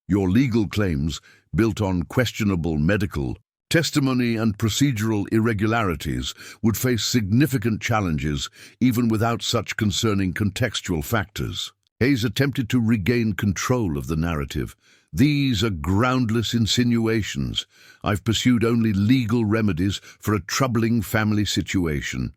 Your legal claims, built on questionable medical testimony and procedural irregularities, would face significant challenges even without such concerning contextual factors. Hayes attempted to regain control of the narrative. These are groundless insinuations. I've pursued only legal remedies for a troubling family situation.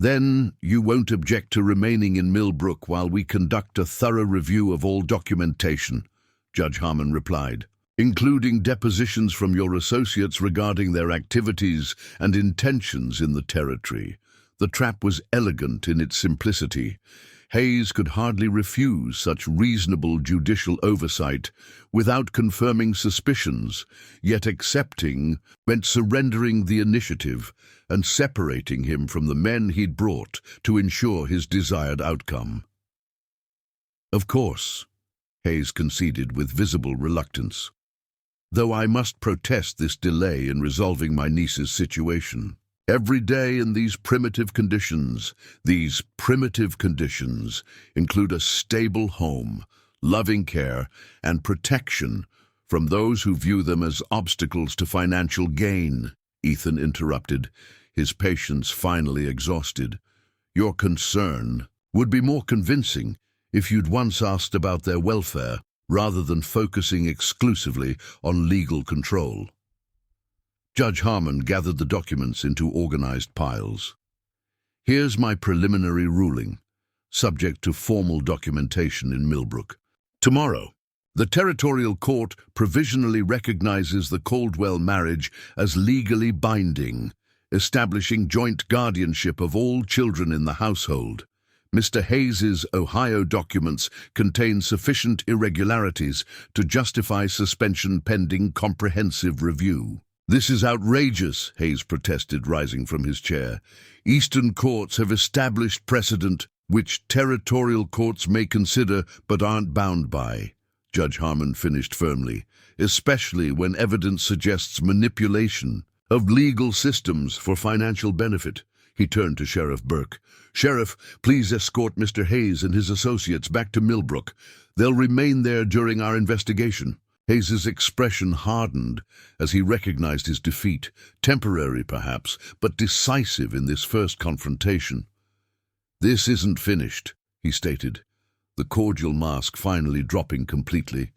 Then you won't object to remaining in Millbrook while we conduct a thorough review of all documentation, Judge Harmon replied, including depositions from your associates regarding their activities and intentions in the territory. The trap was elegant in its simplicity. Hayes could hardly refuse such reasonable judicial oversight without confirming suspicions, yet accepting meant surrendering the initiative and separating him from the men he'd brought to ensure his desired outcome. Of course, Hayes conceded with visible reluctance, though I must protest this delay in resolving my niece's situation. Every day in these primitive conditions include a stable home, loving care, and protection from those who view them as obstacles to financial gain, Ethan interrupted, his patience finally exhausted. Your concern would be more convincing if you'd once asked about their welfare. rather than focusing exclusively on legal control. Judge Harmon gathered the documents into organized piles. Here's my preliminary ruling, subject to formal documentation in Millbrook. Tomorrow, the Territorial Court provisionally recognizes the Caldwell marriage as legally binding, establishing joint guardianship of all children in the household. Mr. Hayes's Ohio documents contain sufficient irregularities to justify suspension pending comprehensive review. This is outrageous, Hayes protested, rising from his chair. Eastern courts have established precedent which territorial courts may consider but aren't bound by. Judge Harmon finished firmly, especially when evidence suggests manipulation of legal systems for financial benefit. He turned to Sheriff Burke. Sheriff, please escort Mr. Hayes and his associates back to Millbrook. They'll remain there during our investigation. Hayes's expression hardened as he recognized his defeat, temporary perhaps, but decisive in this first confrontation. This isn't finished, he stated, the cordial mask finally dropping completely.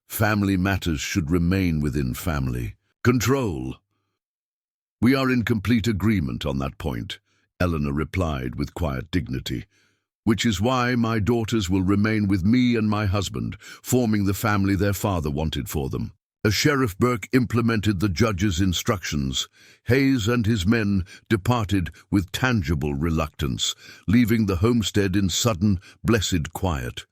Family matters should remain within family. Control. We are in complete agreement on that point, Eleanor replied with quiet dignity, which is why my daughters will remain with me and my husband, forming the family their father wanted for them. As Sheriff Burke implemented the judge's instructions, Hayes and his men departed with tangible reluctance, leaving the homestead in sudden, blessed quiet.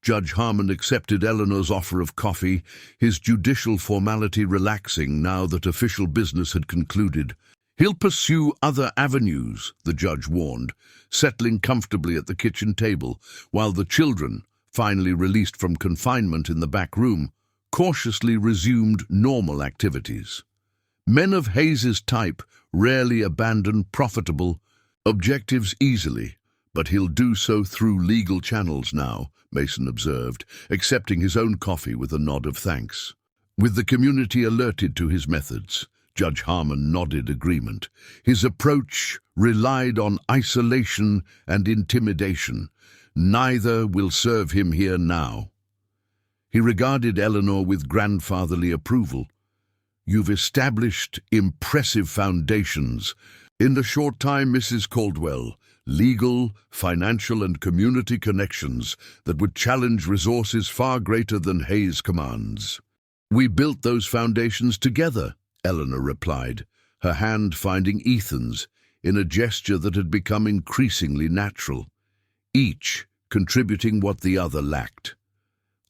Judge Harmon accepted Eleanor's offer of coffee, his judicial formality relaxing now that official business had concluded. He'll pursue other avenues, the judge warned, settling comfortably at the kitchen table, while the children, finally released from confinement in the back room, cautiously resumed normal activities. Men of Hayes's type rarely abandon profitable objectives easily, but he'll do so through legal channels now, Mason observed, accepting his own coffee with a nod of thanks. With the community alerted to his methods, Judge Harmon nodded agreement. His approach relied on isolation and intimidation. Neither will serve him here now. He regarded Eleanor with grandfatherly approval. You've established impressive foundations. In the short time, Mrs. Caldwell, legal, financial, and community connections that would challenge resources far greater than Hayes commands. We built those foundations together, Eleanor replied, her hand finding Ethan's in a gesture that had become increasingly natural, each contributing what the other lacked.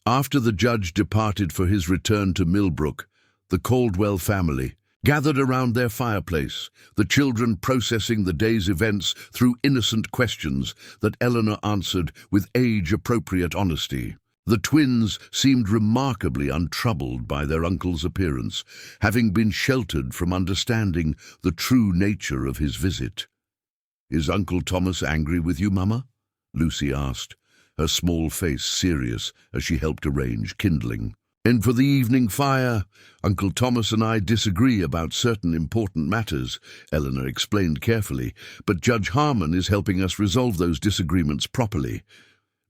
After the judge departed for his return to Millbrook, the Caldwell family gathered around their fireplace, the children processing the day's events through innocent questions that Eleanor answered with age-appropriate honesty. The twins seemed remarkably untroubled by their uncle's appearance, having been sheltered from understanding the true nature of his visit. "Is Uncle Thomas angry with you, Mama?" Lucy asked, her small face serious as she helped arrange kindling. "And for the evening fire, Uncle Thomas and I disagree about certain important matters," Eleanor explained carefully, "but Judge Harmon is helping us resolve those disagreements properly.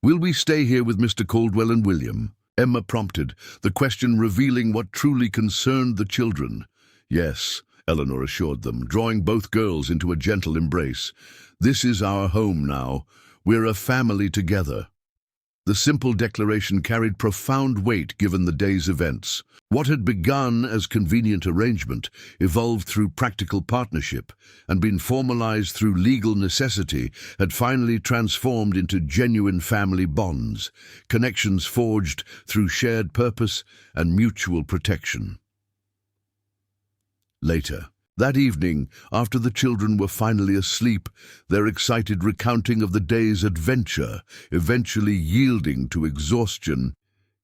Will we stay here with Mr. Caldwell and William?" Emma prompted, the question revealing what truly concerned the children. "Yes," Eleanor assured them, drawing both girls into a gentle embrace. "This is our home now. We're a family together." The simple declaration carried profound weight given the day's events. What had begun as convenient arrangement evolved through practical partnership and been formalized through legal necessity had finally transformed into genuine family bonds, connections forged through shared purpose and mutual protection. Later, that evening, after the children were finally asleep, their excited recounting of the day's adventure eventually yielding to exhaustion,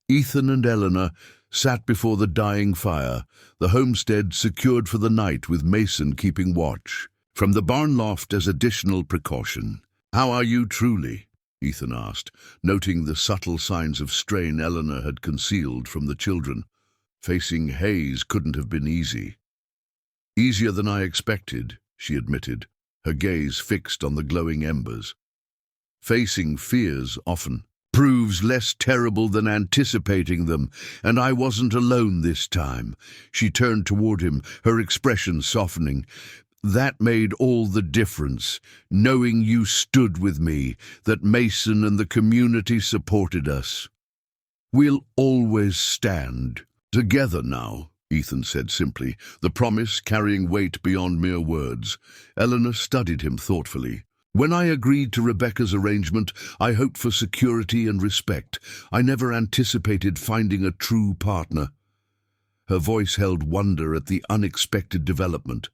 Ethan and Eleanor sat before the dying fire, the homestead secured for the night with Mason keeping watch, from the barn loft as additional precaution. "How are you truly?" Ethan asked, noting the subtle signs of strain Eleanor had concealed from the children. "Facing Hayes couldn't have been easy." "Easier than I expected," she admitted, her gaze fixed on the glowing embers. "Facing fears often proves less terrible than anticipating them, and I wasn't alone this time." She turned toward him, her expression softening. "That made all the difference, knowing you stood with me, that Mason and the community supported us. We'll always stand together now," Ethan said simply, the promise carrying weight beyond mere words. Eleanor studied him thoughtfully. "When I agreed to Rebecca's arrangement, I hoped for security and respect. I never anticipated finding a true partner." Her voice held wonder at the unexpected development.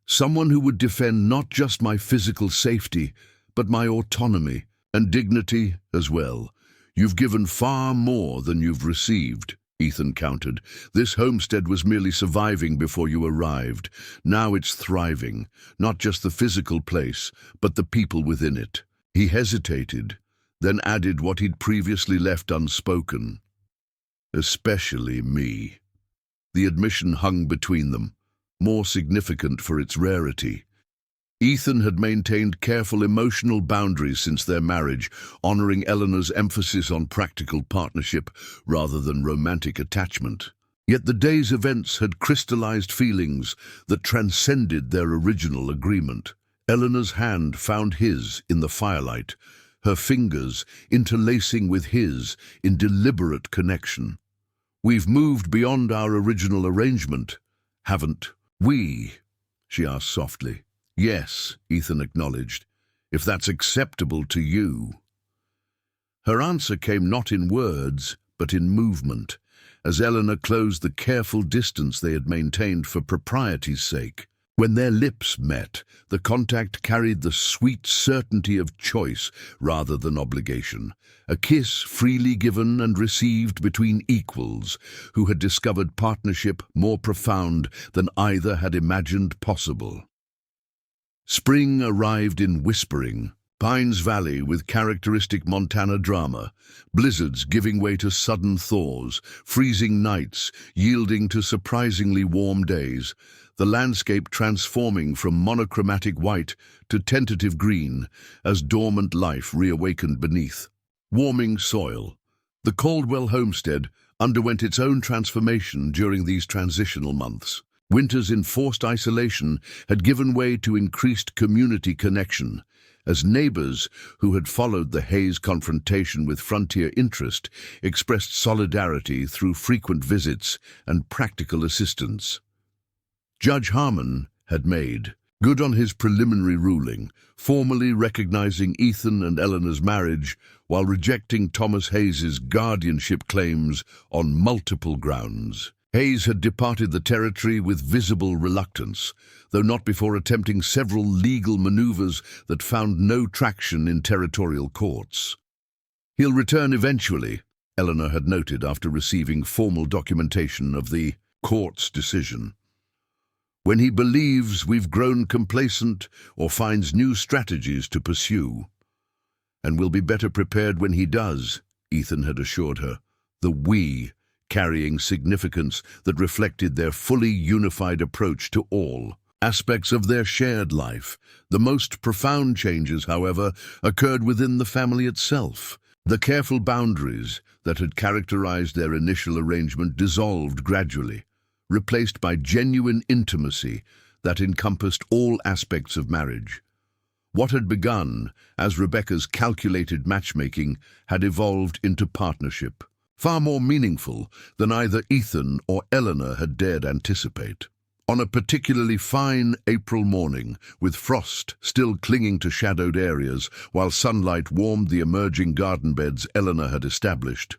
"Someone who would defend not just my physical safety, but my autonomy and dignity as well. You've given far more than you've received," Ethan countered. "This homestead was merely surviving before you arrived. Now it's thriving, not just the physical place, but the people within it." He hesitated, then added what he'd previously left unspoken. "Especially me." The admission hung between them, more significant for its rarity. Ethan had maintained careful emotional boundaries since their marriage, honoring Eleanor's emphasis on practical partnership rather than romantic attachment. Yet the day's events had crystallized feelings that transcended their original agreement. Eleanor's hand found his in the firelight, her fingers interlacing with his in deliberate connection. "We've moved beyond our original arrangement, haven't we?" she asked softly. "Yes," Ethan acknowledged, "if that's acceptable to you." Her answer came not in words, but in movement, as Eleanor closed the careful distance they had maintained for propriety's sake. When their lips met, the contact carried the sweet certainty of choice rather than obligation, a kiss freely given and received between equals who had discovered partnership more profound than either had imagined possible. Spring arrived in whispering, Pines Valley with characteristic Montana drama, blizzards giving way to sudden thaws, freezing nights yielding to surprisingly warm days, the landscape transforming from monochromatic white to tentative green as dormant life reawakened beneath. Warming soil. The Caldwell homestead underwent its own transformation during these transitional months. Winter's enforced isolation had given way to increased community connection, as neighbors who had followed the Hayes confrontation with frontier interest expressed solidarity through frequent visits and practical assistance. Judge Harmon had made good on his preliminary ruling, formally recognizing Ethan and Eleanor's marriage while rejecting Thomas Hayes's guardianship claims on multiple grounds. Hayes had departed the territory with visible reluctance, though not before attempting several legal maneuvers that found no traction in territorial courts. "He'll return eventually," Eleanor had noted after receiving formal documentation of the court's decision. "When he believes we've grown complacent or finds new strategies to pursue. And we'll be better prepared when he does," Ethan had assured her, the "we" carrying significance that reflected their fully unified approach to all aspects of their shared life. The most profound changes, however, occurred within the family itself. The careful boundaries that had characterized their initial arrangement dissolved gradually, replaced by genuine intimacy that encompassed all aspects of marriage. What had begun as Rebecca's calculated matchmaking had evolved into partnership, far more meaningful than either Ethan or Eleanor had dared anticipate. On a particularly fine April morning, with frost still clinging to shadowed areas while sunlight warmed the emerging garden beds Eleanor had established,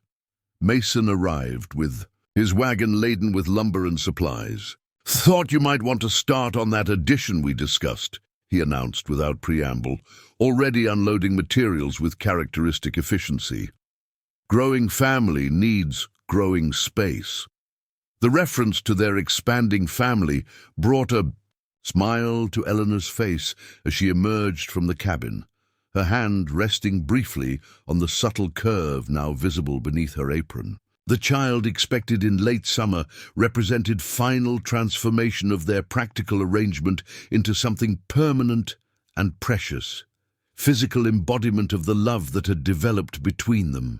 Mason arrived with his wagon laden with lumber and supplies. "Thought you might want to start on that addition we discussed," he announced without preamble, already unloading materials with characteristic efficiency. "Growing family needs growing space." The reference to their expanding family brought a smile to Eleanor's face as she emerged from the cabin, her hand resting briefly on the subtle curve now visible beneath her apron. The child expected in late summer represented final transformation of their practical arrangement into something permanent and precious, physical embodiment of the love that had developed between them.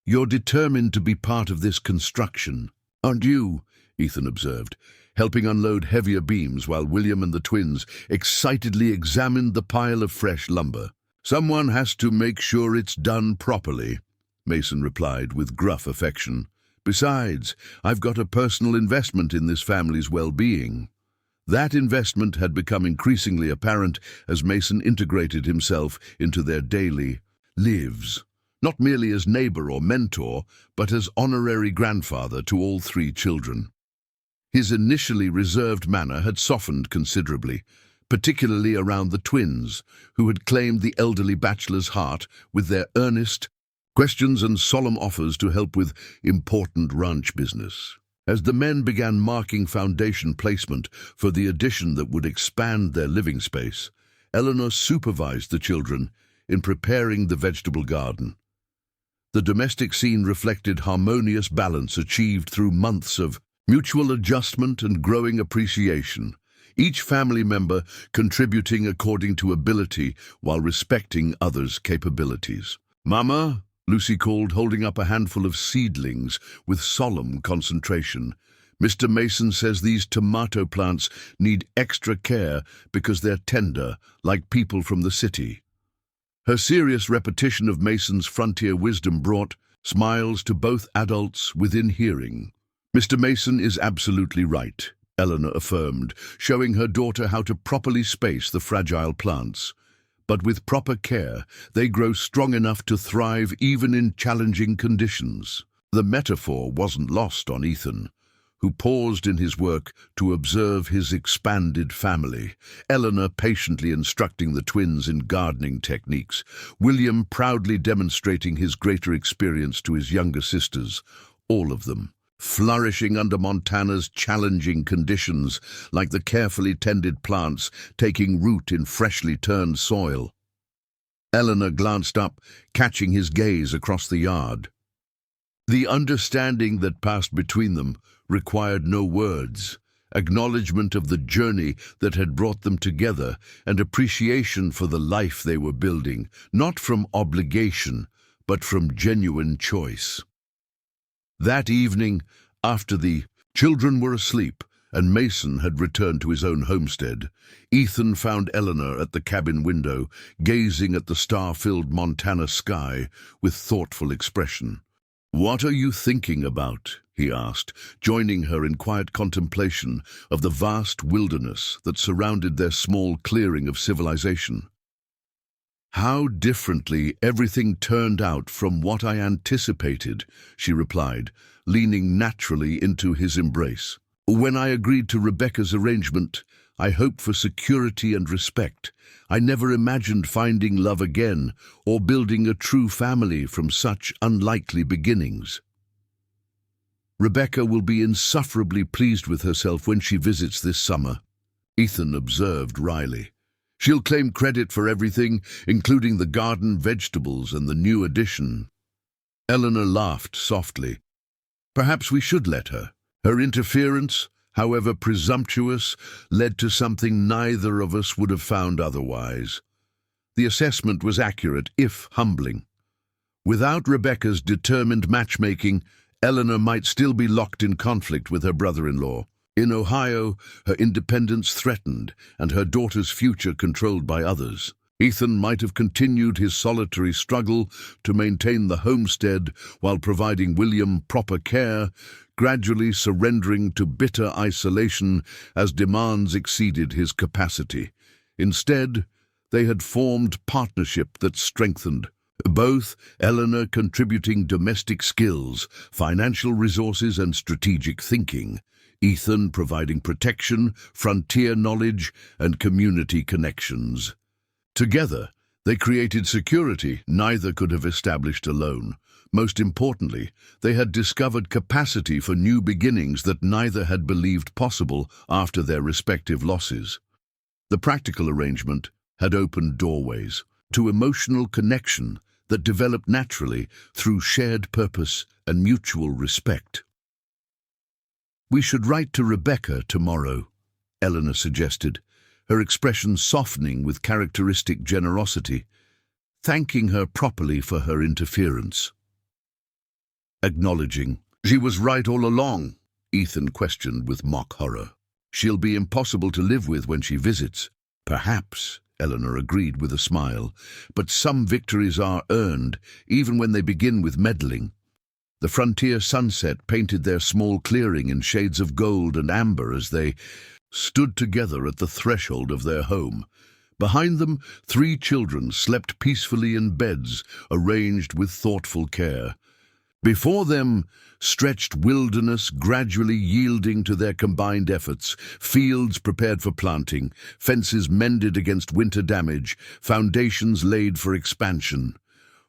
"You're determined to be part of this construction, aren't you?" Ethan observed, helping unload heavier beams while William and the twins excitedly examined the pile of fresh lumber. "Someone has to make sure it's done properly," Mason replied with gruff affection. "Besides, I've got a personal investment in this family's well-being." That investment had become increasingly apparent as Mason integrated himself into their daily lives, not merely as neighbor or mentor, but as honorary grandfather to all three children. His initially reserved manner had softened considerably, particularly around the twins, who had claimed the elderly bachelor's heart with their earnest questions and solemn offers to help with important ranch business. As the men began marking foundation placement for the addition that would expand their living space, Eleanor supervised the children in preparing the vegetable garden. The domestic scene reflected harmonious balance achieved through months of mutual adjustment and growing appreciation, each family member contributing according to ability while respecting others' capabilities. "Mama," Lucy called, holding up a handful of seedlings with solemn concentration. "Mr. Mason says these tomato plants need extra care because they're tender, like people from the city." Her serious repetition of Mason's frontier wisdom brought smiles to both adults within hearing. "Mr. Mason is absolutely right," Eleanor affirmed, showing her daughter how to properly space the fragile plants. "But with proper care, they grow strong enough to thrive even in challenging conditions." The metaphor wasn't lost on Ethan, who paused in his work to observe his expanded family, Eleanor patiently instructing the twins in gardening techniques, William proudly demonstrating his greater experience to his younger sisters, all of them flourishing under Montana's challenging conditions, like the carefully tended plants taking root in freshly turned soil. Eleanor glanced up, catching his gaze across the yard. The understanding that passed between them required no words, acknowledgement of the journey that had brought them together, and appreciation for the life they were building, not from obligation, but from genuine choice. That evening, after the children were asleep and Mason had returned to his own homestead, Ethan found Eleanor at the cabin window, gazing at the star-filled Montana sky with thoughtful expression. "What are you thinking about?" he asked, joining her in quiet contemplation of the vast wilderness that surrounded their small clearing of civilization. "How differently everything turned out from what I anticipated," she replied, leaning naturally into his embrace. "When I agreed to Rebecca's arrangement, I hoped for security and respect. I never imagined finding love again or building a true family from such unlikely beginnings. Rebecca will be insufferably pleased with herself when she visits this summer," Ethan observed wryly. "She'll claim credit for everything, including the garden vegetables and the new addition." Eleanor laughed softly. "Perhaps we should let her." Her interference, however presumptuous, led to something neither of us would have found otherwise. The assessment was accurate, if humbling. Without Rebecca's determined matchmaking, Eleanor might still be locked in conflict with her brother-in-law. In Ohio, her independence threatened and her daughter's future controlled by others. Ethan might have continued his solitary struggle to maintain the homestead while providing William proper care, gradually surrendering to bitter isolation as demands exceeded his capacity. Instead, they had formed partnership that strengthened, both Eleanor contributing domestic skills, financial resources, and strategic thinking, Ethan providing protection, frontier knowledge, and community connections. Together, they created security neither could have established alone. Most importantly, they had discovered capacity for new beginnings that neither had believed possible after their respective losses. The practical arrangement had opened doorways to emotional connection that developed naturally through shared purpose and mutual respect. "We should write to Rebecca tomorrow," Eleanor suggested, her expression softening with characteristic generosity, thanking her properly for her interference. Acknowledging, "She was right all along," Ethan questioned with mock horror. "She'll be impossible to live with when she visits." "Perhaps," Eleanor agreed with a smile, "but some victories are earned, even when they begin with meddling." The frontier sunset painted their small clearing in shades of gold and amber as they stood together at the threshold of their home. Behind them, 3 children slept peacefully in beds arranged with thoughtful care. Before them stretched wilderness, gradually yielding to their combined efforts, fields prepared for planting, fences mended against winter damage, foundations laid for expansion.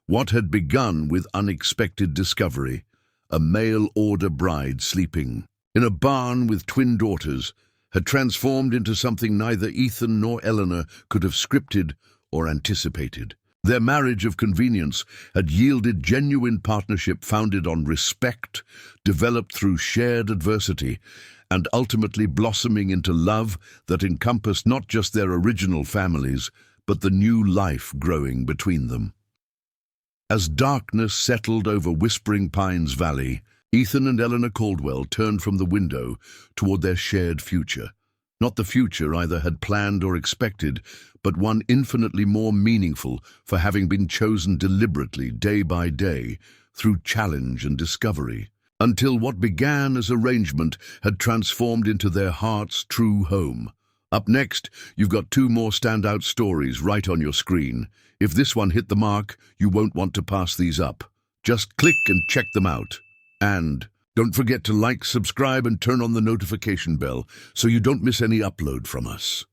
What had begun with unexpected discovery, a mail-order bride sleeping in a barn with twin daughters, had transformed into something neither Ethan nor Eleanor could have scripted or anticipated. Their marriage of convenience had yielded genuine partnership founded on respect, developed through shared adversity, and ultimately blossoming into love that encompassed not just their original families, but the new life growing between them. As darkness settled over Whispering Pines Valley, Ethan and Eleanor Caldwell turned from the window toward their shared future. Not the future either had planned or expected, but one infinitely more meaningful for having been chosen deliberately day by day through challenge and discovery, until what began as arrangement had transformed into their heart's true home. Up next, you've got 2 more standout stories right on your screen. If this one hit the mark, you won't want to pass these up. Just click and check them out. And don't forget to like, subscribe, and turn on the notification bell so you don't miss any upload from us.